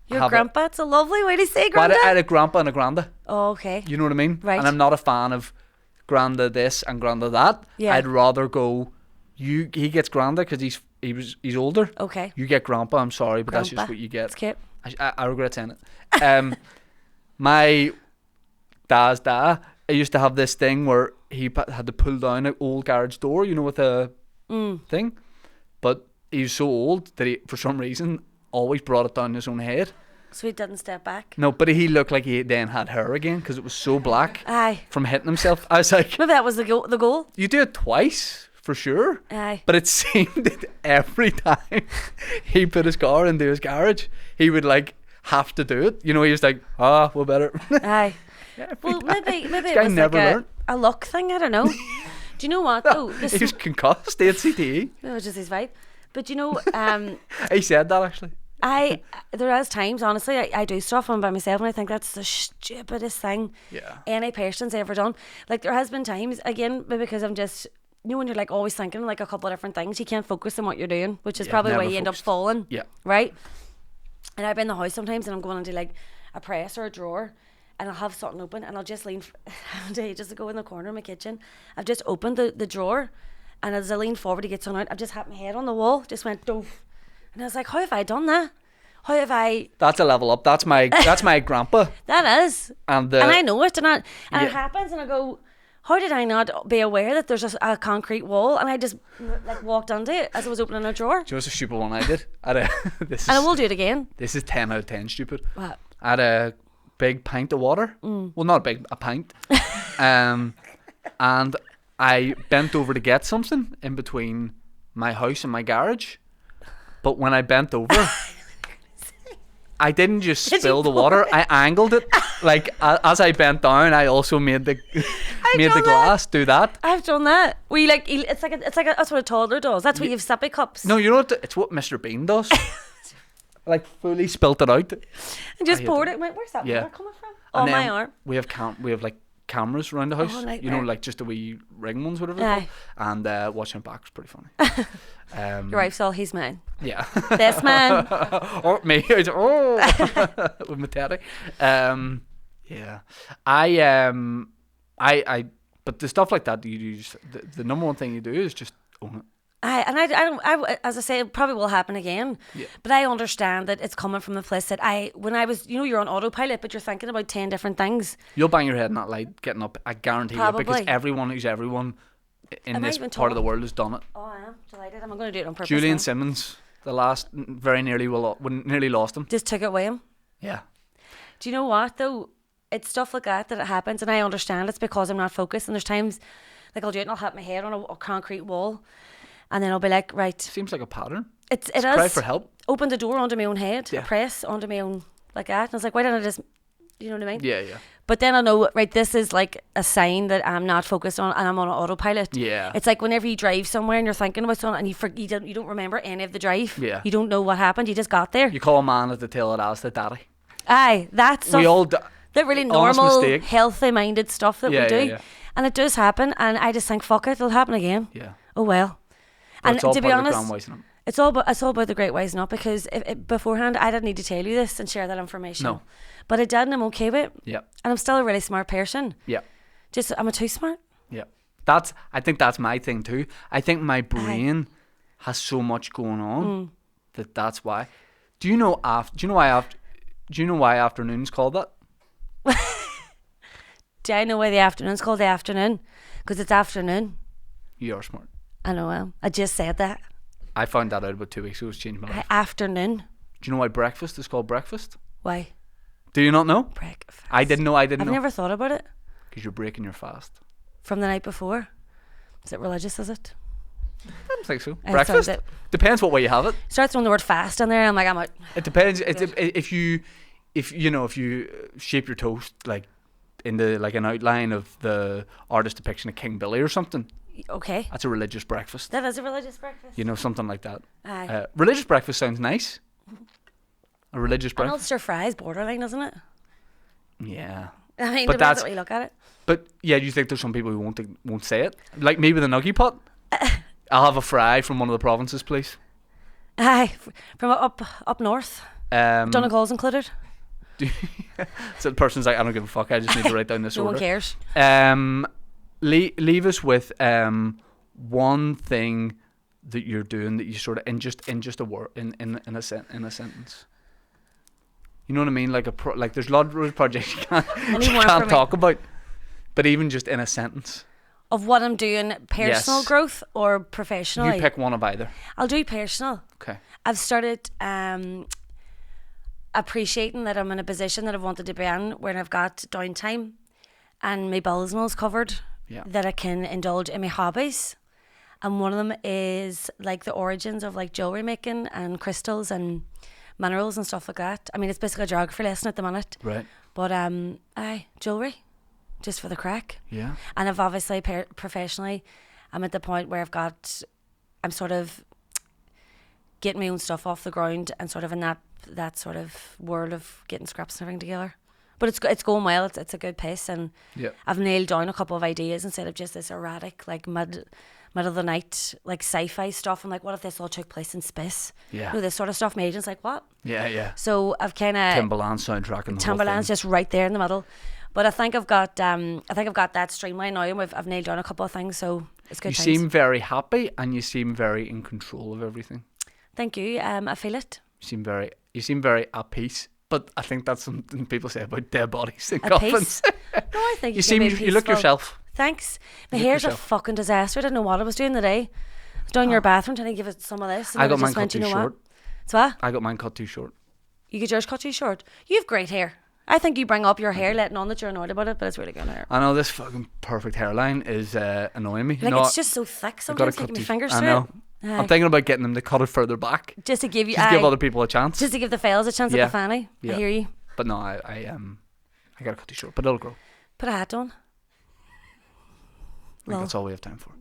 Speaker 3: Your
Speaker 1: have
Speaker 3: grandpa, it's a lovely way to say
Speaker 1: I
Speaker 3: grandpa.
Speaker 1: had a grandpa and a granda.
Speaker 3: Oh, okay.
Speaker 1: You know what I mean?
Speaker 3: Right.
Speaker 1: And I'm not a fan of granda this and granda that.
Speaker 3: Yeah.
Speaker 1: I'd rather go. He gets granda because he's older.
Speaker 3: Okay.
Speaker 1: You get grandpa. I'm sorry, but that's just
Speaker 3: Grandpa.
Speaker 1: what you get.
Speaker 3: It's cute.
Speaker 1: I regret saying it. My dad's dad, I used to have this thing where he had to pull down an old garage door, with a thing. But he was so old that he, for some reason, always brought it down his own head.
Speaker 3: So he didn't step back.
Speaker 1: No, but he looked like he then had hair again because it was so black
Speaker 3: Aye.
Speaker 1: from hitting himself. I was like,
Speaker 3: Maybe that was the goal.
Speaker 1: you do it twice for sure.
Speaker 3: Aye.
Speaker 1: But it seemed that every time he put his car into his garage, he would like have to do it. He was like, we'll better.
Speaker 3: Aye.
Speaker 1: Every
Speaker 3: Well,
Speaker 1: time.
Speaker 3: maybe
Speaker 1: This
Speaker 3: it
Speaker 1: guy
Speaker 3: was
Speaker 1: never
Speaker 3: like
Speaker 1: learned.
Speaker 3: a luck thing. I don't know. Do you know what though?
Speaker 1: He was concussed, CTE.
Speaker 3: It was just his vibe. But
Speaker 1: He said that actually.
Speaker 3: there is times, honestly, I do stuff on by myself and I think that's the stupidest thing
Speaker 1: Yeah.
Speaker 3: any person's ever done. Like there has been times, again, maybe because I'm just, when you're like always thinking like a couple of different things, you can't focus on what you're doing, which is
Speaker 1: Yeah,
Speaker 3: probably why
Speaker 1: never
Speaker 3: you end up
Speaker 1: focused.
Speaker 3: falling.
Speaker 1: Yeah.
Speaker 3: Right? And I've been in the house sometimes and I'm going into like a press or a drawer and I'll have something open and I'll just lean, just to go in the corner of my kitchen. I've just opened the drawer and as I lean forward to get something out, I've just had my head on the wall, just went doof. And I was like, how have I done that? How have I...
Speaker 1: That's a level up. That's my grandpa.
Speaker 3: That is.
Speaker 1: And
Speaker 3: I know it. And it
Speaker 1: Yeah.
Speaker 3: happens and I go, how did I not be aware that there's a concrete wall? And I just like walked under it as I was opening a drawer.
Speaker 1: Do you know what's a stupid one I did? This
Speaker 3: And I
Speaker 1: is
Speaker 3: will do it again.
Speaker 1: 10 out of 10 stupid.
Speaker 3: What?
Speaker 1: I had a big pint of water. Well, not a pint. And I bent over to get something in between my house and my garage. But when I bent over, I didn't just
Speaker 3: Did you
Speaker 1: spill the
Speaker 3: pour
Speaker 1: water.
Speaker 3: it?
Speaker 1: I angled it. Like as I bent down, I also made the
Speaker 3: done
Speaker 1: glass do that.
Speaker 3: I've done that. It's like that's what a toddler does. That's what you have sippy cups.
Speaker 1: No, you know what? It's what Mr. Bean does. like fully spilt it out.
Speaker 3: And just
Speaker 1: I hate
Speaker 3: poured
Speaker 1: that.
Speaker 3: it. Went, where's that
Speaker 1: Yeah.
Speaker 3: water coming from?
Speaker 1: And
Speaker 3: On my
Speaker 1: then
Speaker 3: arm.
Speaker 1: We have like cameras around the house.
Speaker 3: Oh,
Speaker 1: You know,
Speaker 3: nightmare.
Speaker 1: like just the wee ring ones, whatever. They're
Speaker 3: Aye.
Speaker 1: called. And watching it back was pretty funny.
Speaker 3: Your wife's all, he's mine.
Speaker 1: Yeah.
Speaker 3: This man.
Speaker 1: Or me. With my teddy. Yeah. I but the stuff like that you just the number one thing you do is just own it.
Speaker 3: I as I say, it probably will happen again.
Speaker 1: Yeah.
Speaker 3: But I understand that it's coming from the place that when I was, you're on autopilot, but you're thinking about 10 different things.
Speaker 1: You'll bang your head in that light getting up, I guarantee you, because
Speaker 3: Probably.
Speaker 1: everyone who's everyone in
Speaker 3: Am I
Speaker 1: this
Speaker 3: even
Speaker 1: part of the
Speaker 3: told?
Speaker 1: world has done it.
Speaker 3: Oh, I am delighted. I'm going to do it on purpose.
Speaker 1: Julian
Speaker 3: now.
Speaker 1: Simmons, the last, very nearly nearly lost him.
Speaker 3: Just took it with him.
Speaker 1: Yeah.
Speaker 3: Do you know what though? It's stuff like that it happens, and I understand it's because I'm not focused. And there's times, like I'll do it and I'll hit my head on a concrete wall, and then I'll be like, right,
Speaker 1: Seems like a pattern.
Speaker 3: it
Speaker 1: Cry
Speaker 3: is.
Speaker 1: for help.
Speaker 3: Open the door onto my own head,
Speaker 1: Yeah.
Speaker 3: press onto my own like that. And I was like, why didn't I just, you know what I mean?
Speaker 1: Yeah, yeah.
Speaker 3: But then I know, right, this is like a sign that I'm not focused on and I'm on autopilot.
Speaker 1: Yeah.
Speaker 3: It's like whenever you drive somewhere and you're thinking about something and you don't remember any of the drive.
Speaker 1: Yeah.
Speaker 3: You don't know what happened. You just got there.
Speaker 1: You call a man at the tail of the daddy.
Speaker 3: Aye, that's
Speaker 1: We all
Speaker 3: that really
Speaker 1: honest
Speaker 3: normal,
Speaker 1: mistake.
Speaker 3: healthy minded stuff that
Speaker 1: Yeah,
Speaker 3: we do.
Speaker 1: yeah, yeah.
Speaker 3: And it does happen, and I just think, fuck it, it'll happen again.
Speaker 1: Yeah.
Speaker 3: Oh well.
Speaker 1: But
Speaker 3: And
Speaker 1: it's all
Speaker 3: to be
Speaker 1: part of the
Speaker 3: honest,
Speaker 1: grand wisdom.
Speaker 3: it's all about the great wising up, because beforehand I didn't need to tell you this and share that information.
Speaker 1: No.
Speaker 3: But I did, and I'm okay with it.
Speaker 1: Yeah.
Speaker 3: And I'm still a really smart person.
Speaker 1: Yeah.
Speaker 3: Just I'm too smart.
Speaker 1: Yeah. I think that's my thing too. I think my brain has so much going on that's why. Do you know why afternoon's called that?
Speaker 3: Do I know why the afternoon's called the afternoon? Because it's afternoon.
Speaker 1: You are smart.
Speaker 3: I know. I just said that.
Speaker 1: I found that out about 2 weeks ago. It's changed my life.
Speaker 3: Afternoon.
Speaker 1: Do you know why breakfast is called breakfast?
Speaker 3: Why?
Speaker 1: Do you not know?
Speaker 3: Breakfast.
Speaker 1: I didn't know.
Speaker 3: I've never thought about it.
Speaker 1: Because you're breaking your fast.
Speaker 3: From the night before. Is it religious, is it?
Speaker 1: I don't think so.
Speaker 3: It
Speaker 1: Breakfast
Speaker 3: sounds
Speaker 1: depends what way you have it.
Speaker 3: Starts throwing the word fast in there. I'm like, I'm out.
Speaker 1: It depends. If you shape your toast like into like an outline of the artist depiction of King Billy or something,
Speaker 3: Okay.
Speaker 1: that's a religious breakfast.
Speaker 3: That is a religious breakfast.
Speaker 1: You know, something like that.
Speaker 3: Aye.
Speaker 1: Religious breakfast sounds nice. A religious
Speaker 3: And
Speaker 1: breakfast.
Speaker 3: Ulster fries borderline, isn't it?
Speaker 1: Yeah.
Speaker 3: I mean,
Speaker 1: But
Speaker 3: depends
Speaker 1: that's-
Speaker 3: what you look at it.
Speaker 1: But yeah, you think there's some people who won't say it? Like me with a nuggy pot. I'll have a fry from one of the provinces, please.
Speaker 3: Aye, from up north. Donegall's included.
Speaker 1: So the person's like, I don't give a fuck. I just need to write down this
Speaker 3: No
Speaker 1: order.
Speaker 3: one cares.
Speaker 1: Leave us with one thing that you're doing that you sort of in just a word in a sentence. You know what I mean? Like like there's a lot of projects you can't
Speaker 3: Any more for me?
Speaker 1: talk about, but even just in a sentence.
Speaker 3: Of what I'm doing, personal
Speaker 1: Yes.
Speaker 3: growth or professionally?
Speaker 1: You pick one of either.
Speaker 3: I'll do personal.
Speaker 1: Okay.
Speaker 3: I've started appreciating that I'm in a position that I've wanted to be in, where I've got downtime and my bills and all's covered,
Speaker 1: Yeah.
Speaker 3: that I can indulge in my hobbies. And one of them is like the origins of like jewellery making and crystals and minerals and stuff like that. I mean, it's basically a geography lesson at the minute.
Speaker 1: Right.
Speaker 3: But jewellery, just for the crack.
Speaker 1: Yeah.
Speaker 3: And I've obviously professionally, I'm at the point where I'm sort of getting my own stuff off the ground and sort of in that sort of world of getting scraps and everything together. But it's going well. It's a good pace, and
Speaker 1: Yeah.
Speaker 3: I've nailed down a couple of ideas instead of just this erratic like middle of the night like sci-fi stuff. I'm like, what if this all took place in space?
Speaker 1: Yeah.
Speaker 3: You know, this sort of stuff. My agent's like, what?
Speaker 1: Yeah. Yeah.
Speaker 3: So I've kind of
Speaker 1: Timbaland soundtrack and the whole
Speaker 3: Timberland's
Speaker 1: thing.
Speaker 3: just right there in the middle. But I think I've got that streamlined now, and I've nailed down a couple of things, so it's good.
Speaker 1: You
Speaker 3: times.
Speaker 1: seem very happy and you seem very in control of everything.
Speaker 3: Thank you. I feel it.
Speaker 1: You seem very at peace. But I think that's something people say about dead bodies in
Speaker 3: At
Speaker 1: coffins.
Speaker 3: peace. No, I think
Speaker 1: you
Speaker 3: can be
Speaker 1: you look
Speaker 3: peaceful.
Speaker 1: yourself.
Speaker 3: Thanks. My
Speaker 1: You look
Speaker 3: hair's a
Speaker 1: yourself.
Speaker 3: fucking disaster. I didn't know what I was doing today. I was down in your bathroom trying to give it some of this. And
Speaker 1: I
Speaker 3: then
Speaker 1: got mine
Speaker 3: just
Speaker 1: cut
Speaker 3: went,
Speaker 1: too
Speaker 3: you know
Speaker 1: short.
Speaker 3: What? So what?
Speaker 1: I got mine cut too short.
Speaker 3: You get yours cut too short. You have great hair. I think you bring up your hair, letting on that you're annoyed about it, but it's really good hair.
Speaker 1: I know this fucking perfect hairline is annoying me.
Speaker 3: Like
Speaker 1: no,
Speaker 3: it's just so thick
Speaker 1: I gotta
Speaker 3: sometimes.
Speaker 1: cut
Speaker 3: Taking my
Speaker 1: too-
Speaker 3: fingers
Speaker 1: I
Speaker 3: through
Speaker 1: know.
Speaker 3: it.
Speaker 1: I'm
Speaker 3: Aye.
Speaker 1: thinking about getting them to cut it further back.
Speaker 3: Just to give you,
Speaker 1: Just to give
Speaker 3: aye.
Speaker 1: other people a chance.
Speaker 3: Just to give the fellas a chance
Speaker 1: Yeah.
Speaker 3: at the fanny.
Speaker 1: Yeah.
Speaker 3: I hear you.
Speaker 1: But no, I got to cut too short. But it'll grow.
Speaker 3: Put a hat on.
Speaker 1: I think
Speaker 3: Lol.
Speaker 1: that's all we have time for.